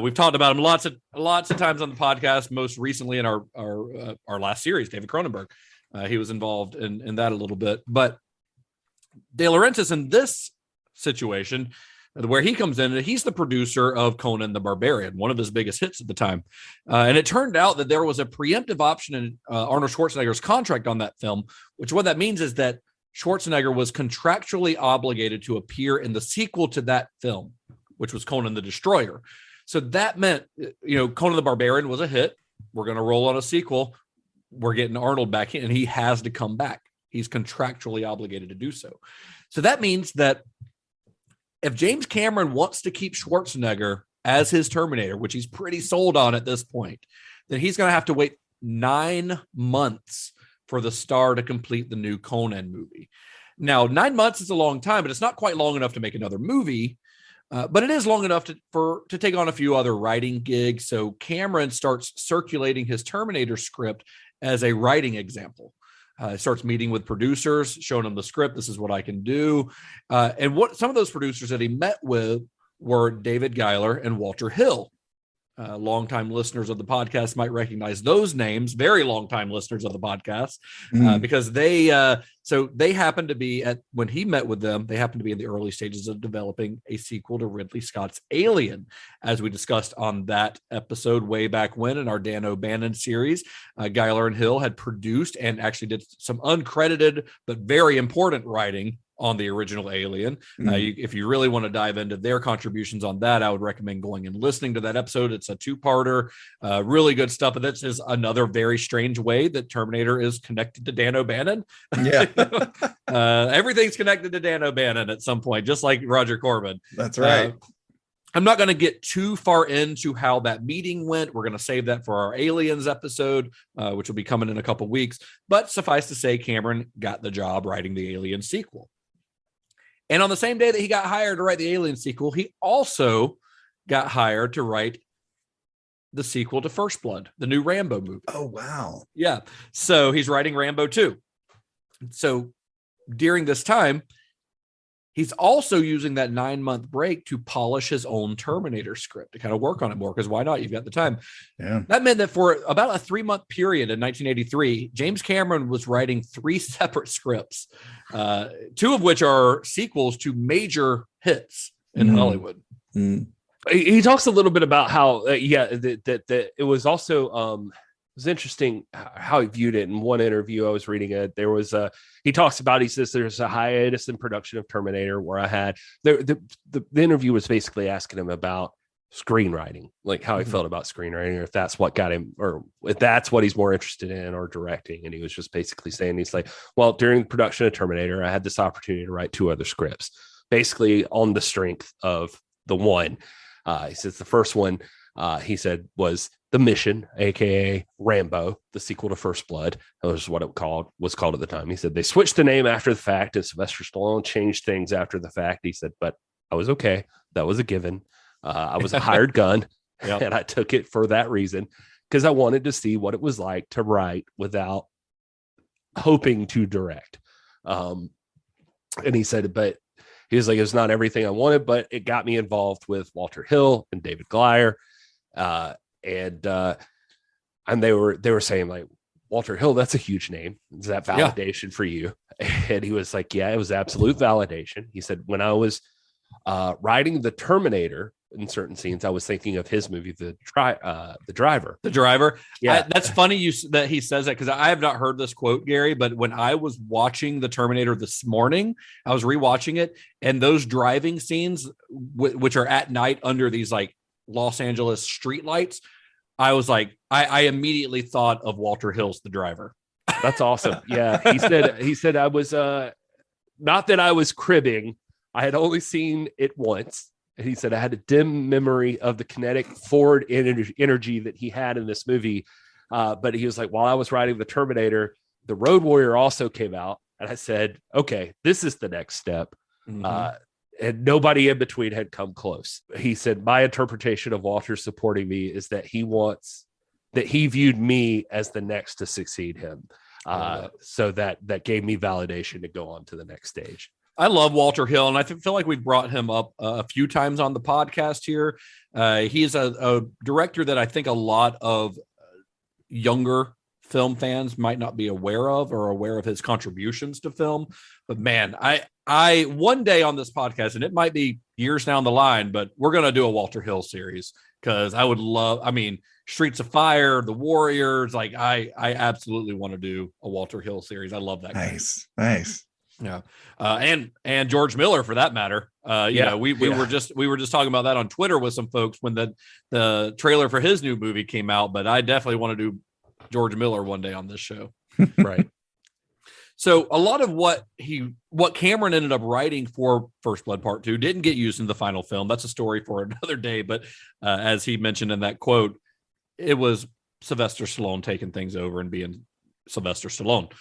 We've talked about him lots of times on the podcast, most recently in our last series, David Cronenberg. He was involved in that a little bit. But De Laurentiis in this situation, where he comes in, he's the producer of Conan the Barbarian, one of his biggest hits at the time. And it turned out that there was a preemptive option in Arnold Schwarzenegger's contract on that film, which what that means is that Schwarzenegger was contractually obligated to appear in the sequel to that film, which was Conan the Destroyer. So that meant, Conan the Barbarian was a hit. We're going to roll on a sequel. We're getting Arnold back in, and he has to come back. He's contractually obligated to do so. So that means that if James Cameron wants to keep Schwarzenegger as his Terminator, which he's pretty sold on at this point, then he's going to have to wait 9 months for the star to complete the new Conan movie. Now, 9 months is a long time, but it's not quite long enough to make another movie. But it is long enough to take on a few other writing gigs. So Cameron starts circulating his Terminator script as a writing example. Starts meeting with producers, showing them the script. This is what I can do. And what some of those producers that he met with were David Giler and Walter Hill. Longtime listeners of the podcast might recognize those names, very longtime listeners of the podcast, because they happened to be when he met with them, they happened to be in the early stages of developing a sequel to Ridley Scott's Alien, as we discussed on that episode way back when in our Dan O'Bannon series. Giler and Hill had produced and actually did some uncredited but very important writing on the original Alien. If you really want to dive into their contributions on that, I would recommend going and listening to that episode. It's a 2-parter, really good stuff. And this is another very strange way that Terminator is connected to Dan O'Bannon. Yeah. Everything's connected to Dan O'Bannon at some point, just like Roger Corman. That's right. I'm not going to get too far into how that meeting went. We're going to save that for our Aliens episode, which will be coming in a couple weeks. But suffice to say, Cameron got the job writing the Alien sequel. And on the same day that he got hired to write the Alien sequel, he also got hired to write the sequel to First Blood, the new Rambo movie. Oh, wow. Yeah. So he's writing Rambo 2. So during this time, he's also using that 9-month break to polish his own Terminator script, to kind of work on it more, because why not? You've got the time. Yeah. That meant that for about a 3-month period in 1983, James Cameron was writing 3 separate scripts, 2 of which are sequels to major hits in Hollywood. He talks a little bit about how, that it was also, it was interesting how he viewed it. In one interview I was reading it, there was he talks about, he says there's a hiatus in production of Terminator where I had the interview was basically asking him about screenwriting, like how he felt about screenwriting, or if that's what got him, or if that's what he's more interested in, or directing. And he was just basically saying, he's like, well, during production of Terminator, I had this opportunity to write 2 other scripts, basically on the strength of the one. He says the first one, he said, was The Mission, aka Rambo, the sequel to First Blood. That was what it was called at the time. He said they switched the name after the fact, and Sylvester Stallone changed things after the fact. He said, but I was okay. That was a given. I was a hired gun, and I took it for that reason, because I wanted to see what it was like to write without hoping to direct. And he said, but he was like, it was not everything I wanted, but it got me involved with Walter Hill and David Giler. And they were saying, like, Walter Hill, that's a huge name. Is that validation for you? And he was like, yeah, it was absolute validation. He said, when I was Riding the Terminator in certain scenes, I was thinking of his movie, The Driver. The Driver. Yeah. That's funny that he says that, because I have not heard this quote, Gary, but when I was watching The Terminator this morning, I was rewatching it, and those driving scenes, which are at night under these like Los Angeles street lights, I was like, I immediately thought of Walter Hill's The Driver. That's awesome. Yeah. He said I was, not that I was cribbing. I had only seen it once. And he said I had a dim memory of the kinetic forward energy that he had in this movie. But he was like, while I was writing The Terminator, The Road Warrior also came out. And I said, okay, this is the next step. Mm-hmm. And nobody in between had come close. He said, my interpretation of Walter supporting me is that he viewed me as the next to succeed him. So that gave me validation to go on to the next stage. I love Walter Hill, and I feel like we've brought him up a few times on the podcast here. He's a director that I think a lot of younger film fans might not be aware of, or aware of his contributions to film. But man, I one day on this podcast, and it might be years down the line, but we're going to do a Walter Hill series, because I would love, Streets of Fire, The Warriors, like I absolutely want to do a Walter Hill series. I love that. Nice. Yeah. And George Miller, for that matter. We were just talking about that on Twitter with some folks when the trailer for his new movie came out, but I definitely want to do George Miller one day on this show. Right. So a lot of what Cameron ended up writing for First Blood Part 2 didn't get used in the final film. That's a story for another day. But as he mentioned in that quote, it was Sylvester Stallone taking things over and being Sylvester Stallone.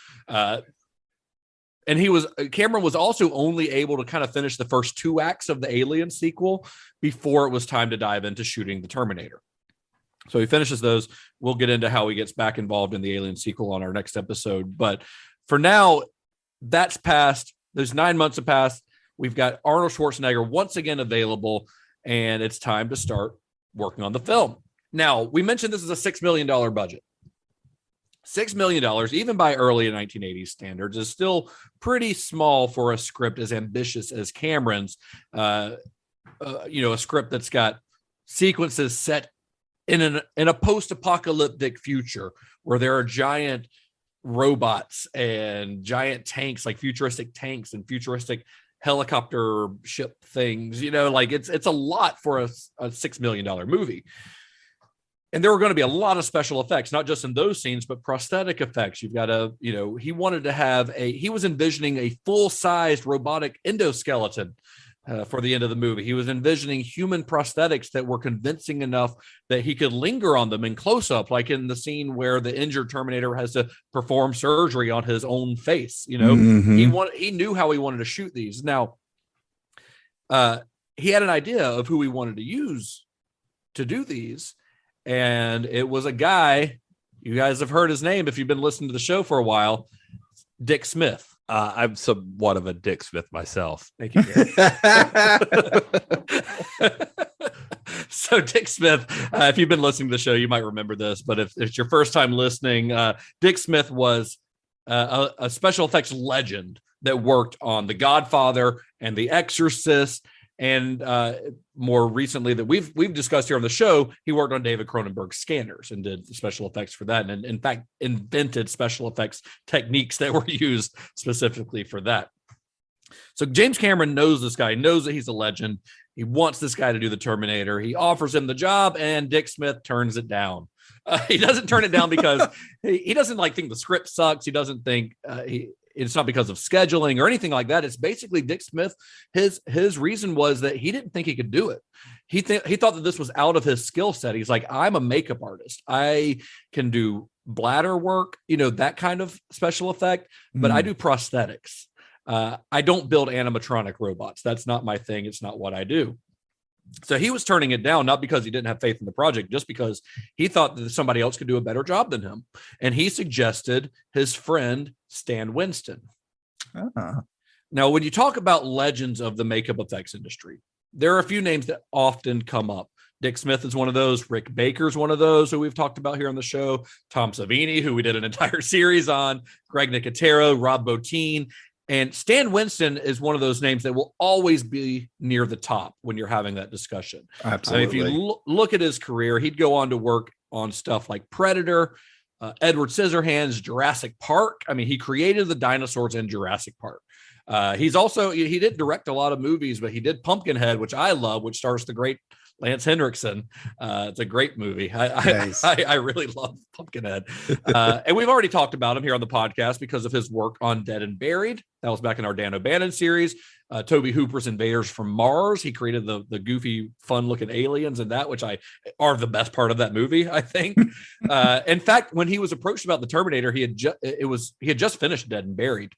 And Cameron was also only able to kind of finish the first 2 acts of the Alien sequel before it was time to dive into shooting the Terminator. So he finishes those. We'll get into how he gets back involved in the Alien sequel on our next episode. But for now, that's passed. Those 9 months have passed. We've got Arnold Schwarzenegger once again available, and it's time to start working on the film. Now, we mentioned this is a $6 million budget. $6 million, even by early 1980s standards, is still pretty small for a script as ambitious as Cameron's. A script that's got sequences set in a post-apocalyptic future where there are giant robots and giant tanks, like futuristic tanks and futuristic helicopter ship things. It's a lot for a $6 million movie. And there were going to be a lot of special effects, not just in those scenes, but prosthetic effects. You've got he wanted to have he was envisioning a full-sized robotic endoskeleton for the end of the movie. He was envisioning human prosthetics that were convincing enough that he could linger on them in close-up, like in the scene where the injured Terminator has to perform surgery on his own face. Mm-hmm. He knew how he wanted to shoot these. Now, he had an idea of who he wanted to use to do these. And it was a guy, you guys have heard his name if you've been listening to the show for a while, Dick Smith. I'm somewhat of a Dick Smith myself. Thank you, Gary. So Dick Smith, if you've been listening to the show, you might remember this, but if it's your first time listening, Dick Smith was a special effects legend that worked on The Godfather and The Exorcist. And more recently that we've discussed here on the show, he worked on David Cronenberg's Scanners and did special effects for that. And in fact, invented special effects techniques that were used specifically for that. So James Cameron knows this guy, knows that he's a legend. He wants this guy to do the Terminator. He offers him the job, and Dick Smith turns it down. He doesn't turn it down because he doesn't think the script sucks. He doesn't think it's not because of scheduling or anything like that. It's basically Dick Smith. His reason was that he didn't think he could do it. He thought that this was out of his skill set. He's like, I'm a makeup artist. I can do bladder work, that kind of special effect, but I do prosthetics. I don't build animatronic robots. That's not my thing. It's not what I do. So he was turning it down, not because he didn't have faith in the project, just because he thought that somebody else could do a better job than him. And he suggested his friend, Stan Winston. Now, when you talk about legends of the makeup effects industry, there are a few names that often come up. Dick Smith is one of those. Rick Baker is one of those who we've talked about here on the show. Tom Savini, who we did an entire series on. Greg Nicotero, Rob Bottin. And Stan Winston is one of those names that will always be near the top when you're having that discussion. Absolutely. If you look at his career, he'd go on to work on stuff like Predator, Edward Scissorhands, Jurassic Park. I mean, he created the dinosaurs in Jurassic Park. He didn't direct a lot of movies, but he did Pumpkinhead, which I love, which stars the great Lance Henriksen. It's a great movie. Nice. I really love Pumpkinhead. And we've already talked about him here on the podcast because of his work on Dead and Buried. That was back in our Dan O'Bannon series. Toby Hooper's Invaders from Mars. He created the goofy, fun-looking aliens and that, which are the best part of that movie, I think. In fact, when he was approached about the Terminator, he had just finished Dead and Buried.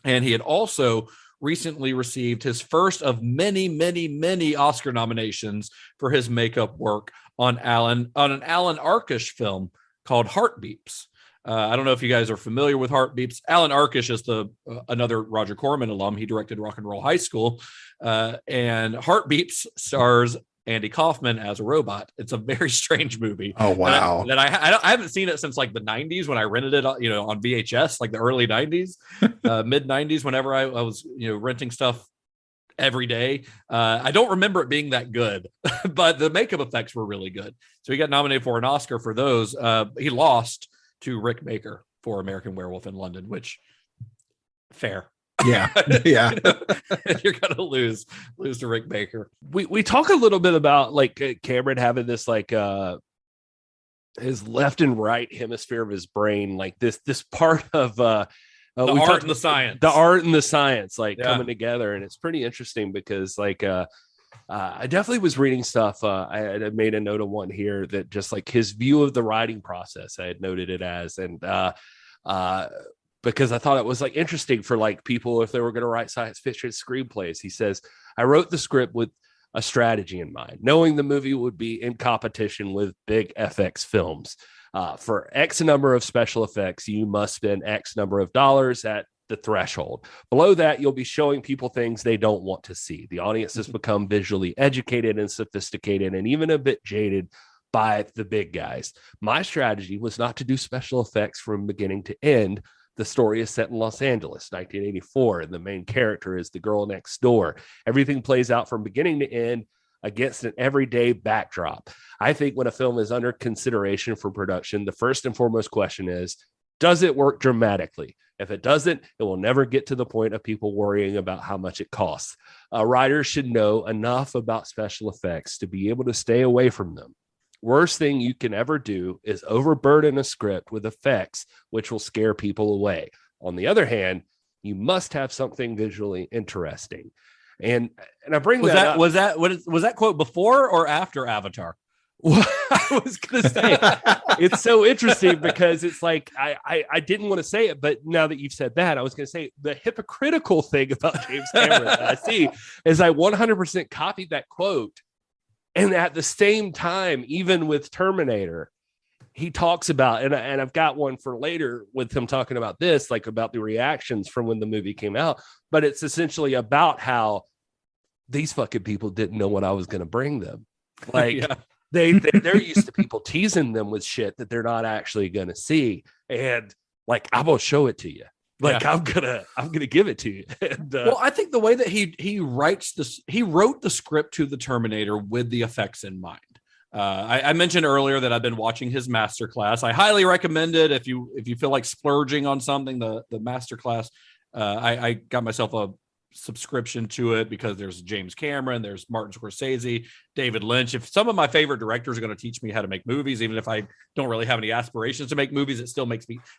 And he had also recently received his first of many, many, many Oscar nominations for his makeup work on an Alan Arkish film called Heartbeeps. I don't know if you guys are familiar with Heartbeeps. Alan Arkish is another Roger Corman alum. He directed Rock and Roll High School. And Heartbeeps stars Andy Kaufman as a robot. It's a very strange movie. Oh, wow. That I haven't seen it since like the 90s when I rented it, on VHS, like the early 90s, mid 90s, whenever I was, renting stuff every day. I don't remember it being that good, but the makeup effects were really good. So he got nominated for an Oscar for those. He lost to Rick Baker for American Werewolf in London, which fair. Yeah. Yeah. You're gonna lose to Rick Baker. We talk a little bit about like Cameron having this like his left and right hemisphere of his brain, like this part of the art and the science like coming together. And it's pretty interesting because like I definitely was reading stuff. I had made a note of one here that just like his view of the writing process, I had noted it as, and because I thought it was like interesting for like people if they were going to write science fiction screenplays. He says, I wrote the script with a strategy in mind, knowing the movie would be in competition with big FX films. For X number of special effects, you must spend X number of dollars at the threshold. Below that, you'll be showing people things they don't want to see. The audience has become visually educated and sophisticated and even a bit jaded by the big guys. My strategy was not to do special effects from beginning to end. The story is set in Los Angeles, 1984, and the main character is the girl next door. Everything plays out from beginning to end against an everyday backdrop. I think when a film is under consideration for production, the first and foremost question is, does it work dramatically? If it doesn't, it will never get to the point of people worrying about how much it costs. A writer should know enough about special effects to be able to stay away from them. Worst thing you can ever do is overburden a script with effects, which will scare people away. On the other hand, you must have something visually interesting. And I bring was that up. Was that quote before or after Avatar? Well, I was going to say, it's so interesting because it's like, I didn't want to say it, but now that you've said that, I was going to say the hypocritical thing about James Cameron that I see is I 100% copied that quote. And at the same time, even with Terminator, he talks about, and I've got one for later with him talking about this, like about the reactions from when the movie came out, but it's essentially about how these fucking people didn't know what I was going to bring them. Like they're used to people teasing them with shit that they're not actually going to see. And like, I'm going to show it to you. Like I'm gonna give it to you. And, well, I think the way that he writes this, he wrote the script to the Terminator with the effects in mind. I mentioned earlier that I've been watching his masterclass. I highly recommend it if you feel like splurging on something. The masterclass. I got myself a subscription to it because there's James Cameron, there's Martin Scorsese, David Lynch. If some of my favorite directors are going to teach me how to make movies, even if I don't really have any aspirations to make movies, it still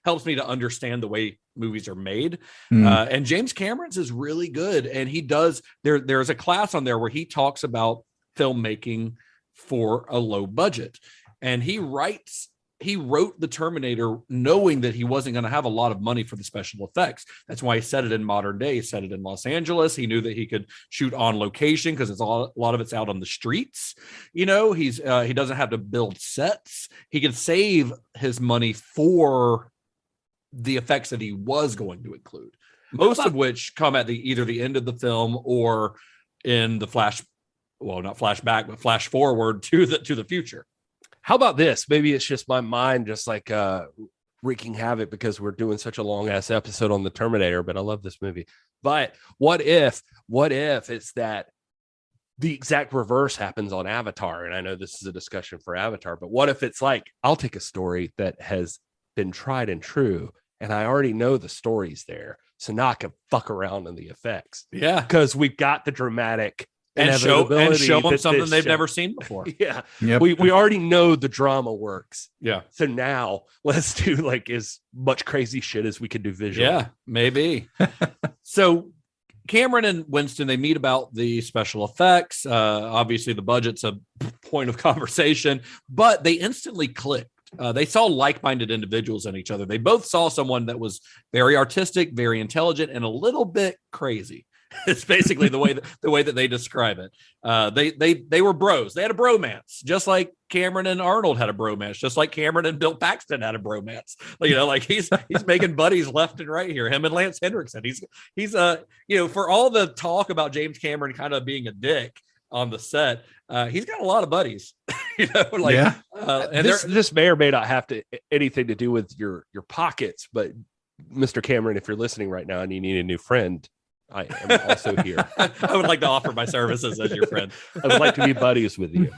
helps me to understand the way movies are made. And James Cameron's is really good. And he does, there's a class on there where he talks about filmmaking for a low budget. And he wrote the Terminator knowing that he wasn't going to have a lot of money for the special effects. That's why he set it in modern day. He set it in Los Angeles. He knew that he could shoot on location because a lot of it's out on the streets. He doesn't have to build sets. He can save his money for the effects that he was going to include, most of which come at either the end of the film or in the flash forward to the future. How about this? Maybe it's just my mind, just like wreaking havoc because we're doing such a long ass episode on the Terminator, but I love this movie. But what if it's that the exact reverse happens on Avatar? And I know this is a discussion for Avatar, but what if it's like, I'll take a story that has been tried and true, and I already know the story's there. So now I can fuck around in the effects. Yeah. Because we've got the dramatic and show them something they've show. never seen before. Yeah. Yep. We already know the drama works. Yeah. So now let's do like as much crazy shit as we can do visually. Yeah, maybe. So Cameron and Winston, they meet about the special effects. Obviously the budget's a point of conversation, but they instantly clicked. They saw like-minded individuals in each other. They both saw someone that was very artistic, very intelligent, and a little bit crazy. It's basically the way that they describe it. They were bros. They had a bromance, just like Cameron and Arnold had a bromance, just like Cameron and Bill Paxton had a bromance. You know, like he's making buddies left and right here. Him and Lance Henriksen. He's for all the talk about James Cameron kind of being a dick on the set, he's got a lot of buddies. And this may or may not have anything to do with your pockets, but Mr. Cameron, if you're listening right now and you need a new friend, I am also here. I would like to offer my services as your friend. I would like to be buddies with you.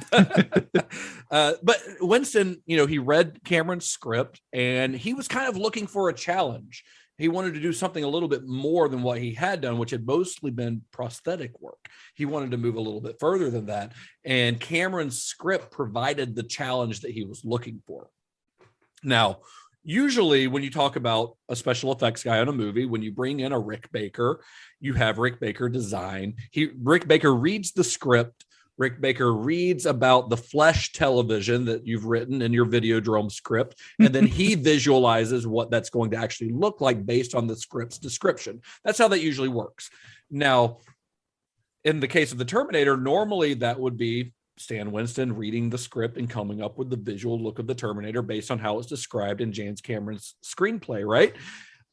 But Winston, he read Cameron's script and he was kind of looking for a challenge. He wanted to do something a little bit more than what he had done, which had mostly been prosthetic work. He wanted to move a little bit further than that. And Cameron's script provided the challenge that he was looking for. Now, usually when you talk about a special effects guy on a movie, when you bring in a Rick Baker, you have Rick Baker design. Rick Baker reads the script. Rick Baker reads about the flesh television that you've written in your Videodrome script, and then he visualizes what that's going to actually look like based on the script's description. That's how that usually works. Now, in the case of the Terminator, normally that would be Stan Winston reading the script and coming up with the visual look of the Terminator based on how it's described in James Cameron's screenplay, right?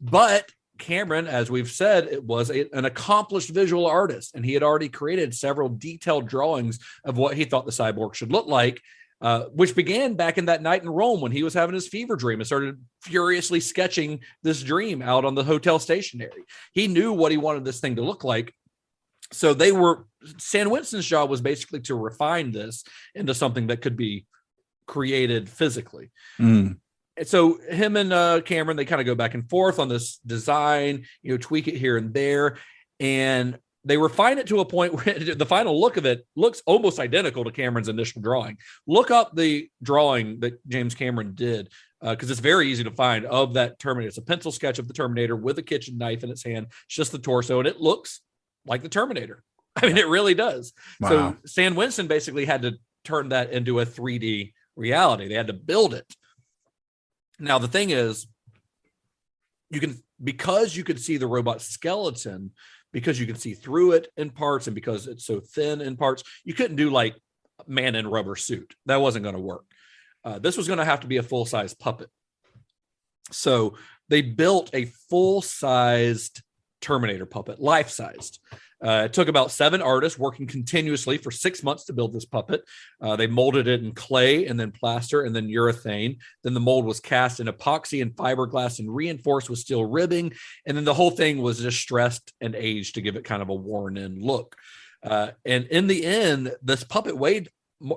But Cameron, as we've said, it was an accomplished visual artist, and he had already created several detailed drawings of what he thought the cyborg should look like, which began back in that night in Rome when he was having his fever dream and started furiously sketching this dream out on the hotel stationery. He knew what he wanted this thing to look like. So Stan Winston's job was basically to refine this into something that could be created physically. So him and Cameron, they kind of go back and forth on this design, tweak it here and there. And they refine it to a point where the final look of it looks almost identical to Cameron's initial drawing. Look up the drawing that James Cameron did, because it's very easy to find, of that Terminator. It's a pencil sketch of the Terminator with a kitchen knife in its hand. It's just the torso, and it looks like the Terminator. I mean, it really does. Wow. So Stan Winston basically had to turn that into a 3D reality. They had to build it. Now, the thing is, because you could see the robot skeleton, because you can see through it in parts, and because it's so thin in parts, you couldn't do like man in rubber suit. That wasn't going to work. This was going to have to be a full-size puppet. So they built a full-sized Terminator puppet, life-sized. It took about 7 artists working continuously for 6 months to build this puppet. They molded it in clay and then plaster and then urethane. Then the mold was cast in epoxy and fiberglass and reinforced with steel ribbing. And then the whole thing was just stressed and aged to give it kind of a worn-in look. And in the end, this puppet weighed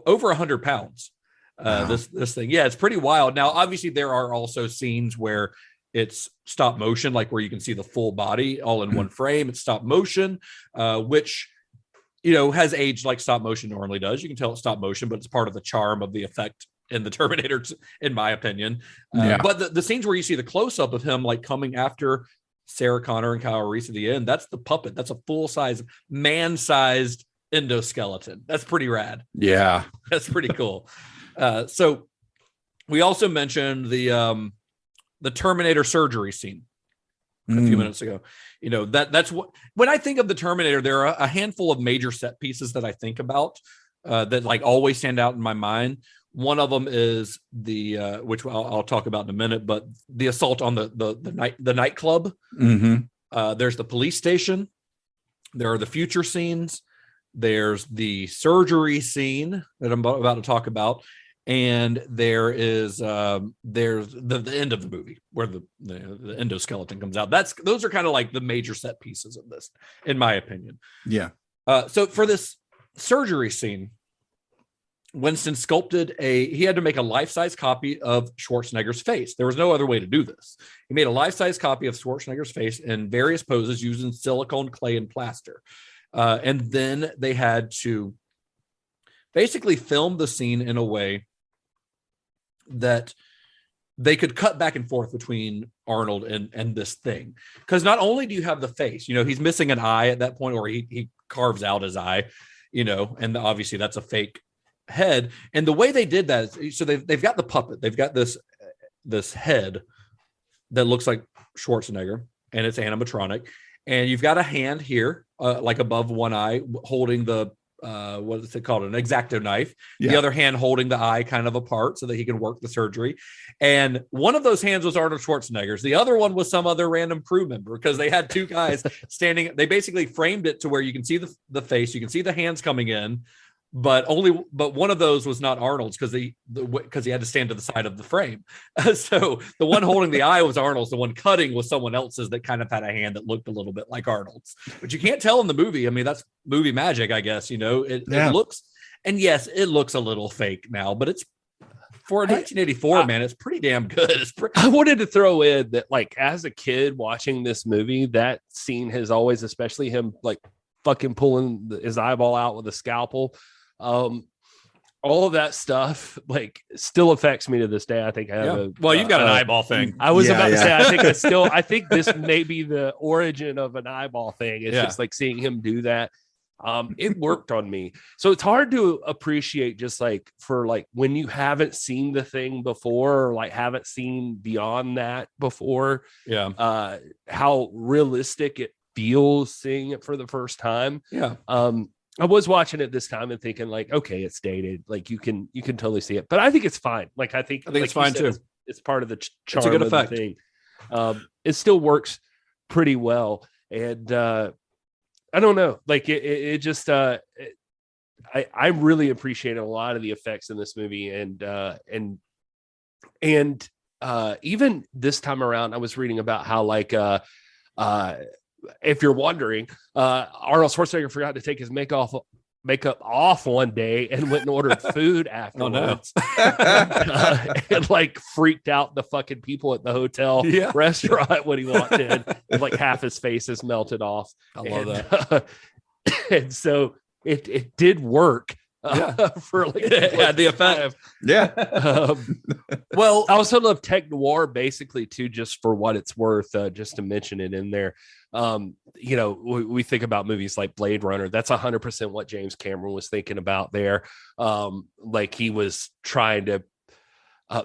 over 100 pounds. Wow. This thing. Yeah, it's pretty wild. Now, obviously, there are also scenes where it's stop motion, like where you can see the full body all in one frame. It's stop motion, which, has aged like stop motion normally does. You can tell it's stop motion, but it's part of the charm of the effect in the Terminator, in my opinion. But the scenes where you see the close-up of him like coming after Sarah Connor and Kyle Reese at the end, that's the puppet. That's a full-size, man-sized endoskeleton. That's pretty rad. Yeah. That's pretty cool. So we also mentioned the Terminator surgery scene a few minutes ago. That's what, when I think of the Terminator, there are a handful of major set pieces that I think about that like always stand out in my mind. One of them is which I'll talk about in a minute, but the assault on the nightclub. There's the police station. There are the future scenes. There's the surgery scene that I'm about to talk about. and there's the end of the movie where the endoskeleton comes out. Those are kind of like the major set pieces of this, in my opinion. Yeah. So for this surgery scene, Winston sculpted he had to make a life-size copy of Schwarzenegger's face. There was no other way to do this. He made a life-size copy of Schwarzenegger's face in various poses using silicone, clay, and plaster. And then they had to basically film the scene in a way that they could cut back and forth between Arnold and this thing. Because not only do you have the face, he's missing an eye at that point, or he carves out his eye, and obviously that's a fake head. And the way they did that is, so they've got the puppet, they've got this head that looks like Schwarzenegger, and it's animatronic, and you've got a hand here like above one eye holding the what is it called, an X-Acto knife, the other hand holding the eye kind of apart so that he can work the surgery. And one of those hands was Arnold Schwarzenegger's, the other one was some other random crew member, because they had two guys standing. They basically framed it to where you can see the face, you can see the hands coming in, but one of those was not Arnold's because he had to stand to the side of the frame. So the one holding the eye was Arnold's. The one cutting was someone else's that kind of had a hand that looked a little bit like Arnold's, but you can't tell in the movie. I mean, that's movie magic, I guess. It looks, and yes, it looks a little fake now, but it's for 1984, man, it's pretty damn good. I wanted to throw in that, like, as a kid watching this movie, that scene has always, especially him like fucking pulling his eyeball out with a scalpel. All of that stuff like still affects me to this day. I think I have you've got an eyeball thing. I was about to say, I think this may be the origin of an eyeball thing. It's just like seeing him do that. It worked on me. So it's hard to appreciate, just like for like when you haven't seen the thing before, or like haven't seen beyond that before, how realistic it feels seeing it for the first time. I was watching it this time and thinking like, okay, it's dated. Like you can totally see it, but I think it's fine. Like I think it's fine too. It's part of the charm. It's a good of effect. The thing. It still works pretty well, and I don't know. Like it just I really appreciated a lot of the effects in this movie, and even this time around, I was reading about how like if you're wondering, Arnold Schwarzenegger forgot to take his makeup off one day and went and ordered food afterwards. And like freaked out the fucking people at the hotel restaurant when he walked in, and like half his face is melted off. I love that. And so it did work. For like the effect. Well, I also love tech noir basically too, just for what it's worth, just to mention it in there. We think about movies like Blade Runner. That's 100% what James Cameron was thinking about there. Like he was trying to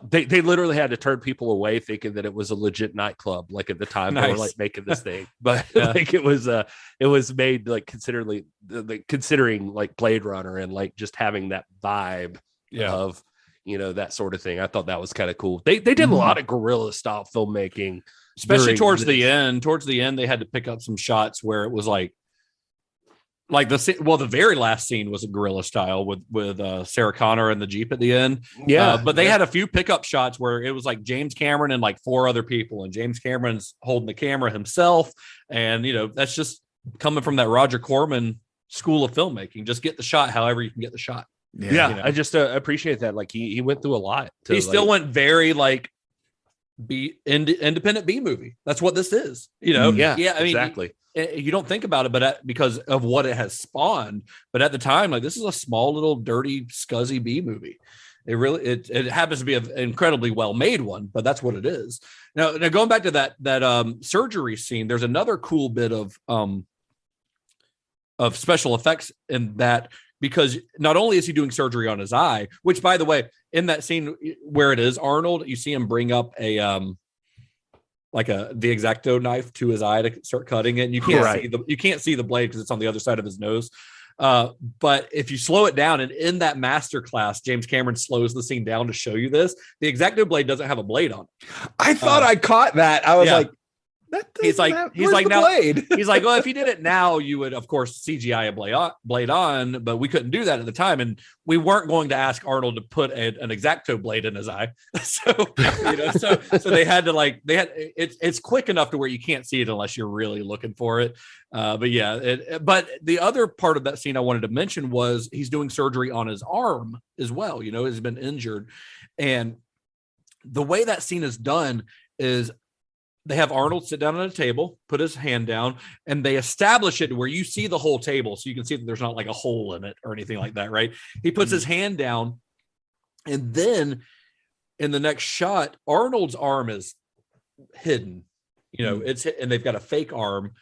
they literally had to turn people away thinking that it was a legit nightclub, like at the time they were like making this thing, but like it was made like considering like Blade Runner and like just having that vibe of that sort of thing. I thought that was kind of cool. They did a lot of guerrilla style filmmaking, especially towards the end. Towards the end, they had to pick up some shots where it was like the very last scene was a guerrilla style with Sarah Connor and the Jeep at the end. But they had a few pickup shots where it was like James Cameron and like four other people, and James Cameron's holding the camera himself. And, that's just coming from that Roger Corman school of filmmaking. Just get the shot however you can get the shot. I just appreciate that. Like he went through a lot. He still went very like independent B movie. That's what this is. I mean, exactly. You don't think about it, but because of what it has spawned. But at the time, like this is a small little dirty scuzzy B movie. It really it happens to be an incredibly well made one, but that's what it is. Now going back to that surgery scene, there's another cool bit of special effects in that, because not only is he doing surgery on his eye, which by the way, in that scene where it is Arnold, you see him bring up the X-Acto knife to his eye to start cutting it. And you can't see the blade because it's on the other side of his nose. But if you slow it down, and in that master class, James Cameron slows the scene down to show you this, the X-Acto blade doesn't have a blade on it. I thought I caught that. I was like, He's like where's the now blade? he's like, well, if you did it now, you would of course CGI a blade on, but we couldn't do that at the time, and we weren't going to ask Arnold to put an X-Acto blade in his eye. So so they had to it's quick enough to where you can't see it unless you're really looking for it. But yeah, but the other part of that scene I wanted to mention was he's doing surgery on his arm as well. He's been injured, and the way that scene is done is they have Arnold sit down at a table, put his hand down, and they establish it where you see the whole table. So you can see that there's not like a hole in it or anything like that, right? He puts his hand down, and then in the next shot, Arnold's arm is hidden. And they've got a fake arm.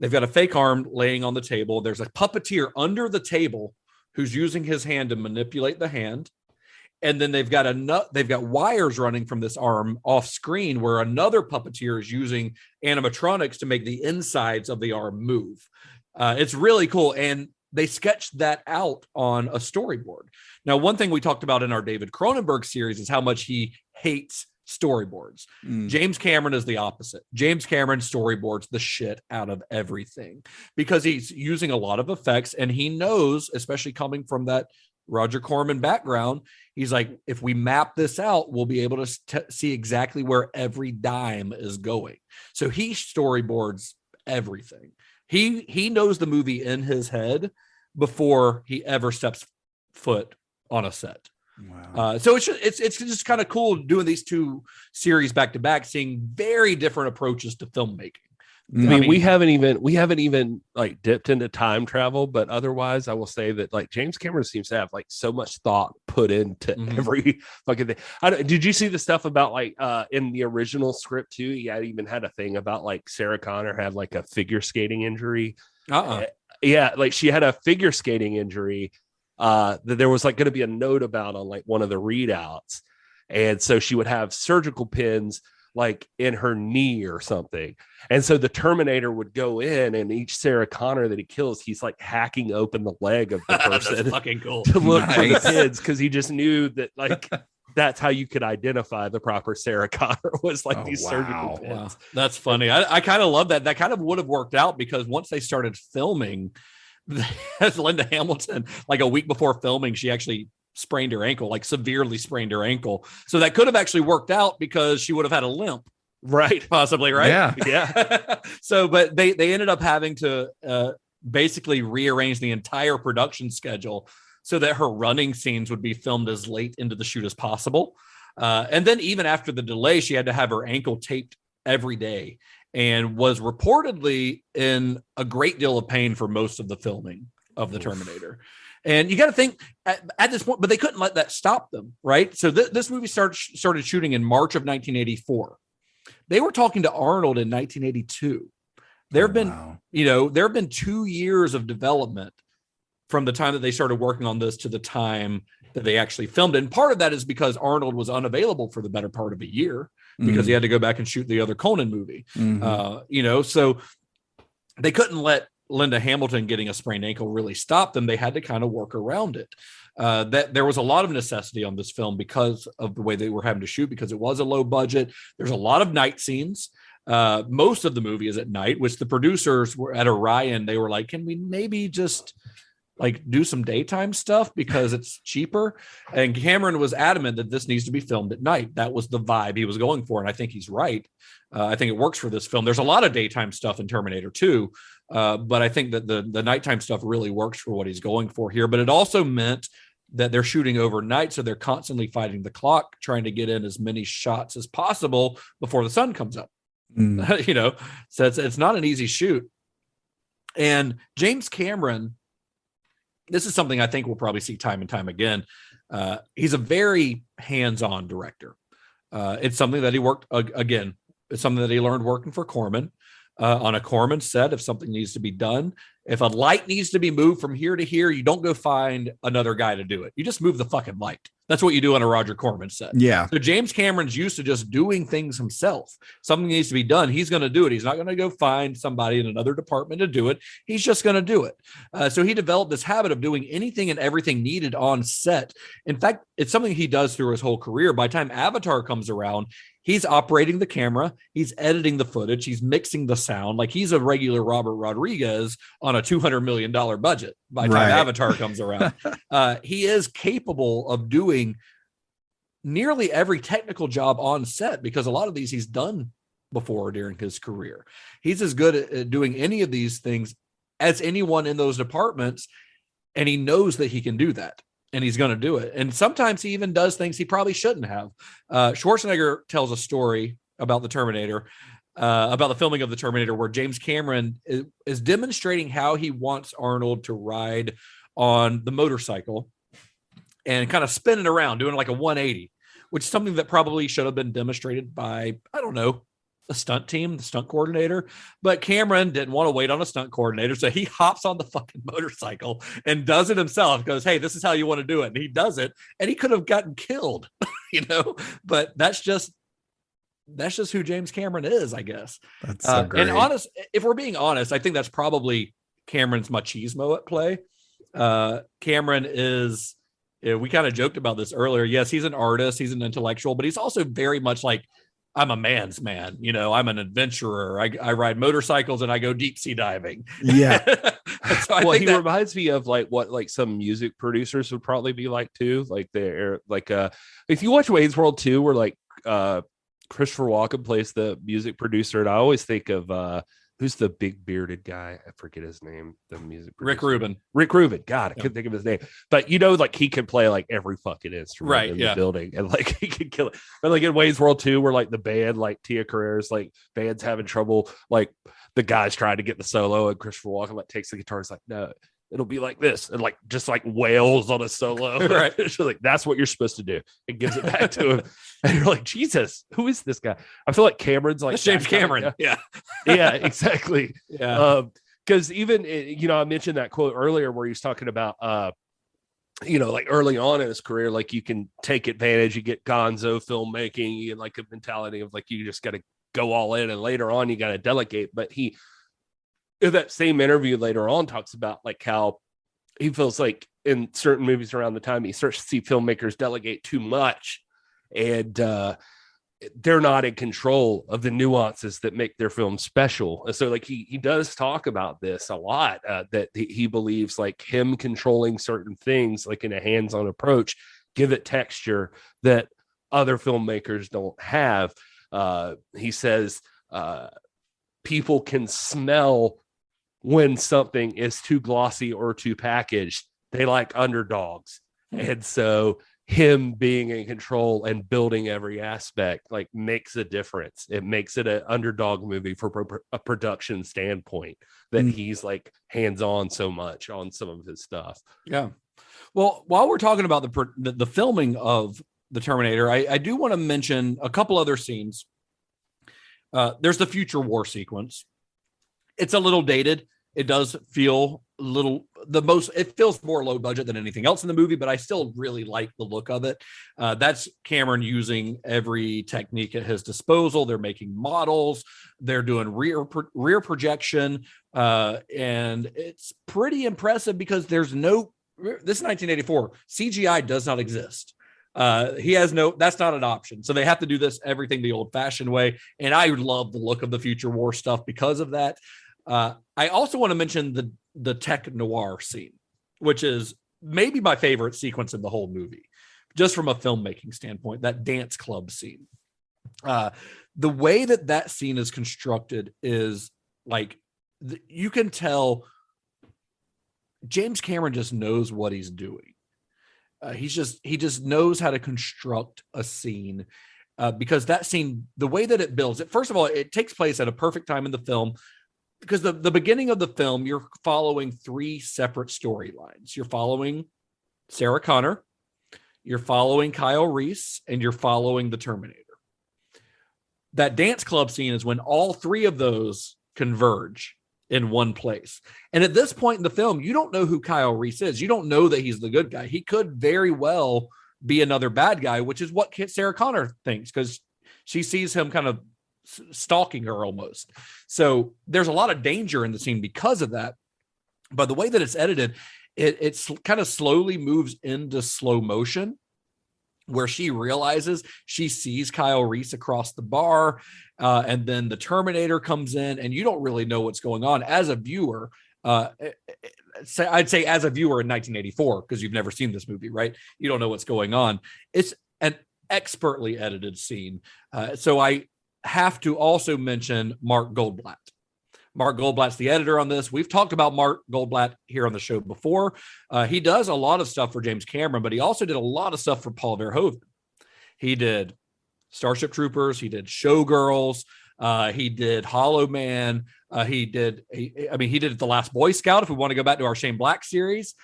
They've got a fake arm laying on the table. There's a puppeteer under the table who's using his hand to manipulate the hand. And then they've got wires running from this arm off screen where another puppeteer is using animatronics to make the insides of the arm move. It's really cool. And they sketched that out on a storyboard. Now, one thing we talked about in our David Cronenberg series is how much he hates storyboards. James Cameron is the opposite. James Cameron storyboards the shit out of everything because he's using a lot of effects, and he knows, especially coming from that Roger Corman background, he's like, if we map this out, we'll be able to see exactly where every dime is going. So he storyboards everything. He knows the movie in his head before he ever steps foot on a set. Wow. So it's just kind of cool doing these two series back to back, seeing very different approaches to filmmaking. I mean, we haven't even like dipped into time travel, but otherwise I will say that like James Cameron seems to have like so much thought put into every fucking thing. Did you see the stuff about like in the original script too? He even had a thing about like Sarah Connor had like a figure skating injury. Yeah, like she had a figure skating injury that there was like going to be a note about on like one of the readouts. And so she would have surgical pins like in her knee or something. And so the Terminator would go in, and each Sarah Connor that he kills, he's like hacking open the leg of the person. That's fucking cool. To look for the pins, because he just knew that like that's how you could identify the proper Sarah Connor was like these surgical pins. Wow. That's funny. I kind of love that. That kind of would have worked out because once they started filming, as Linda Hamilton, like a week before filming, she actually sprained her ankle, like severely sprained her ankle. So that could have actually worked out because she would have had a limp. Right. Possibly, right? Yeah. So, but they ended up having to basically rearrange the entire production schedule so that her running scenes would be filmed as late into the shoot as possible. And then even after the delay, she had to have her ankle taped every day and was reportedly in a great deal of pain for most of the filming of the Terminator. And you got to think at this point, but they couldn't let that stop them, right? So this movie started shooting in March of 1984. They were talking to Arnold in 1982. There have been 2 years of development from the time that they started working on this to the time that they actually filmed it. And part of that is because Arnold was unavailable for the better part of a year because he had to go back and shoot the other Conan movie. So they couldn't let Linda Hamilton getting a sprained ankle really stopped them. They had to kind of work around it. That there was a lot of necessity on this film because of the way they were having to shoot, because it was a low budget. There's a lot of night scenes. Most of the movie is at night, which the producers were at Orion. They were like, can we maybe just like do some daytime stuff because it's cheaper? And Cameron was adamant that this needs to be filmed at night. That was the vibe he was going for. And I think he's right. I think it works for this film. There's a lot of daytime stuff in Terminator 2, but I think that the nighttime stuff really works for what he's going for here. But it also meant that they're shooting overnight, so they're constantly fighting the clock, trying to get in as many shots as possible before the sun comes up. So it's not an easy shoot. And James Cameron, this is something I think we'll probably see time and time again. He's a very hands-on director. It's something that he worked again. It's something that he learned working for Corman. On a Corman set, if something needs to be done, if a light needs to be moved from here to here, you don't go find another guy to do it. You just move the fucking light. That's what you do on a Roger Corman set. Yeah. So James Cameron's used to just doing things himself. Something needs to be done. He's going to do it. He's not going to go find somebody in another department to do it. He's just going to do it. So he developed this habit of doing anything and everything needed on set. In fact, it's something he does through his whole career. By the time Avatar comes around, he's operating the camera, he's editing the footage, he's mixing the sound. Like he's a regular Robert Rodriguez on a $200 million budget by the time Avatar comes around. He is capable of doing nearly every technical job on set because a lot of these he's done before during his career. He's as good at doing any of these things as anyone in those departments, and he knows that he can do that. And he's going to do it. And sometimes he even does things he probably shouldn't have. Schwarzenegger tells a story about the Terminator, about the filming of the Terminator, where James Cameron is demonstrating how he wants Arnold to ride on the motorcycle and kind of spin it around, doing like a 180, which is something that probably should have been demonstrated by, I don't know, the stunt team, the stunt coordinator. But Cameron didn't want to wait on a stunt coordinator, so he hops on the fucking motorcycle and does it himself. Goes, hey, this is how you want to do it, and he does it, and he could have gotten killed, But that's just who James Cameron is, I guess. That's so great. And if we're being honest, I think that's probably Cameron's machismo at play. Cameron is. We kind of joked about this earlier. Yes, he's an artist, he's an intellectual, but he's also very much like, I'm a man's man. I'm an adventurer. I ride motorcycles and I go deep sea diving. Yeah. So he reminds me of like what like some music producers would probably be like too. Like they're like if you watch Wayne's World 2, where like Christopher Walken plays the music producer, and I always think of who's the big bearded guy? I forget his name. The music producer. Rick Rubin. God, I couldn't think of his name. But like he can play like every fucking instrument in the building, and like he can kill it. But like in Wayne's World 2, where like the band, like Tia Carrere's like band's having trouble, like the guy's trying to get the solo, and Christopher Walken like takes the guitar. He's like, no, it'll be like this, and like just like wails on a solo. Right. So like that's what you're supposed to do. It gives it back to him. And you're like, Jesus, who is this guy? I feel like Cameron's like that's James Cameron. Yeah. Yeah, exactly. Yeah. Because even I mentioned that quote earlier where he was talking about like early on in his career, like you can take advantage, you get gonzo filmmaking, you get like a mentality of like you just got to go all in, and later on you got to delegate. But he in that same interview later on talks about like how he feels like in certain movies around the time he starts to see filmmakers delegate too much, and they're not in control of the nuances that make their film special. So like he does talk about this a lot, that he believes like him controlling certain things, like in a hands-on approach, give it texture that other filmmakers don't have. He says people can smell when something is too glossy or too packaged. They like underdogs. And so him being in control and building every aspect like makes a difference. It makes it an underdog movie for a production standpoint, that he's like hands-on so much on some of his stuff. Yeah. Well, while we're talking about the filming of the Terminator, I do want to mention a couple other scenes. There's the future war sequence. It's a little dated. It does feel it feels more low budget than anything else in the movie, but I still really like the look of it. That's Cameron using every technique at his disposal. They're making models, they're doing rear projection, and it's pretty impressive because this is 1984. CGI does not exist. That's not an option. So they have to do everything the old fashioned way. And I love the look of the future war stuff because of that. I also want to mention the tech noir scene, which is maybe my favorite sequence in the whole movie, just from a filmmaking standpoint, that dance club scene. The way that scene is constructed is like, you can tell James Cameron just knows what he's doing. He just knows how to construct a scene, because that scene, the way that it builds it, first of all, it takes place at a perfect time in the film, because the beginning of the film, you're following three separate storylines. You're following Sarah Connor, you're following Kyle Reese, and you're following the Terminator. That dance club scene is when all three of those converge in one place. And at this point in the film, you don't know who Kyle Reese is. You don't know that he's the good guy. He could very well be another bad guy, which is what Sarah Connor thinks, because she sees him kind of stalking her almost. So there's a lot of danger in the scene because of that. But the way that it's edited, it's kind of slowly moves into slow motion, where she realizes she sees Kyle Reese across the bar, and then the Terminator comes in, and you don't really know what's going on as a viewer. I'd say as a viewer in 1984, because you've never seen this movie, right? You don't know what's going on. It's an expertly edited scene. So I have to also mention Mark Goldblatt. Mark Goldblatt's the editor on this. We've talked about Mark Goldblatt here on the show before. He does a lot of stuff for James Cameron, but he also did a lot of stuff for Paul Verhoeven. He did Starship Troopers. He did Showgirls. He did Hollow Man. He did The Last Boy Scout, if we want to go back to our Shane Black series.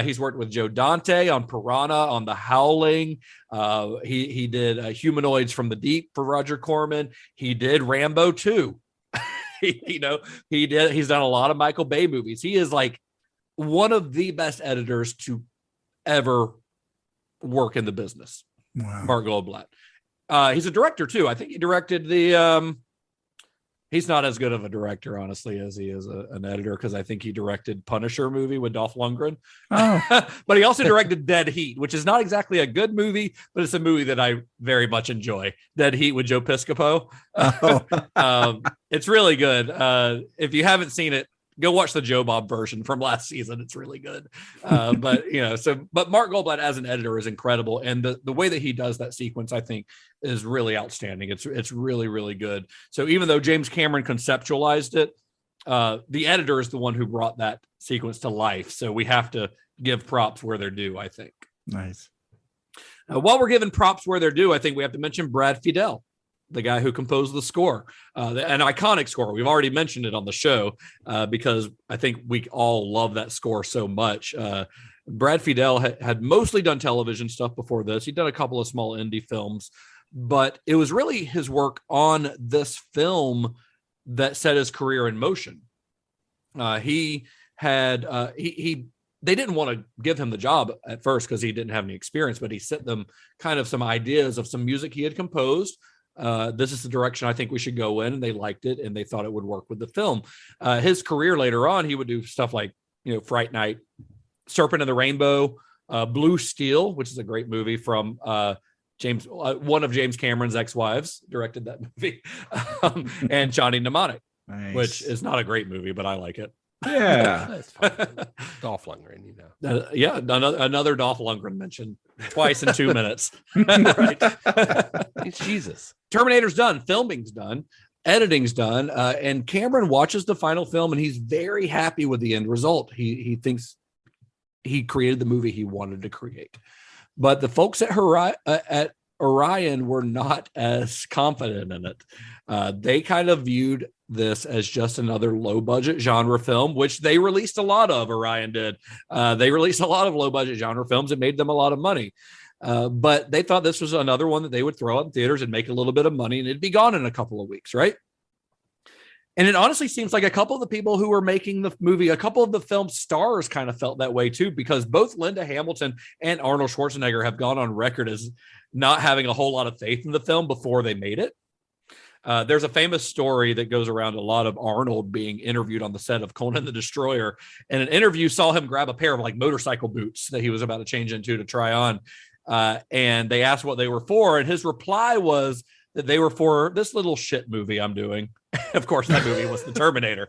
He's worked with Joe Dante on Piranha, on The Howling. He did Humanoids from the Deep for Roger Corman. He did Rambo 2. He's done a lot of Michael Bay movies. He is like one of the best editors to ever work in the business. Wow. Mark Goldblatt. He's a director too. I think he directed he's not as good of a director, honestly, as he is an editor, because I think he directed Punisher movie with Dolph Lundgren. Oh. But he also directed Dead Heat, which is not exactly a good movie, but it's a movie that I very much enjoy. Dead Heat with Joe Piscopo. Oh. It's really good. If you haven't seen it, go watch the Joe Bob version from last season. It's really good. But Mark Goldblatt as an editor is incredible. And the way that he does that sequence, I think, is really outstanding. It's really, really good. So even though James Cameron conceptualized it, the editor is the one who brought that sequence to life. So we have to give props where they're due, I think. Nice. While we're giving props where they're due, I think we have to mention Brad Fiedel, the guy who composed the score, an iconic score. We've already mentioned it on the show because I think we all love that score so much. Brad Fiedel had mostly done television stuff before this. He'd done a couple of small indie films, but it was really his work on this film that set his career in motion. They didn't want to give him the job at first because he didn't have any experience, but he sent them kind of some ideas of some music he had composed. This is the direction I think we should go in, and they liked it, and they thought it would work with the film. His career later on, he would do stuff like, Fright Night, Serpent and the Rainbow, Blue Steel, which is a great movie from one of James Cameron's ex-wives directed that movie, and Johnny Mnemonic, Nice. which is not a great movie, but I like it. Yeah. That's fine. Dolph Lundgren, Another Dolph Lundgren mention twice in 2 minutes. Right. It's Jesus. Terminator's done, filming's done, editing's done, and Cameron watches the final film, and he's very happy with the end result. He thinks he created the movie he wanted to create. But the folks at Orion were not as confident in it. They kind of viewed this as just another low budget genre film, which they released a lot of. Orion did. They released a lot of low budget genre films and made them a lot of money. But they thought this was another one that they would throw out in theaters and make a little bit of money, and it'd be gone in a couple of weeks, right? And it honestly seems like a couple of the people who were making the movie, a couple of the film stars kind of felt that way too, because both Linda Hamilton and Arnold Schwarzenegger have gone on record as not having a whole lot of faith in the film before they made it. There's a famous story that goes around a lot of Arnold being interviewed on the set of Conan the Destroyer, and an interview saw him grab a pair of like motorcycle boots that he was about to change into to try on. And they asked what they were for, and his reply was that they were for this little shit movie I'm doing. Of course, that movie was the Terminator.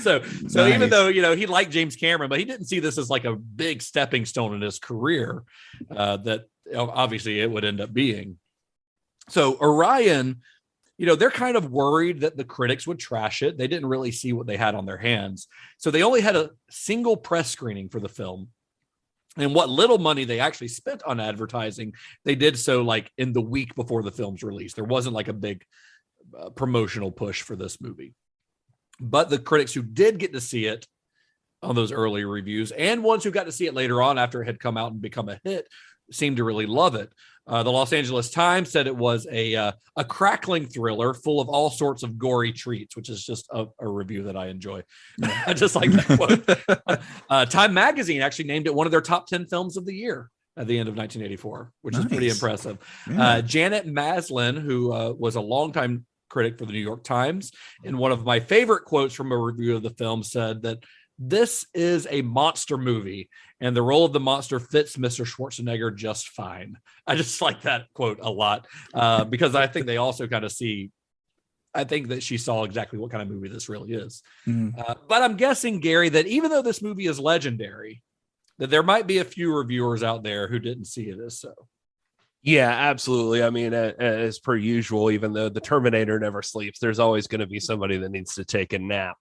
So Nice. Even though, he liked James Cameron, but he didn't see this as like a big stepping stone in his career that obviously it would end up being. So Orion, they're kind of worried that the critics would trash it. They didn't really see what they had on their hands. So they only had a single press screening for the film. And what little money they actually spent on advertising, they did so like in the week before the film's release. There wasn't like a big promotional push for this movie. But the critics who did get to see it on those early reviews, and ones who got to see it later on after it had come out and become a hit, seemed to really love it. The Los Angeles Times said it was a crackling thriller full of all sorts of gory treats, which is just a review that I enjoy. I just like that quote. Time Magazine actually named it one of their top 10 films of the year. at the end of 1984, which is pretty Nice. impressive. Yeah. Janet Maslin, who was a longtime critic for the New York Times, in one of my favorite quotes from a review of the film, said that this is a monster movie and the role of the monster fits Mr. Schwarzenegger just fine. I just like that quote a lot because I think they also kind of see, I think that she saw exactly what kind of movie this really is. But I'm guessing, Gary, that even though this movie is legendary, that there might be a few reviewers out there who didn't see it as so. Yeah, absolutely. I mean, as per usual, even though the Terminator never sleeps, there's always going to be somebody that needs to take a nap.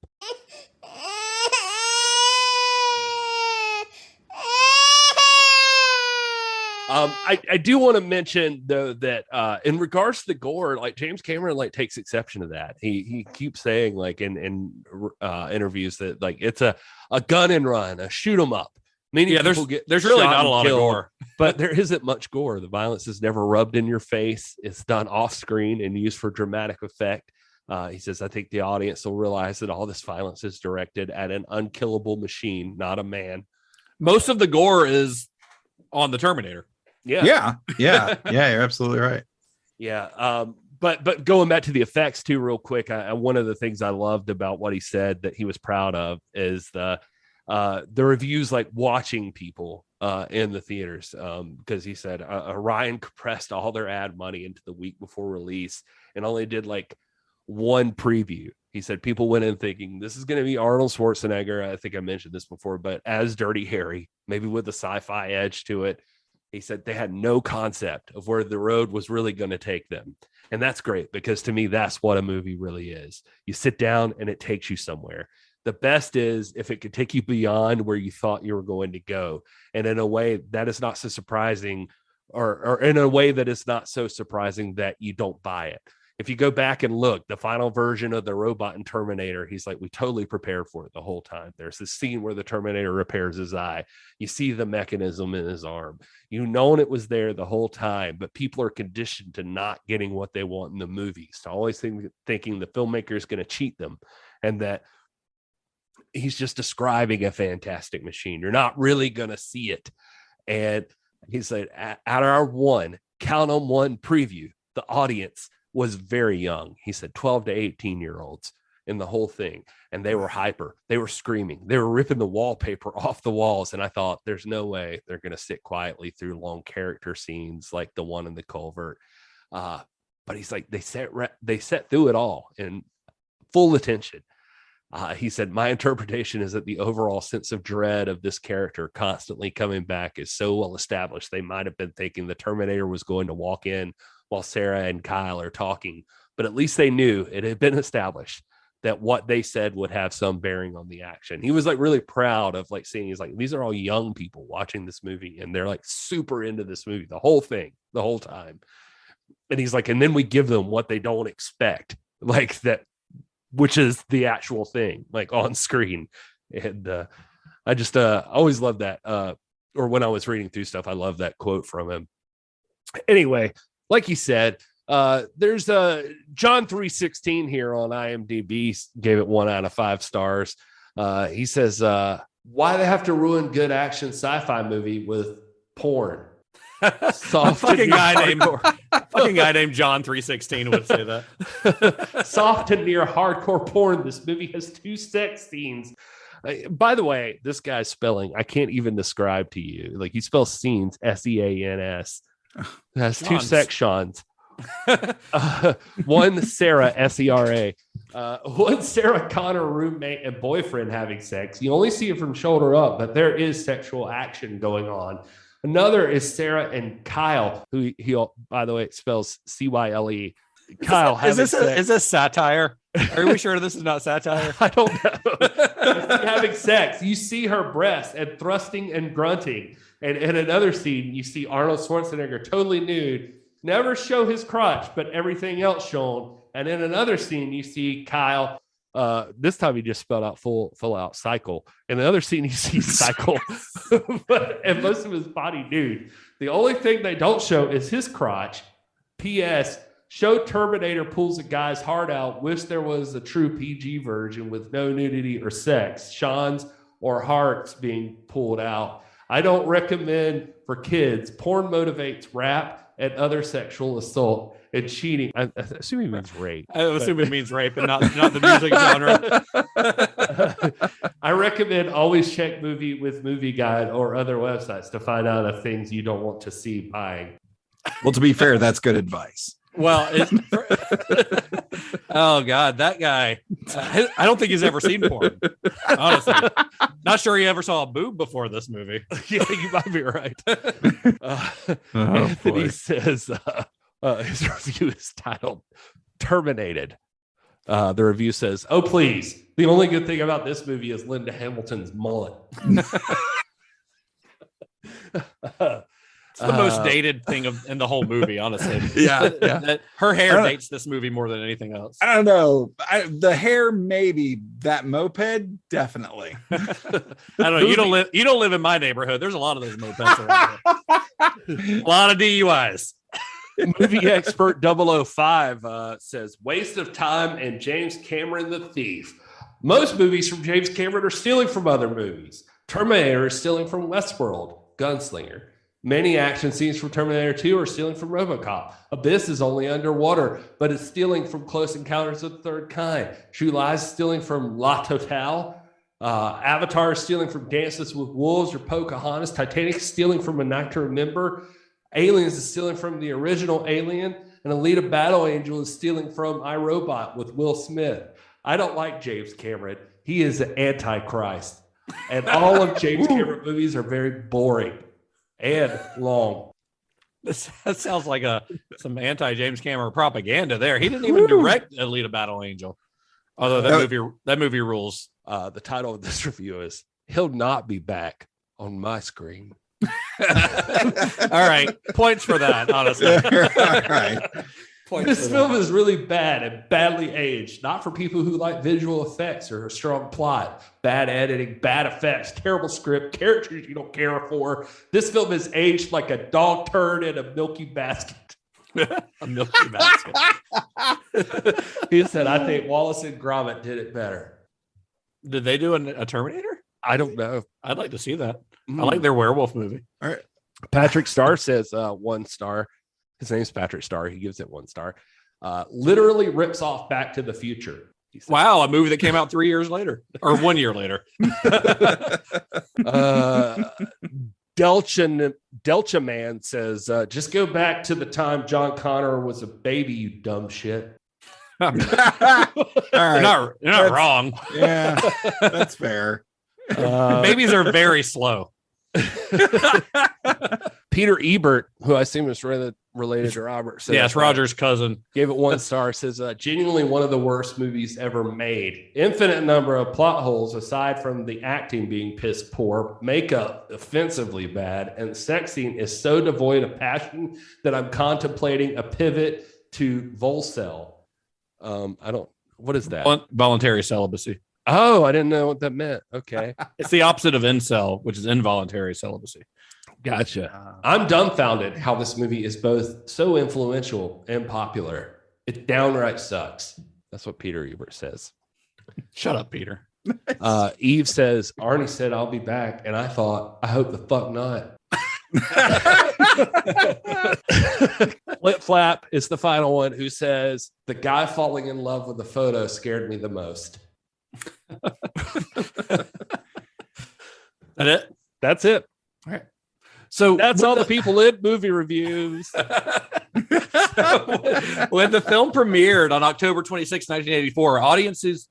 I do want to mention though that in regards to the gore, like James Cameron like takes exception to that. He keeps saying like in interviews that like it's a gun and run, a shoot 'em up. Many people there's really not a lot of gore, but there isn't much gore. The violence is never rubbed in your face. It's done off screen and used for dramatic effect. He says, I think the audience will realize that all this violence is directed at an unkillable machine, not a man. Most of the gore is on the Terminator. Yeah. You're absolutely right. Yeah. But going back to the effects too, real quick, one of the things I loved about what he said that he was proud of is the reviews, like watching people in the theaters, because he said Orion compressed all their ad money into the week before release and only did like one preview. He said people went in thinking this is going to be Arnold Schwarzenegger. I think I mentioned this before, but as Dirty Harry, maybe with a sci-fi edge to it. He said they had no concept of where the road was really going to take them. And that's great because to me, that's what a movie really is. You sit down and it takes you somewhere. The best is if it could take you beyond where you thought you were going to go. And in a way that is not so surprising, or in a way that is not so surprising that you don't buy it. If you go back and look, the final version of the robot in Terminator, he's like, we totally prepared for it the whole time. There's this scene where the Terminator repairs his eye. You see the mechanism in his arm. You know it was there the whole time, but people are conditioned to not getting what they want in the movies, to always thinking the filmmaker is going to cheat them and that he's just describing a fantastic machine. You're not really going to see it. And he said, at our count on one preview, the audience was very young. He said 12 to 18 year olds in the whole thing. And they were hyper. They were screaming. They were ripping the wallpaper off the walls. And I thought there's no way they're going to sit quietly through long character scenes like the one in the culvert. But he's like, they sat through it all in full attention. He said, my interpretation is that the overall sense of dread of this character constantly coming back is so well established. They might have been thinking the Terminator was going to walk in while Sarah and Kyle are talking, but at least they knew it had been established that what they said would have some bearing on the action. He was like really proud of like seeing, he's like, these are all young people watching this movie and they're like super into this movie, the whole thing, the whole time. And he's like, and then we give them what they don't expect, like that, which is the actual thing, like on screen. And I just always love that. Or when I was reading through stuff, I love that quote from him. Anyway, like he said, there's John 316 here on IMDb gave it 1 out of 5 stars. He says, why they have to ruin good action sci-fi movie with porn? Fucking guy named John 316 would say that. Soft and near hardcore porn. This movie has 2 sex scenes. By the way, this guy's spelling, I can't even describe to you. Like he spells scenes, S-E-A-N-S. Has 2 sections. One Sarah, S-E-R-A. One Sarah Connor roommate and boyfriend having sex. You only see it from shoulder up, but there is sexual action going on. Another is Sarah and Kyle, who he by the way spells C-Y-L-E. Kyle, is this satire? Are we sure this is not satire? I don't know. Having sex, you see her breasts and thrusting and grunting. And in another scene, you see Arnold Schwarzenegger totally nude, never show his crotch, but everything else shown. And in another scene, you see Kyle. This time he just spelled out full out cycle. In another scene, you see cycle, and most of his body nude. The only thing they don't show is his crotch. P.S. Show Terminator pulls a guy's heart out. Wish there was a true PG version with no nudity or sex. Sean's or hearts being pulled out. I don't recommend for kids. Porn motivates rap and other sexual assault and cheating. I assume he means rape. I assume it means rape and not the music genre. I recommend always check Movie Guide or other websites to find out of things you don't want to see buying. Well, to be fair, that's good advice. Well, oh God, that guy. I don't think he's ever seen porn. Honestly, not sure he ever saw a boob before this movie. Yeah, you might be right. Anthony says his review is titled "Terminated." The review says, "Oh please, the only good thing about this movie is Linda Hamilton's mullet." It's the most dated thing in the whole movie, honestly. Yeah. Her hair dates this movie more than anything else. I don't know. The hair, maybe. That moped, definitely. I don't know. You don't live in my neighborhood. There's a lot of those mopeds around here. A lot of DUIs. Movie expert 005 says, "Waste of time and James Cameron the thief. Most movies from James Cameron are stealing from other movies. Terminator is stealing from Westworld, Gunslinger. Many action scenes from Terminator 2 are stealing from RoboCop. Abyss is only underwater, but it's stealing from Close Encounters of the Third Kind. True Lies is stealing from La Totale. Avatar is stealing from Dances with Wolves or Pocahontas. Titanic is stealing from A Night to Remember. Aliens is stealing from the original Alien. And Alita Battle Angel is stealing from iRobot with Will Smith. I don't like James Cameron. He is the Antichrist. And all of James Cameron movies are very boring and long." That sounds like some anti-James Cameron propaganda there. He didn't even direct Alita Battle Angel. Although that movie rules. The title of this review is "He'll Not Be Back on My Screen." All right. Points for that, honestly. All right. This film is really bad and badly aged, not for people who like visual effects or a strong plot. Bad editing, bad effects, terrible script, characters you don't care for. This film is aged like a dog turd in a milky basket. A milky basket. He said, "I think Wallace and Gromit did it better." Did they do a Terminator? I don't know. I'd like to see that. I like their werewolf movie. All right. Patrick Starr says 1 star. His name's Patrick Starr. He gives it 1 star. Literally rips off Back to the Future. Wow, a movie that came out 3 years later or 1 year later. Delcha Man says, "Just go back to the time John Connor was a baby, you dumb shit." All right. You're not wrong. Yeah, that's fair. Babies are very slow. Peter Ebert, who I assume is related to Robert, says, yes, Roger's cousin, gave it 1 star. Says, "Genuinely one of the worst movies ever made. Infinite number of plot holes aside from the acting being piss poor, makeup offensively bad, and the sex scene is so devoid of passion that I'm contemplating a pivot to Volcel." What is that? Voluntary celibacy. Oh, I didn't know what that meant. Okay. It's the opposite of incel, which is involuntary celibacy. Gotcha. I'm dumbfounded how this movie is both so influential and popular. It downright sucks. That's what Peter Ebert says. Shut up, Peter. Eve says, "Arnie said I'll be back." And I thought, I hope the fuck not. Flip Flap is the final one, who says, "The guy falling in love with the photo scared me the most." That it? That's it. All right. So that's all the people in movie reviews. When the film premiered on October 26, 1984, audiences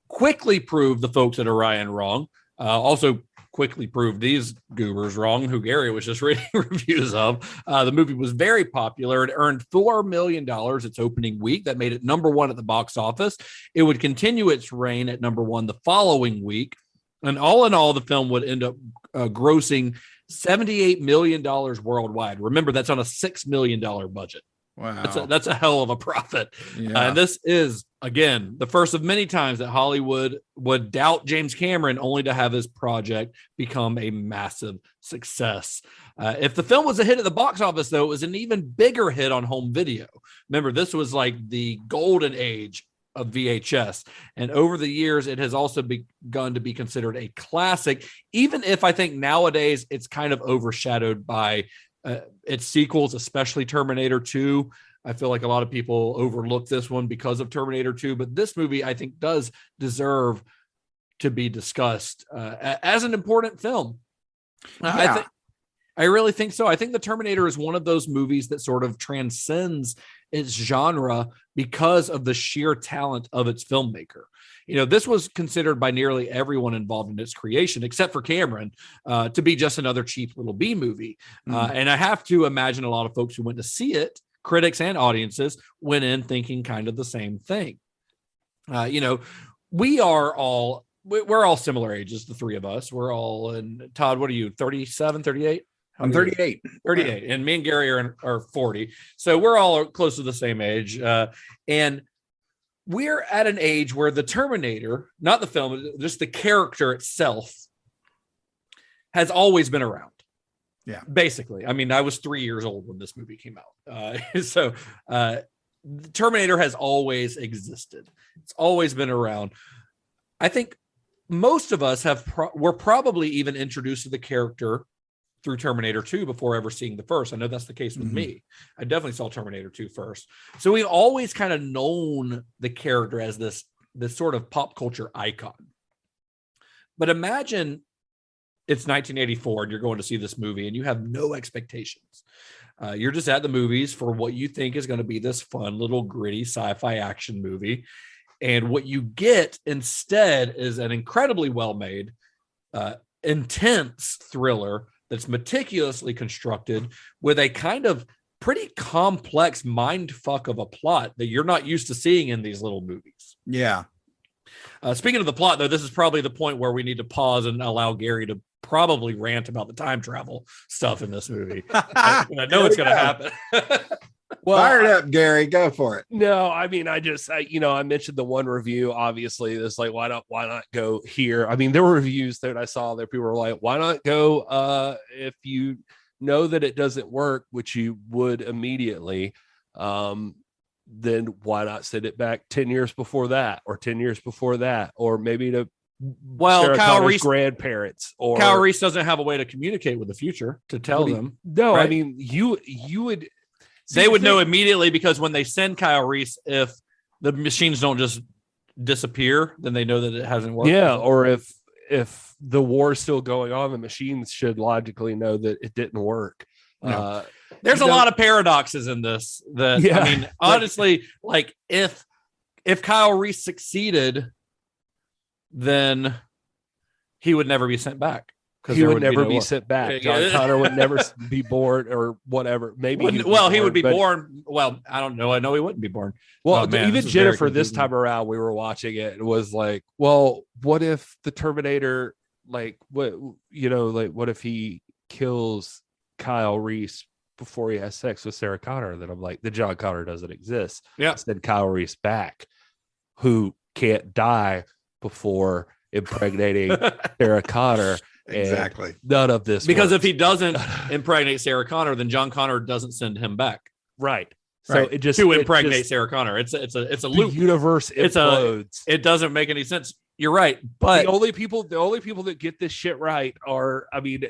quickly proved the folks at Orion wrong. Also quickly proved these goobers wrong, who Gary was just reading reviews of. The movie was very popular. It earned $4 million its opening week. That made it number 1 at the box office. It would continue its reign at number 1 the following week. And all in all, the film would end up grossing $78 million worldwide. Remember, that's on a $6 million budget. Wow. That's a hell of a profit. Yeah. And this is, again, the first of many times that Hollywood would doubt James Cameron only to have his project become a massive success. If the film was a hit at the box office, though, it was an even bigger hit on home video. Remember, this was like the golden age of VHS. And over the years, it has also begun to be considered a classic, even if I think nowadays it's kind of overshadowed by its sequels, especially Terminator 2. I feel like a lot of people overlook this one because of Terminator 2, but this movie I think does deserve to be discussed as an important film. Yeah. I really think so. I think The Terminator is one of those movies that sort of transcends its genre because of the sheer talent of its filmmaker. You know, this was considered by nearly everyone involved in its creation, except for Cameron, to be just another cheap little B movie. And I have to imagine a lot of folks who went to see it, critics and audiences, went in thinking kind of the same thing. You know, we're all similar ages, the three of us. We're all in, Todd, what are you, 37, 38? I'm 38. 38. And me and Gary are 40. So we're all close to the same age. And we're at an age where the Terminator, not the film, just the character itself, has always been around. Yeah. Basically. I mean, I was 3 years old when this movie came out. So Terminator has always existed. It's always been around. I think most of us were probably even introduced to the character through Terminator 2 before ever seeing the first. I know that's the case with me. I definitely saw Terminator 2 first. So we've always kind of known the character as this sort of pop culture icon. But imagine it's 1984 and you're going to see this movie and you have no expectations. You're just at the movies for what you think is going to be this fun little gritty sci-fi action movie. And what you get instead is an incredibly well-made, intense thriller that's meticulously constructed with a kind of pretty complex mind fuck of a plot that you're not used to seeing in these little movies. Yeah. Speaking of the plot, though, this is probably the point where we need to pause and allow Gary to probably rant about the time travel stuff in this movie. I know it's going to happen. Well, fire it up, Gary. Go for it. No, I mean, I mentioned the one review. Obviously, it's like, why not go here? I mean, there were reviews that I saw that people were like, why not go if you know that it doesn't work, which you would immediately, then why not send it back 10 years before that, or 10 years before that, or maybe to Sarah Kyle Connor's Reese grandparents, or Kyle Reese doesn't have a way to communicate with the future to tell them. No, right? I mean, you would. They would know immediately, because when they send Kyle Reese, if the machines don't just disappear, then they know that it hasn't worked. Yeah, or if the war is still going on, the machines should logically know that it didn't work. No. There's a lot of paradoxes in this. That I mean, honestly, like if Kyle Reese succeeded, then he would never be sent back. He would never be sent back. John Connor would never be born, or whatever. Maybe he would be born. Well, I don't know. I know he wouldn't be born. Well, even Jennifer, this time around, we were watching it and was like, well, what if the Terminator, like, what if he kills Kyle Reese before he has sex with Sarah Connor? Then I'm like, the John Connor doesn't exist. Yeah. Send Kyle Reese back, who can't die before impregnating Sarah Connor. Exactly. None of this because works. if he doesn't impregnate Sarah Connor, then John Connor doesn't send him back. Right. So it just to impregnate Sarah Connor. It's a loop. The universe implodes. It doesn't make any sense. You're right. But the only people that get this shit right are, I mean,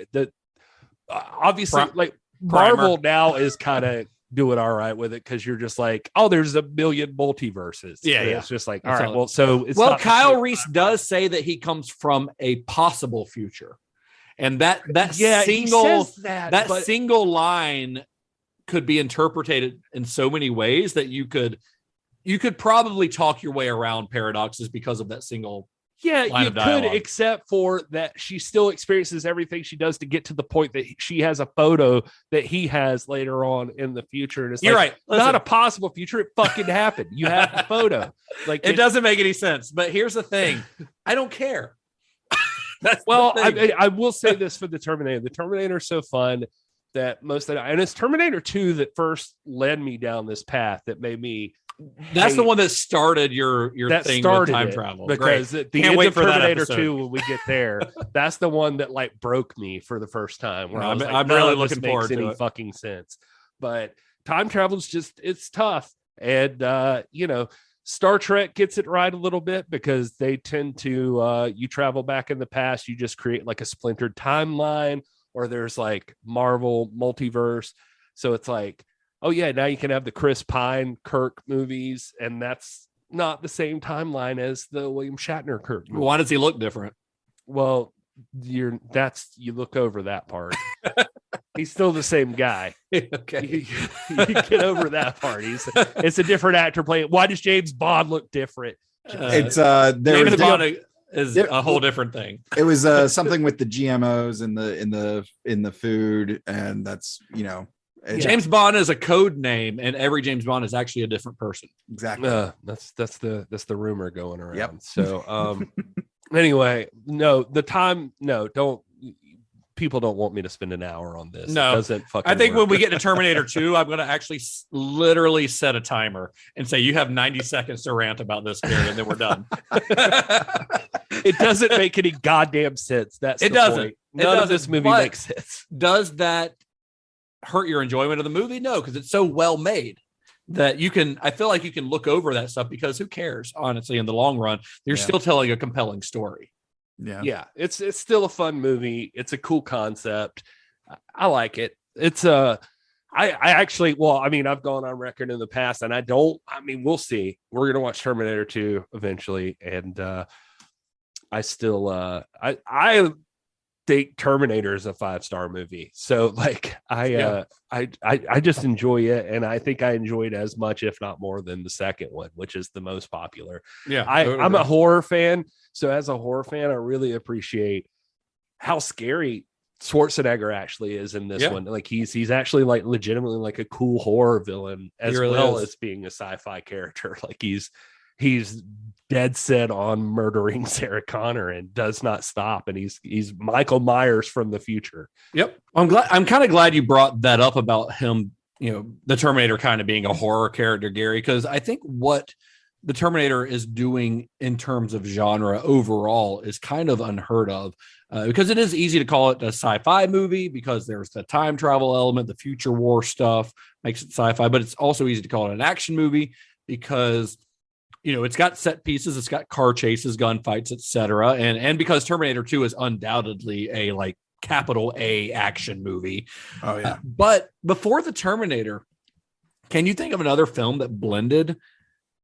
obviously like Marvel now is kind of doing all right with it, because you're just like, oh, there's a million multiverses. Yeah. It's just like, all right, well, so it's not Kyle Reese does say that he comes from a possible future. And that single line could be interpreted in so many ways that you could probably talk your way around paradoxes because of that single line of dialogue. Could, except for that she still experiences everything she does to get to the point that she has a photo that he has later on in the future. And it's You're right. Listen. Not a possible future. It fucking happened. You have the photo. Like it doesn't make any sense. But here's the thing. I don't care. I will say this for the Terminator. The Terminator is so fun that and it's Terminator 2 that first led me down this path that made me. That's the one that started your thing with time travel. Because at the end of Terminator 2, when we get there, that's the one that like broke me for the first time. Where I'm really looking forward to any fucking sense. But time travel is it's tough. And Star Trek gets it right a little bit because they tend to you travel back in the past, you just create like a splintered timeline, or there's like Marvel multiverse. So it's like, oh yeah, now you can have the Chris Pine Kirk movies, and that's not the same timeline as the William Shatner Kirk movie. Why does he look different? Well, you look over that part. He's still the same guy. Okay. You get over that part. It's a different actor playing. Why does James Bond look different? James Bond is a whole different thing. It was something with the GMOs in the food, and that's James Bond is a code name, and every James Bond is actually a different person. Exactly. That's the rumor going around. Yep. So anyway, don't. People don't want me to spend an hour on this. No, it doesn't fucking I think work. when we get to Terminator 2, I'm going to actually literally set a timer and say, you have 90 seconds to rant about this, Gary, and then we're done. It doesn't make any goddamn sense. It doesn't. None of this movie makes sense. Does that hurt your enjoyment of the movie? No, because it's so well made that I feel like you can look over that stuff, because who cares, honestly, in the long run? You're still telling a compelling story. Yeah, it's still a fun movie. It's a cool concept. I like it. It's I actually, I've gone on record in the past, and we'll see. We're gonna watch Terminator 2 eventually, and I still I think Terminator is a 5-star movie. So like I just enjoy it, and I think I enjoy it as much, if not more, than the second one, which is the most popular. Yeah, I'm a horror fan. So as a horror fan, I really appreciate how scary Schwarzenegger actually is in this one. Like he's actually like legitimately like a cool horror villain, as well as being a sci-fi character. Like he's dead set on murdering Sarah Connor and does not stop. And he's Michael Myers from the future. Yep. I'm kind of glad you brought that up about him, the Terminator kind of being a horror character, Gary, because I think what the Terminator is doing in terms of genre overall is kind of unheard of, because it is easy to call it a sci-fi movie because there's the time travel element, the future war stuff makes it sci-fi, but it's also easy to call it an action movie because, it's got set pieces, it's got car chases, gunfights, etc. And because Terminator 2 is undoubtedly a like capital A action movie. Oh yeah. But before the Terminator, can you think of another film that blended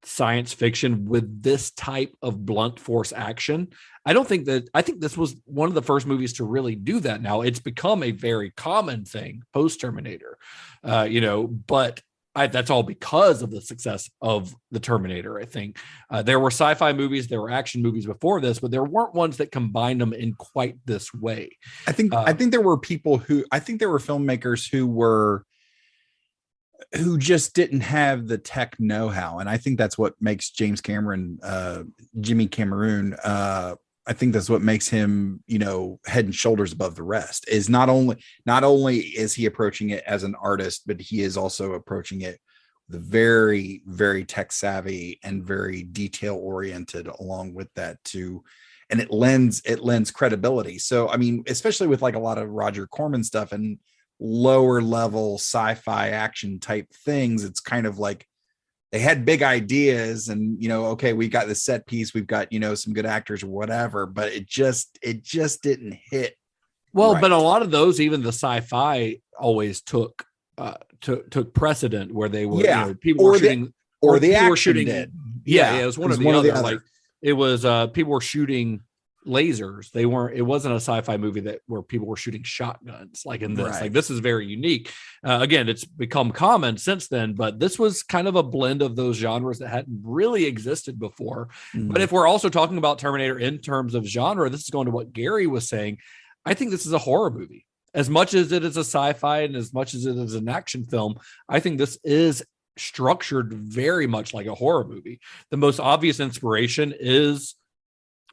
science fiction with this type of blunt force action? I think this was one of the first movies to really do that. Now it's become a very common thing post Terminator, but that's all because of the success of the Terminator. I think there were sci-fi movies, there were action movies before this, but there weren't ones that combined them in quite this way. I think there were filmmakers who just didn't have the tech know-how. And I think that's what makes Jimmy Cameron, I think that's what makes him, head and shoulders above the rest. Is not only is he approaching it as an artist, but he is also approaching it the very, very tech savvy and very detail oriented along with that too. And it lends credibility. So, especially with like a lot of Roger Corman stuff and lower level sci-fi action type things, it's kind of like they had big ideas and okay, we got the set piece, we've got some good actors or whatever, but it just didn't hit well right. But a lot of those, even the sci-fi, always took precedent where they were people were shooting or the action were shooting did. It was one of the other. Like it was people were shooting lasers. It wasn't a sci-fi movie where people were shooting shotguns like in this. Right. Like this is very unique. Again, it's become common since then, but this was kind of a blend of those genres that hadn't really existed before. Mm-hmm. But if we're also talking about Terminator in terms of genre, this is going to what Gary was saying. I think this is a horror movie. As much as it is a sci-fi and as much as it is an action film, I think this is structured very much like a horror movie. The most obvious inspiration is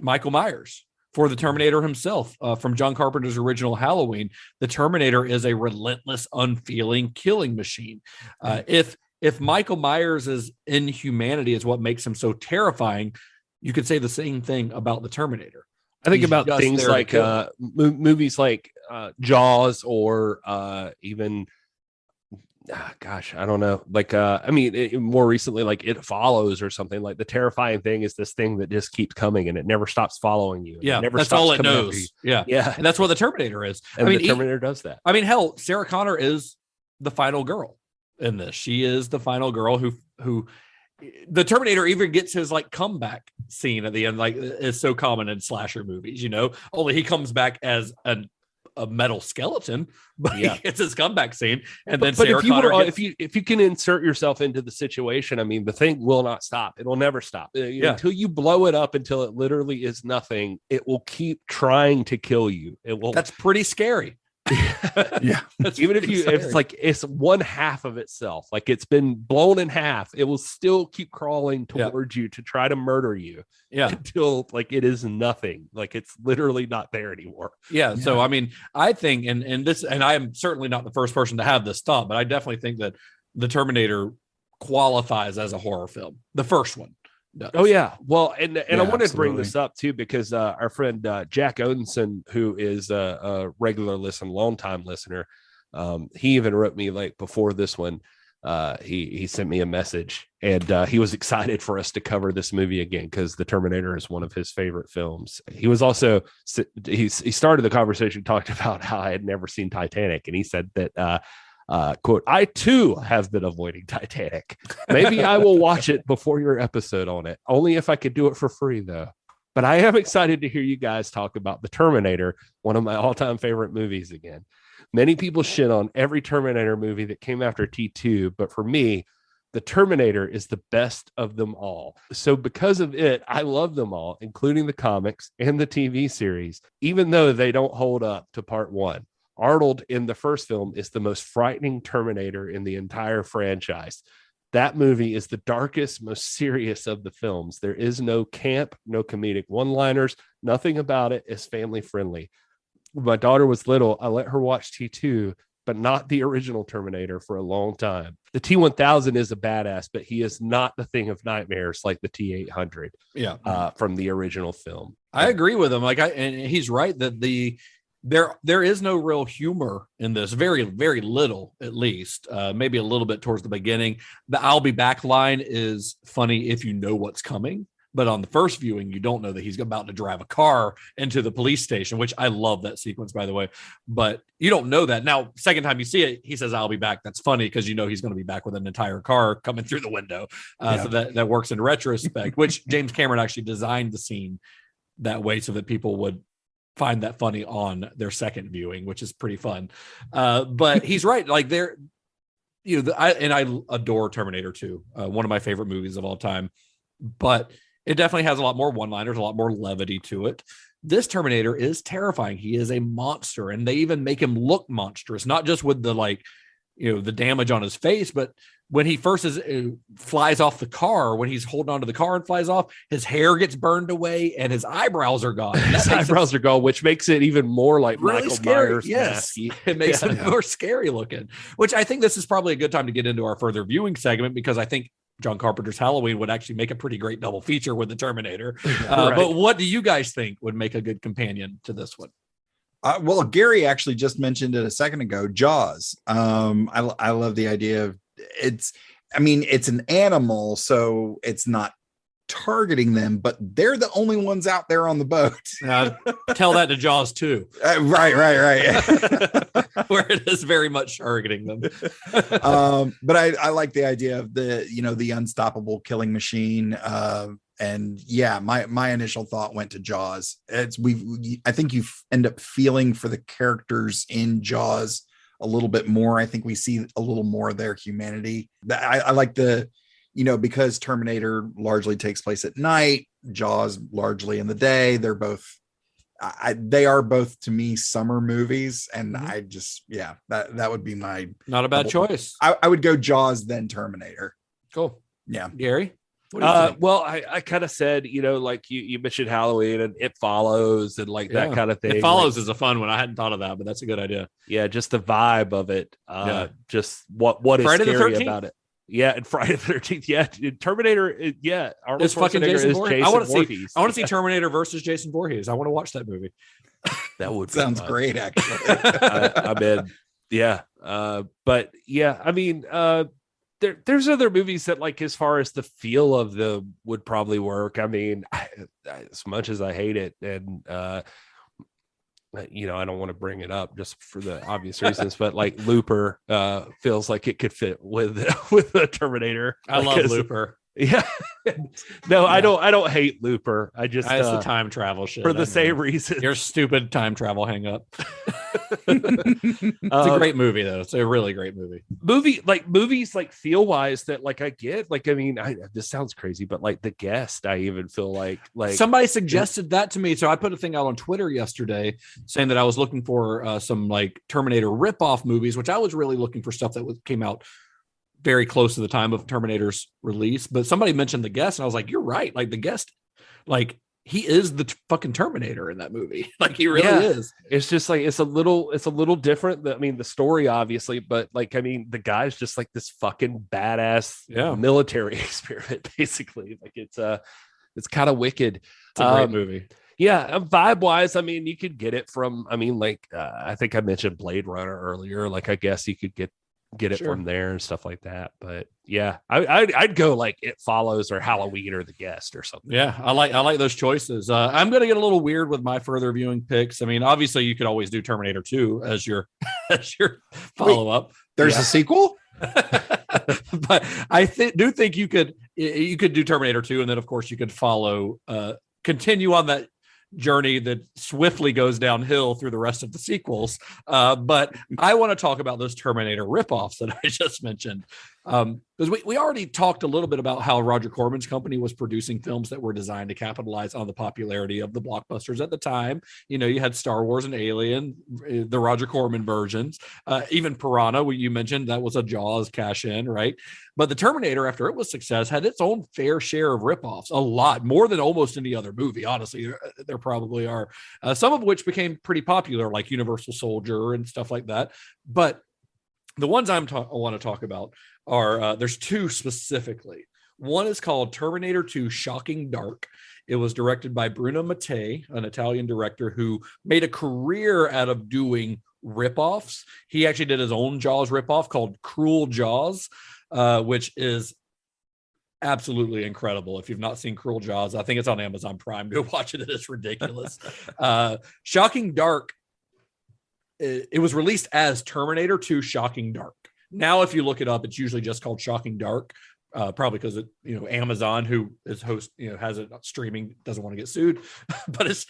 Michael Myers for the Terminator himself, from John Carpenter's original Halloween. The Terminator is a relentless, unfeeling killing machine. If Michael Myers' inhumanity is what makes him so terrifying, you could say the same thing about the Terminator. I think about things like movies like Jaws or even Gosh, I don't know. Like, I mean, more recently, like It Follows or something. Like the terrifying thing is this thing that just keeps coming and it never stops following you. Yeah, never that's stops all it coming after knows. you. Yeah, Yeah, and that's what the Terminator is. and I mean, the Terminator does that. I mean, hell, Sarah Connor is the final girl in this. She is the final girl who the Terminator even gets his like comeback scene at the end, like is so common in slasher movies, you know, only he comes back as a metal skeleton, but Yeah. he gets his comeback scene. And then But Sarah if you Connor were, gets, if you can insert yourself into the situation, I mean, the thing will not stop. It'll never stop. Until you blow it up until it literally is nothing. It will keep trying to kill you. It will. that's pretty scary. Yeah. That's Even if pretty if it's scary. like it's one half of itself, like it's been blown in half, it will still keep crawling Yeah. towards you to try to murder you yeah. until like it is nothing. Like it's literally not there anymore. Yeah. So, I mean, I think, and I am certainly not the first person to have this thought, but I definitely think that the Terminator qualifies as a horror film. The first one does. Oh yeah. Well, and I wanted to bring absolutely. this up too because our friend Jack Odinson, who is a regular long time listener, he even wrote me like before this one. He sent me a message and he was excited for us to cover this movie again because The Terminator is one of his favorite films. He was also he started the conversation talking about how I had never seen Titanic, and he said that quote, I too have been avoiding Titanic. Maybe I will watch it before your episode on it, only if I could do it for free though. But I am excited to hear you guys talk about The Terminator, one of my all-time favorite movies again. Many people shit on every Terminator movie that came after T2, but for me, The Terminator is the best of them all. So because of it, I love them all, including the comics and the TV series, even though they don't hold up to part one. Arnold in the first film is the most frightening Terminator in the entire franchise. That movie is the darkest, most serious of the films. There is no camp, no comedic one-liners. Nothing about it is family friendly. When my daughter was little, I let her watch T2, but not the original Terminator for a long time. The T-1000 is a badass, but he is not the thing of nightmares like the T-800 from the original film. I agree with him. And he's right that there is no real humor in this. Very, very little, at least. Maybe a little bit towards the beginning. The "I'll be back" line is funny if you know what's coming. But on the first viewing, you don't know that he's about to drive a car into the police station, which I love that sequence, by the way. But you don't know that. Now, second time you see it, he says, "I'll be back." That's funny because you know he's going to be back with an entire car coming through the window. So that works in retrospect, which James Cameron actually designed the scene that way so that people would find that funny on their second viewing, which is pretty fun. But he's right. Like I adore Terminator 2, one of my favorite movies of all time. But it definitely has a lot more one-liners, a lot more levity to it. This Terminator is terrifying. He is a monster, and they even make him look monstrous, not just with the the damage on his face, but when he first flies off the car, when he's holding onto the car and flies off, his hair gets burned away and his eyebrows are gone. His eyebrows are gone, which makes it even more like really Michael scary. Myers. Yes, masky. it makes it more scary looking, which I think this is probably a good time to get into our further viewing segment because I think John Carpenter's Halloween would actually make a pretty great double feature with the Terminator. Right. But what do you guys think would make a good companion to this one? Well, Gary actually just mentioned it a second ago, Jaws. I love the idea of it's an animal, so it's not targeting them, but they're the only ones out there on the boat. Tell that to Jaws too. Right. Where it is very much targeting them. But I like the idea of the unstoppable killing machine. And yeah, my initial thought went to Jaws. I think you end up feeling for the characters in Jaws a little bit more. I think we see a little more of their humanity. I like because Terminator largely takes place at night, Jaws largely in the day. They're both, they are both to me summer movies. And I just, that would be my, not a bad choice. I would go Jaws, then Terminator. Cool. Yeah. Gary? What do you think? Well, I kind of said, like you mentioned Halloween and It Follows and that kind of thing. It Follows is a fun one. I hadn't thought of that, but that's a good idea. Yeah, just the vibe of it. Just what is Friday the scary 13th? About it. Yeah, and Friday the 13th. Yeah, Terminator. Arnold It's fucking Jason Voorhees. I want to see Yeah. Terminator versus Jason Voorhees. I want to watch that movie. That would sounds great, actually. I'm in. Yeah. But yeah, I mean, there's other movies that, like, as far as the feel of them would probably work. I mean, as much as I hate it, and you know, I don't want to bring it up just for the obvious reasons, but like Looper feels like it could fit with the Terminator. I like, love Looper. Yeah. No, yeah. I don't hate Looper. I just it's the time travel shit for the same reason. Your stupid time travel hang up. It's a great movie though. It's a really great movie. Movies like feel wise that, like, I get, like, I mean, this sounds crazy, but like The Guest, I even feel like somebody suggested that to me. So I put a thing out on Twitter yesterday saying that I was looking for some like Terminator ripoff movies, which I was really looking for stuff that came out very close to the time of Terminator's release. But somebody mentioned The Guest, and I was like, you're right. Like The Guest, like he is the fucking Terminator in that movie. Like he really is. It's just like, it's a little different. I mean, the story obviously, but like, I mean, the guy's just like this fucking badass military experiment, basically. Like it's kind of wicked. It's a great movie. Yeah, vibe wise, I mean, you could get it from, I mean, like I think I mentioned Blade Runner earlier. Like I guess you could get it from there and stuff like that. But yeah, I'd go like It Follows or Halloween or The Guest or something. Yeah, I like those choices. I'm going to get a little weird with my further viewing picks. I mean, obviously you could always do Terminator 2 as your follow up. There's a sequel? But I do think you could do Terminator 2, and then of course you could continue on that journey that swiftly goes downhill through the rest of the sequels. But I want to talk about those Terminator ripoffs that I just mentioned. Because we already talked a little bit about how Roger Corman's company was producing films that were designed to capitalize on the popularity of the blockbusters at the time. You know, you had Star Wars and Alien, the Roger Corman versions, even Piranha, what you mentioned, that was a Jaws cash in, right? But the Terminator, after it was success, had its own fair share of ripoffs, a lot more than almost any other movie. Honestly, there probably are some of which became pretty popular, like Universal Soldier and stuff like that. But the ones I want to talk about are there's two specifically. One is called Terminator 2 Shocking Dark. It was directed by Bruno Mattei, an Italian director who made a career out of doing ripoffs. He actually did his own Jaws ripoff called Cruel Jaws, which is absolutely incredible. If you've not seen Cruel Jaws, I think it's on Amazon Prime. Go watch it. It is ridiculous. Shocking Dark, it was released as Terminator 2 Shocking Dark. Now, if you look it up, it's usually just called Shocking Dark, probably because Amazon, who is has it streaming, doesn't want to get sued. But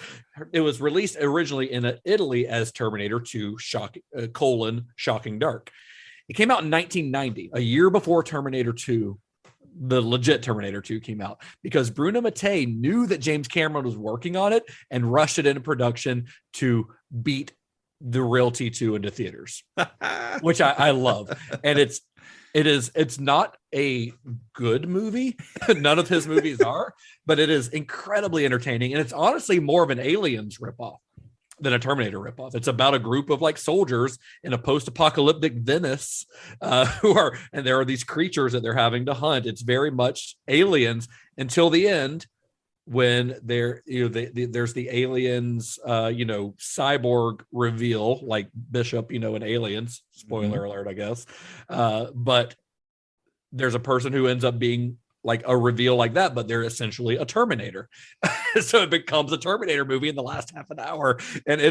it was released originally in Italy as Terminator 2 Shocking Dark. It came out in 1990, a year before Terminator 2, the legit Terminator 2 came out, because Bruno Mattei knew that James Cameron was working on it and rushed it into production to beat the real T2 into theaters, which I love. And it's not a good movie. None of his movies are, but it is incredibly entertaining. And it's honestly more of an Aliens ripoff than a Terminator ripoff. It's about a group of like soldiers in a post-apocalyptic Venice and there are these creatures that they're having to hunt. It's very much Aliens until the end, when there's the Aliens, cyborg reveal, like Bishop, in Aliens, spoiler alert, I guess. But there's a person who ends up being like a reveal like that, but they're essentially a Terminator. So it becomes a Terminator movie in the last half an hour. And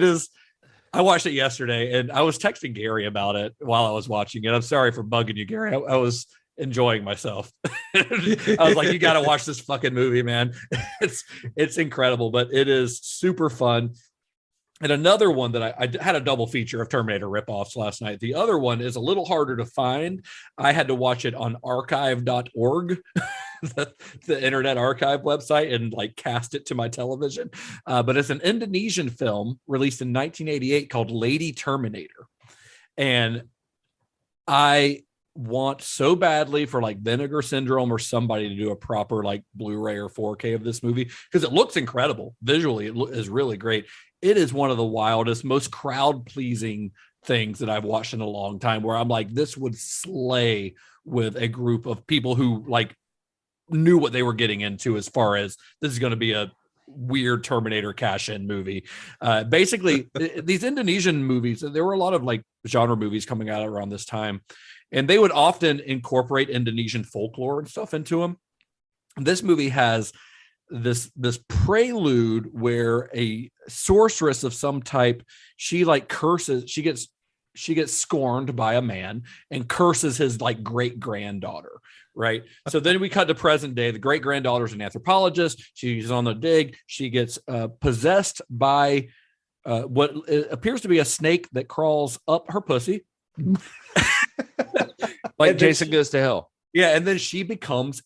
I watched it yesterday, and I was texting Gary about it while I was watching it. I'm sorry for bugging you, Gary. I was enjoying myself. I was like, you got to watch this fucking movie, man. It's incredible, but it is super fun. And another one that I had a double feature of Terminator ripoffs last night. The other one is a little harder to find. I had to watch it on archive.org, the Internet Archive website, and like cast it to my television. But it's an Indonesian film released in 1988 called Lady Terminator. And I want so badly for like Vinegar Syndrome or somebody to do a proper like Blu-ray or 4K of this movie, because it looks incredible. Visually, it is really great. It is one of the wildest, most crowd-pleasing things that I've watched in a long time, where I'm like, this would slay with a group of people who like knew what they were getting into, as far as this is going to be a weird Terminator cash-in movie. Basically, these Indonesian movies, there were a lot of like genre movies coming out around this time, and they would often incorporate Indonesian folklore and stuff into them. This movie has this prelude where a sorceress of some type, she like curses, she gets scorned by a man and curses his like great granddaughter. Right. So then we cut to present day. The great granddaughter is an anthropologist. She's on the dig. She gets possessed by what appears to be a snake that crawls up her pussy. Like Jason Goes to Hell. Yeah. And then she becomes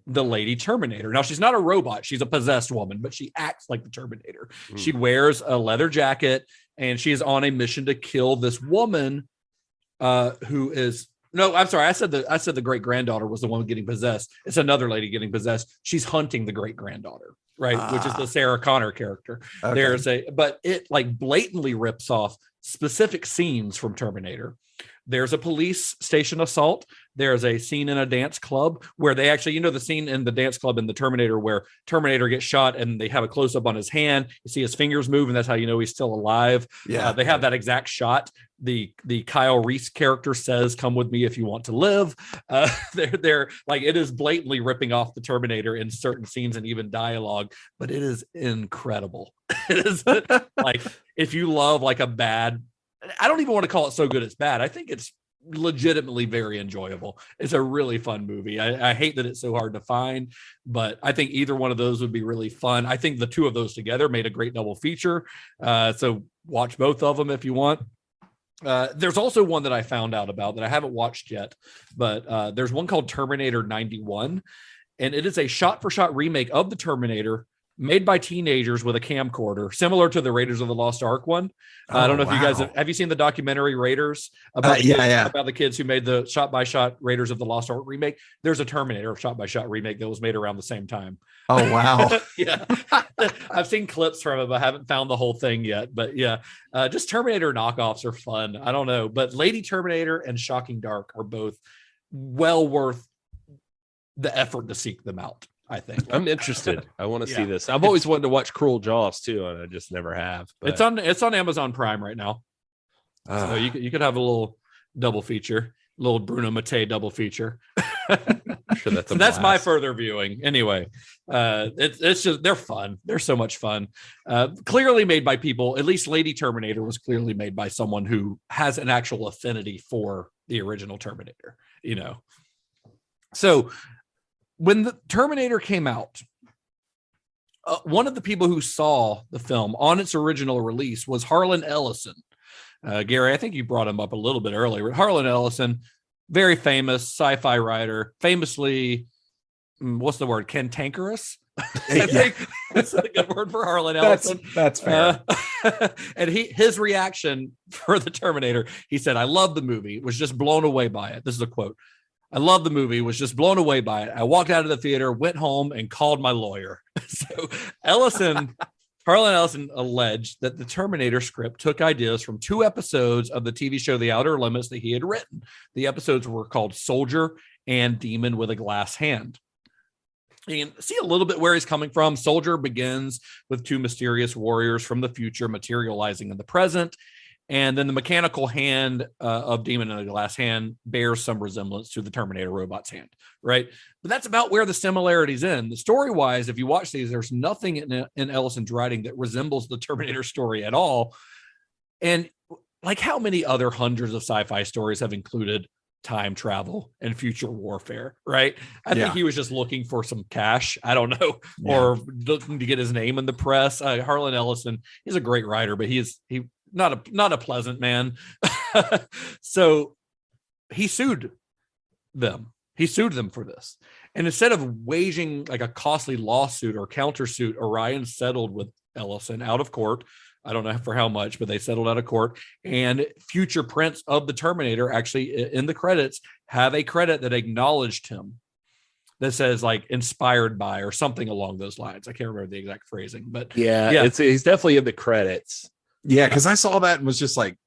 the Lady Terminator. Now, she's not a robot. She's a possessed woman, but she acts like the Terminator. She wears a leather jacket, and she is on a mission to kill this woman who is... No, I'm sorry. I said the great granddaughter was the one getting possessed. It's another lady getting possessed. She's hunting the great granddaughter, right? Which is the Sarah Connor character. Okay. But it like blatantly rips off specific scenes from Terminator. There's a police station assault. There's a scene in a dance club where they actually, the scene in the dance club in the Terminator where Terminator gets shot and they have a close up on his hand. You see his fingers move, and that's how you know he's still alive. Yeah, they have that exact shot. The Kyle Reese character says, "Come with me if you want to live." They're like, it is blatantly ripping off the Terminator in certain scenes and even dialogue, but it is incredible. It is like, if you love like a bad, I don't even want to call it so good it's bad. I think it's legitimately very enjoyable. It's a really fun movie. I hate that it's so hard to find, but I think either one of those would be really fun. I think the two of those together made a great double feature. So watch both of them if you want. There's also one that I found out about that I haven't watched yet, but there's one called Terminator 91, and it is a shot-for-shot remake of the Terminator made by teenagers with a camcorder, similar to the Raiders of the Lost Ark one. I don't know if you guys have you seen the documentary Raiders about about the kids who made the shot-by-shot Raiders of the Lost Ark remake. There's a Terminator shot-by-shot remake that was made around the same time. Oh, wow. Yeah. I've seen clips from it, but I haven't found the whole thing yet. But yeah, just Terminator knockoffs are fun. I don't know. But Lady Terminator and Shocking Dark are both well worth the effort to seek them out. I think I'm interested. I want to see this. I've always wanted to watch Cruel Jaws too, and I just never have. But... It's on Amazon Prime right now. So you could have a little double feature, little Bruno Mattei double feature. I'm sure that's my further viewing. Anyway, it's just, they're fun. They're so much fun. Clearly made by people. At least Lady Terminator was clearly made by someone who has an actual affinity for the original Terminator. So. When the Terminator came out, one of the people who saw the film on its original release was Harlan Ellison. Gary, I think you brought him up a little bit earlier. Harlan Ellison, very famous sci-fi writer, famously, what's the word? Cantankerous? I think that's a good word for Harlan Ellison. That's fair. And his reaction for the Terminator, he said, "I love the movie, was just blown away by it." This is a quote. "I love the movie, was just blown away by it. I walked out of the theater, went home, and called my lawyer." So Harlan Ellison alleged that the Terminator script took ideas from 2 episodes of the TV show The Outer Limits that he had written. The episodes were called Soldier and Demon with a Glass Hand. You can see a little bit where he's coming from. Soldier begins with 2 mysterious warriors from the future materializing in the present. And then the mechanical hand of Demon in a Glass Hand bears some resemblance to the Terminator robot's hand, right? But that's about where the similarities end. The story-wise, if you watch these, there's nothing in Ellison's writing that resembles the Terminator story at all. And like, how many other hundreds of sci-fi stories have included time travel and future warfare, right? I think he was just looking for some cash. I don't know, or looking to get his name in the press. Harlan Ellison, he's a great writer, but he not a pleasant man. So he sued them. He sued them for this. And instead of waging like a costly lawsuit or countersuit, Orion settled with Ellison out of court. I don't know for how much, but they settled out of court. And future prints of the Terminator actually in the credits have a credit that acknowledged him, that says like inspired by or something along those lines. I can't remember the exact phrasing, but he's definitely in the credits. Yeah, because I saw that and was just like,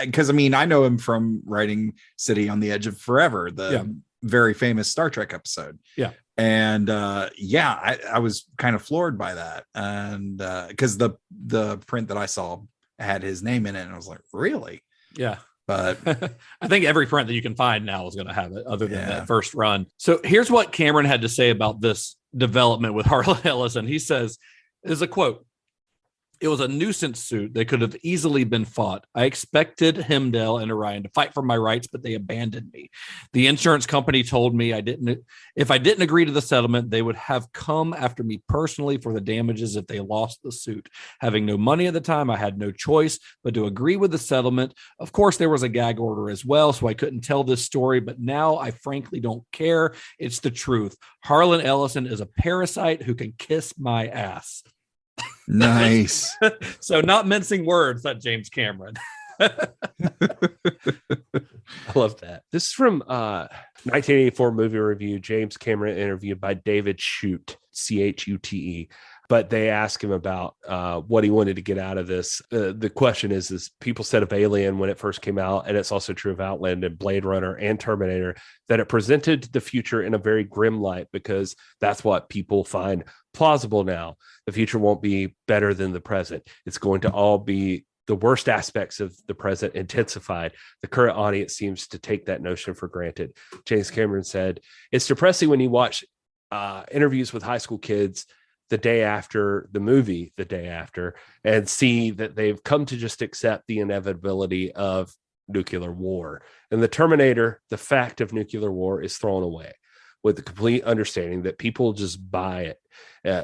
because I know him from writing City on the Edge of Forever, the very famous Star Trek episode. Yeah. And I was kind of floored by that. And because the print that I saw had his name in it, and I was like, really? Yeah. But I think every print that you can find now is going to have it, other than that first run. So here's what Cameron had to say about this development with Harlan Ellison. He says, is a quote, "It was a nuisance suit that could have easily been fought. I expected Hemdale and Orion to fight for my rights, but they abandoned me. The insurance company told me if I didn't agree to the settlement, they would have come after me personally for the damages if they lost the suit. Having no money at the time, I had no choice but to agree with the settlement. Of course, there was a gag order as well, so I couldn't tell this story, but now I frankly don't care. It's the truth. Harlan Ellison is a parasite who can kiss my ass." Nice. So not mincing words, that James Cameron. I love that. This is from 1984 movie review, James Cameron interviewed by David Chute, Chute. But they ask him about what he wanted to get out of this. The question is people said of Alien when it first came out, and it's also true of Outland and Blade Runner and Terminator, that it presented the future in a very grim light because that's what people find plausible now. The future won't be better than the present. It's going to all be the worst aspects of the present intensified. The current audience seems to take that notion for granted. James Cameron said, "It's depressing when you watch interviews with high school kids the day after the movie, and see that they've come to just accept the inevitability of nuclear war. And the Terminator, the fact of nuclear war is thrown away with the complete understanding that people just buy it.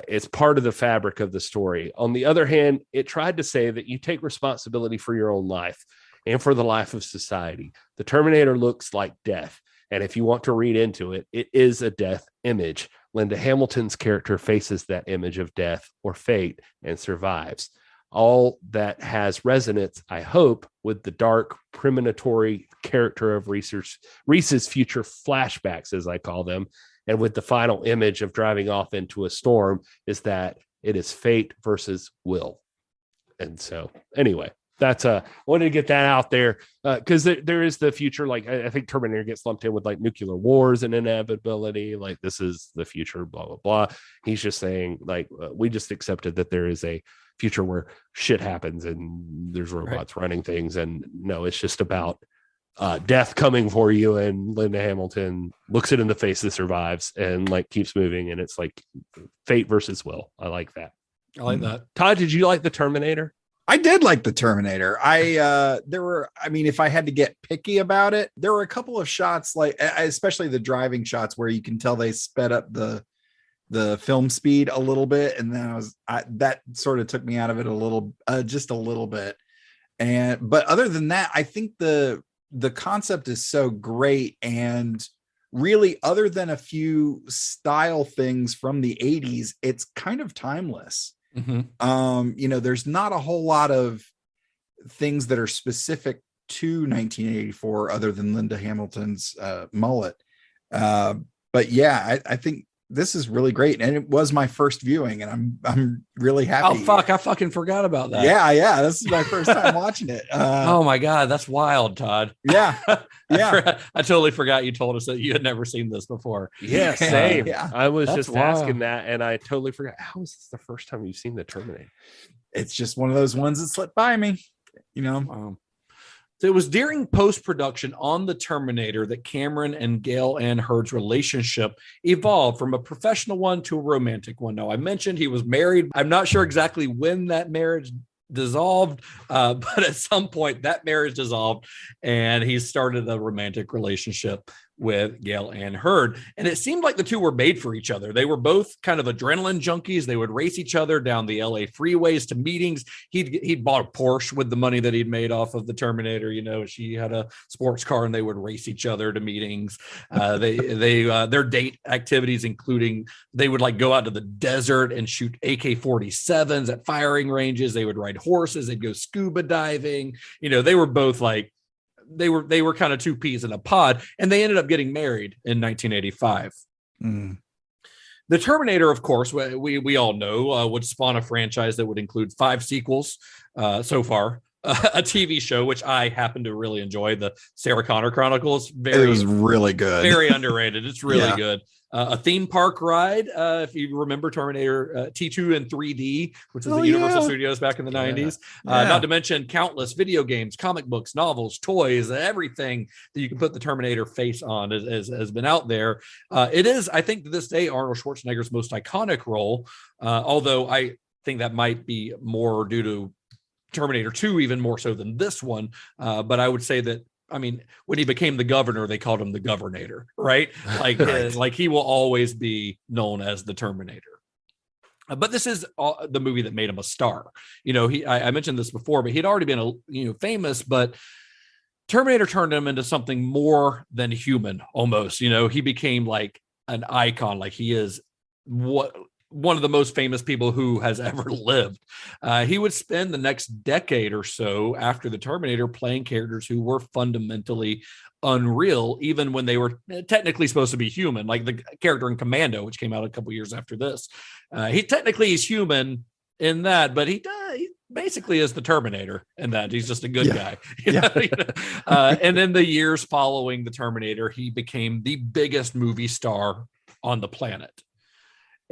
It's part of the fabric of the story. On the other hand, it tried to say that you take responsibility for your own life and for the life of society. The Terminator looks like death. And if you want to read into it, it is a death image. Linda Hamilton's character faces that image of death or fate and survives. All that has resonance, I hope, with the dark, premonitory character of Reese's future flashbacks, as I call them, and with the final image of driving off into a storm, is that it is fate versus will." And so, anyway, that's I wanted to get that out there because there is the future. Like I think Terminator gets lumped in with like nuclear wars and inevitability. Like this is the future, blah blah blah. He's just saying like we just accepted that there is a future where shit happens and there's robots running things, and no, it's just about death coming for you. And Linda Hamilton looks it in the face that survives and like keeps moving, and it's like fate versus will. I like that. I like that. Todd, did you like the Terminator? I did like the Terminator. If I had to get picky about it, there were a couple of shots, like especially the driving shots, where you can tell they sped up the film speed a little bit, and then that sort of took me out of it just a little bit. But other than that, I think the concept is so great, and really, other than a few style things from the 80s, it's kind of timeless. Mm-hmm. There's not a whole lot of things that are specific to 1984 other than Linda Hamilton's mullet. But yeah, I think this is really great, and it was my first viewing, and I'm really happy. Oh fuck, I fucking forgot about that. Yeah, this is my first time watching it. Oh my god, that's wild, Todd. Yeah. I totally forgot you told us that you had never seen this before. Yeah, same. Yeah. I was That's just wild. asking that, and I totally forgot. How is this the first time you've seen the Terminator? It's just one of those ones that slipped by me, So it was during post-production on the Terminator that Cameron and Gail Ann Hurd's relationship evolved from a professional one to a romantic one. Now, I mentioned he was married. I'm not sure exactly when that marriage dissolved, but at some point that marriage dissolved, and he started a romantic relationship with Gail Ann Hurd. And it seemed like the two were made for each other. They were both kind of adrenaline junkies. They would race each other down the LA freeways to meetings. He'd bought a Porsche with the money that he'd made off of the Terminator. She had a sports car, and they would race each other to meetings. Their date activities, including they would like go out to the desert and shoot AK-47s at firing ranges. They would ride horses. They'd go scuba diving. They were both like, they were kind of two peas in a pod, and they ended up getting married in 1985. The Terminator, of course, we all know, would spawn a franchise that would include 5 sequels so far. a TV show, which I happen to really enjoy, the Sarah Connor Chronicles. It was really good. Very underrated. It's really Yeah. good. A theme park ride, if you remember Terminator T2 in 3D, which was at Universal Studios back in the 90s. Not to mention countless video games, comic books, novels, toys, everything that you can put the Terminator face on has been out there. It is, I think, to this day, Arnold Schwarzenegger's most iconic role, although I think that might be more due to Terminator 2, even more so than this one. But I would say that, I mean, when he became the governor, they called him the Governator, right? Like, like he will always be known as the Terminator. But this is the movie that made him a star. You know, I mentioned this before, but he'd already been famous, but Terminator turned him into something more than human, almost. You know, he became like an icon. Like he is one of the most famous people who has ever lived. He would spend the next decade or so after the Terminator playing characters who were fundamentally unreal, even when they were technically supposed to be human, like the character in Commando, which came out a couple years after this. He technically is human in that, but he basically is the Terminator in that. He's just a good guy. And in the years following the Terminator, he became the biggest movie star on the planet.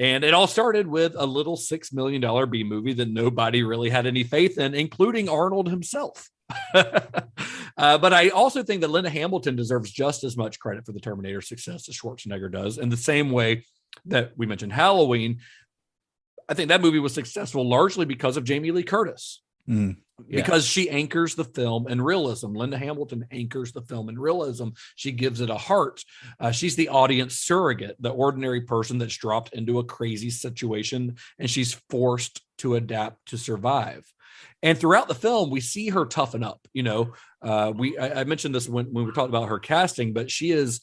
And it all started with a little $6 million B movie that nobody really had any faith in, including Arnold himself. But I also think that Linda Hamilton deserves just as much credit for the Terminator success as Schwarzenegger does. In the same way that we mentioned Halloween, I think that movie was successful largely because of Jamie Lee Curtis. Because she anchors the film in realism. Linda Hamilton anchors the film in realism. She gives it a heart. She's the audience surrogate, the ordinary person that's dropped into a crazy situation and she's forced to adapt to survive. And throughout the film, we see her toughen up. You know, I mentioned this when we were talking about her casting, but she is,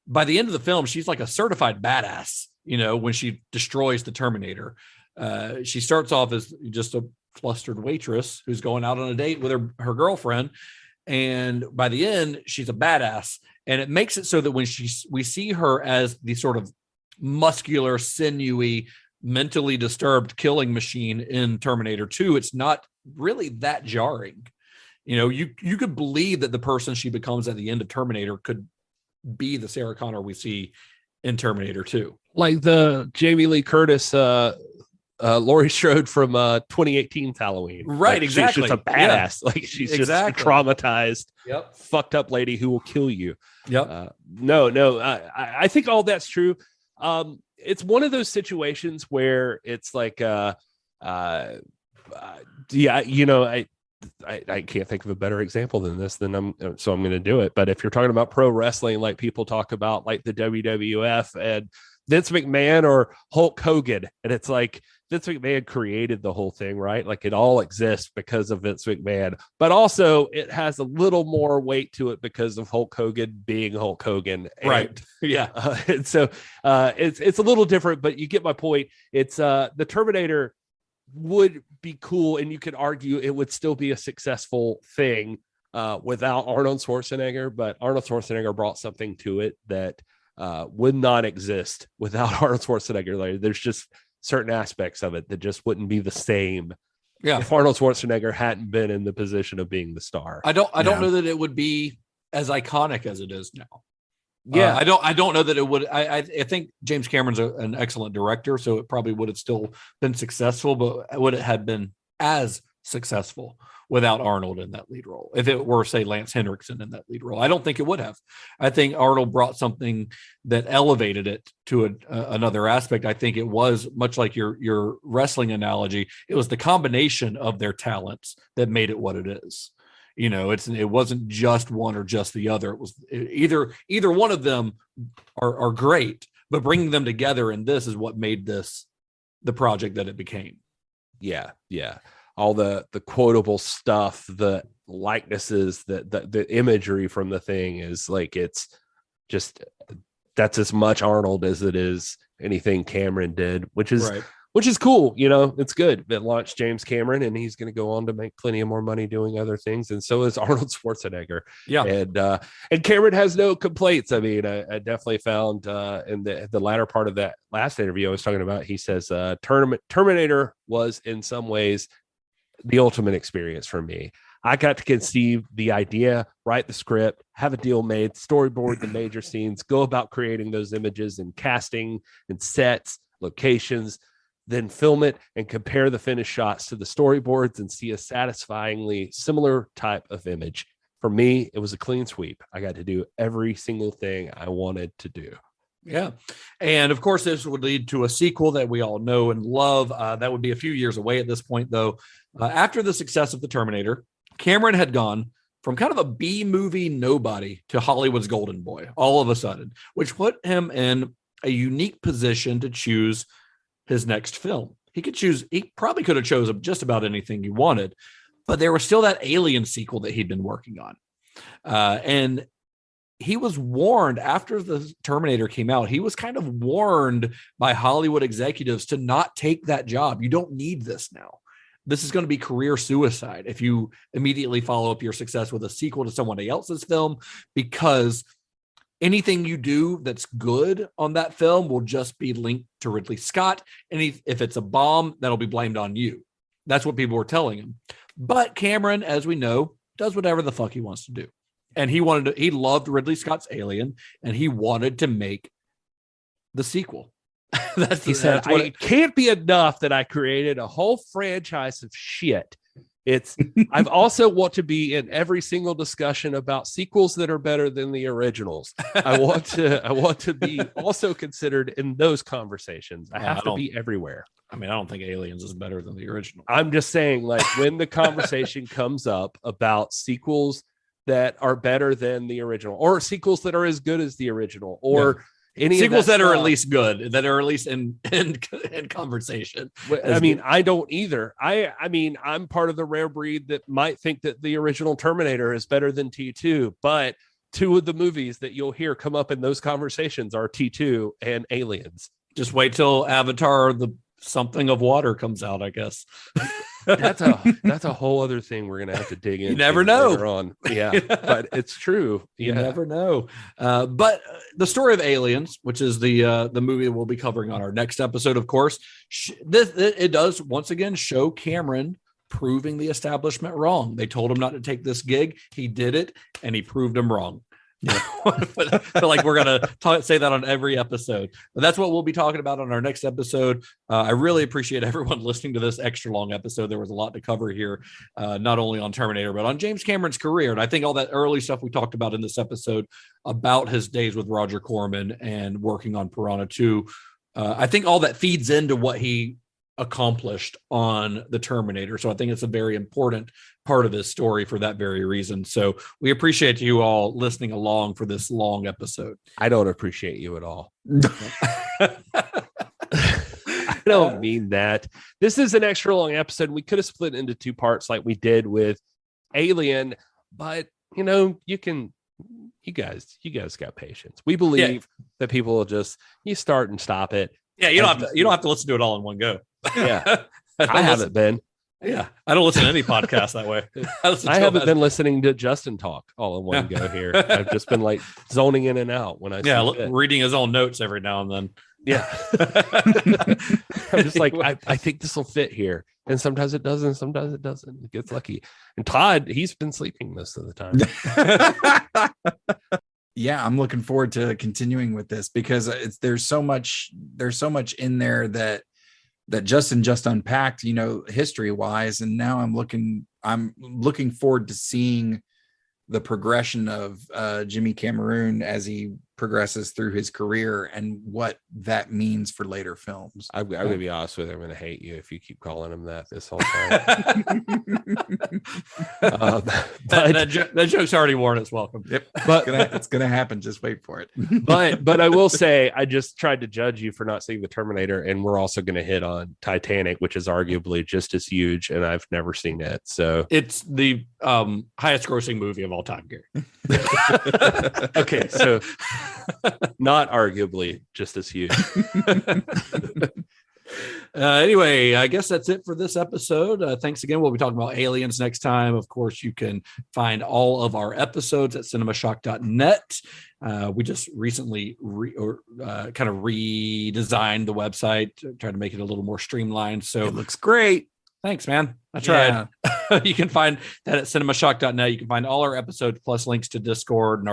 by the end of the film, she's like a certified badass, you know, when she destroys the Terminator. She starts off as just a flustered waitress who's going out on a date with her girlfriend, and by the end she's a badass, and it makes it so that when we see her as the sort of muscular, sinewy, mentally disturbed killing machine in Terminator 2, it's not really that jarring. You know, you could believe that the person she becomes at the end of Terminator could be the Sarah Connor we see in Terminator 2, like the Jamie Lee Curtis Laurie Strode from 2018's Halloween. Right, like, exactly. She's just a badass. Like she's just a traumatized, fucked up lady who will kill you. I think all that's true. It's one of those situations where it's like, I can't think of a better example than this. So I'm going to do it. But if you're talking about pro wrestling, like people talk about like the WWF and Vince McMahon or Hulk Hogan, and it's like Vince McMahon created the whole thing, right? Like it all exists because of Vince McMahon, but also it has a little more weight to it because of Hulk Hogan being Hulk Hogan. Right. And so it's a little different, but you get my point. It's the Terminator would be cool, and you could argue it would still be a successful thing without Arnold Schwarzenegger, but Arnold Schwarzenegger brought something to it that would not exist without Arnold Schwarzenegger. Like, there's just certain aspects of it that just wouldn't be the same if Arnold Schwarzenegger hadn't been in the position of being the star. I don't know that it would be as iconic as it is now. I don't know that it would. I think James Cameron's an excellent director, so it probably would have still been successful, but would it have been as successful without Arnold in that lead role? If it were, say, Lance Henriksen in that lead role, I don't think it would have. I think Arnold brought something that elevated it to another aspect. I think it was much like your wrestling analogy. It was the combination of their talents that made it what it is. You know, it wasn't just one or just the other. It was either one of them are great, but bringing them together in this is what made this the project that it became. Yeah. All the quotable stuff, the likenesses, the imagery from the thing is like, it's just, that's as much Arnold as it is anything Cameron did, which is cool. You know, it's good. It launched James Cameron, and he's going to go on to make plenty of more money doing other things. And so is Arnold Schwarzenegger. Yeah. And Cameron has no complaints. I mean, I definitely found in the latter part of that last interview I was talking about, he says Terminator was in some ways the ultimate experience for me. I got to conceive the idea, write the script, have a deal made, storyboard the major scenes, go about creating those images and casting and sets, locations, then film it and compare the finished shots to the storyboards and see a satisfyingly similar type of image. For me, it was a clean sweep. I got to do every single thing I wanted to do. Yeah. And of course, this would lead to a sequel that we all know and love. That would be a few years away at this point, though. After the success of The Terminator, Cameron had gone from kind of a B movie nobody to Hollywood's golden boy all of a sudden, which put him in a unique position to choose his next film. He probably could have chosen just about anything he wanted, but there was still that Alien sequel that he'd been working on. And he was warned after the Terminator came out, he was kind of warned by Hollywood executives to not take that job. You don't need this now. This is going to be career suicide if you immediately follow up your success with a sequel to somebody else's film, because anything you do that's good on that film will just be linked to Ridley Scott. And if it's a bomb, that'll be blamed on you. That's what people were telling him. But Cameron, as we know, does whatever the fuck he wants to do. And he loved Ridley Scott's Alien, and he wanted to make the sequel. He said, it can't be enough that I created a whole franchise of shit. I've also want to be in every single discussion about sequels that are better than the originals. I want to be also considered in those conversations. I have to be everywhere. I mean, I don't think Aliens is better than the original. I'm just saying, like, when the conversation comes up about sequels that are better than the original, or sequels that are as good as the original, or any sequels that are at least good, that are at least in conversation. I mean, I don't either. I mean, I'm part of the rare breed that might think that the original Terminator is better than T2, but two of the movies that you'll hear come up in those conversations are T2 and Aliens. Just wait till Avatar: The Something of Water comes out, I guess. That's a whole other thing we're gonna have to dig in. You never know. Later on. Yeah, but it's true. You never know. But the story of Aliens, which is the movie we'll be covering on our next episode, of course, it does once again show Cameron proving the establishment wrong. They told him not to take this gig. He did it, and he proved them wrong. Yeah. I feel like we're gonna say that on every episode, but that's what we'll be talking about on our next episode. I really appreciate everyone listening to this extra long episode. There was a lot to cover here, not only on Terminator, but on James Cameron's career. And I think all that early stuff we talked about in this episode about his days with Roger Corman and working on Piranha 2, I think all that feeds into what he accomplished on the Terminator. So I think it's a very important part of his story for that very reason. So we appreciate you all listening along for this long episode. I don't appreciate you at all. I don't mean that. This is an extra long episode. We could have split into two parts like we did with Alien, but you know, you guys got patience. We believe that people will just, you start and stop it. Yeah, you don't have to listen to it all in one go. Yeah. I haven't been. Yeah. I don't listen to any podcast that way. I haven't been listening to Justin talk all in one go here. I've just been like zoning in and out when I reading his own notes every now and then. Yeah. I'm just like, I think this will fit here. And sometimes it doesn't, sometimes it doesn't. It gets lucky. And Todd, he's been sleeping most of the time. Yeah, I'm looking forward to continuing with this because there's so much in there that Justin just unpacked, you know, history wise. And now I'm looking forward to seeing the progression of Jimmy Cameron as he progresses through his career and what that means for later films. I'm going to be honest with you. I'm going to hate you if you keep calling him that this whole time. That joke's already worn its welcome. Yep. But it's going to happen. Just wait for it. but I will say, I just tried to judge you for not seeing the Terminator, and we're also going to hit on Titanic, which is arguably just as huge, and I've never seen it. So it's the highest grossing movie of all time, Gary. Okay, so not arguably just as huge. Anyway, I guess that's it for this episode. Thanks again. We'll be talking about Aliens next time. Of course, you can find all of our episodes at cinemashock.net. We just recently kind of redesigned the website, tried to make it a little more streamlined. So it looks great. Thanks, man. I tried. You can find that at cinemashock.net. You can find all our episodes plus links to Discord and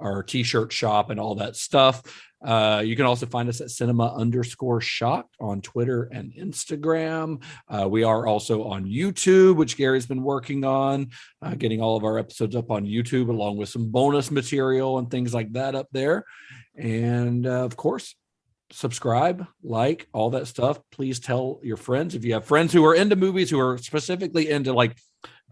our t-shirt shop and all that stuff. You can also find us at cinema_shock on Twitter and Instagram. We are also on YouTube, which Gary's been working on, getting all of our episodes up on YouTube, along with some bonus material and things like that up there. And of course, subscribe, like, all that stuff. Please tell your friends. If you have friends who are into movies, who are specifically into like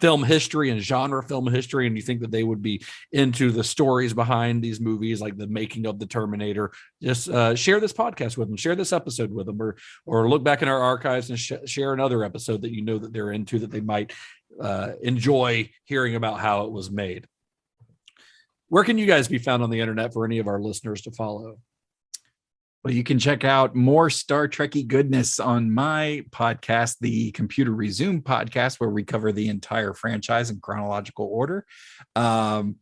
film history and genre film history, and you think that they would be into the stories behind these movies, like the making of the Terminator, just share this podcast with them, share this episode with them, or look back in our archives and share another episode that you know that they're into, that they might enjoy hearing about how it was made. Where can you guys be found on the internet for any of our listeners to follow? Well, you can check out more Star Trekky goodness on my podcast, the Computer Resume podcast, where we cover the entire franchise in chronological order. And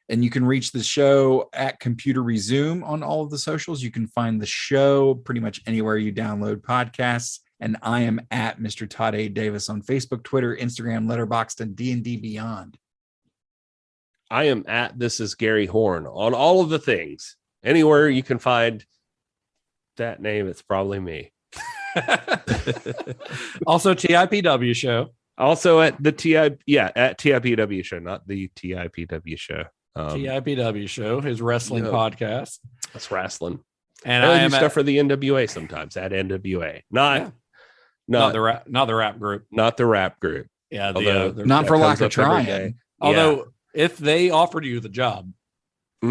you can reach the show at Computer Resume on all of the socials. You can find the show pretty much anywhere you download podcasts. And I am at Mr. Todd A. Davis on Facebook, Twitter, Instagram, Letterboxd, and D&D Beyond. I am at This Is Gary Horne on all of the things. Anywhere you can find that name, it's probably me. Also TIPW show. Also at the at TIPW show, not the TIPW show. TIPW show, his wrestling podcast. That's wrestling. And I do stuff for the NWA sometimes at NWA. Not the rap group. Not the rap group. Yeah, not for lack of trying. Although if they offered you the job, I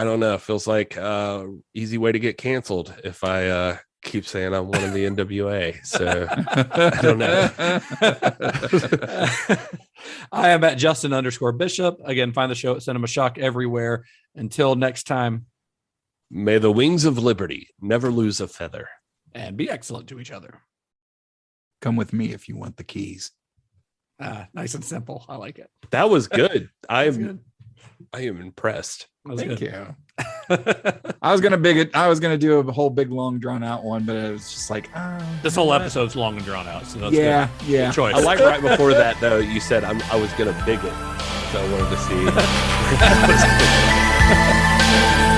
don't know. It feels like easy way to get canceled if I keep saying I'm one of the NWA. So I don't know. I am at Justin_Bishop. Again, find the show at Cinema Shock everywhere. Until next time, may the wings of liberty never lose a feather. And be excellent to each other. Come with me if you want the keys. Nice and simple. I like it. That was good. I am impressed. Thank you. I was gonna do a whole big long drawn out one, but it was just like this whole episode's long and drawn out. So that's good. Good choice. I like right before that though. You said I was gonna big it, so I wanted to see.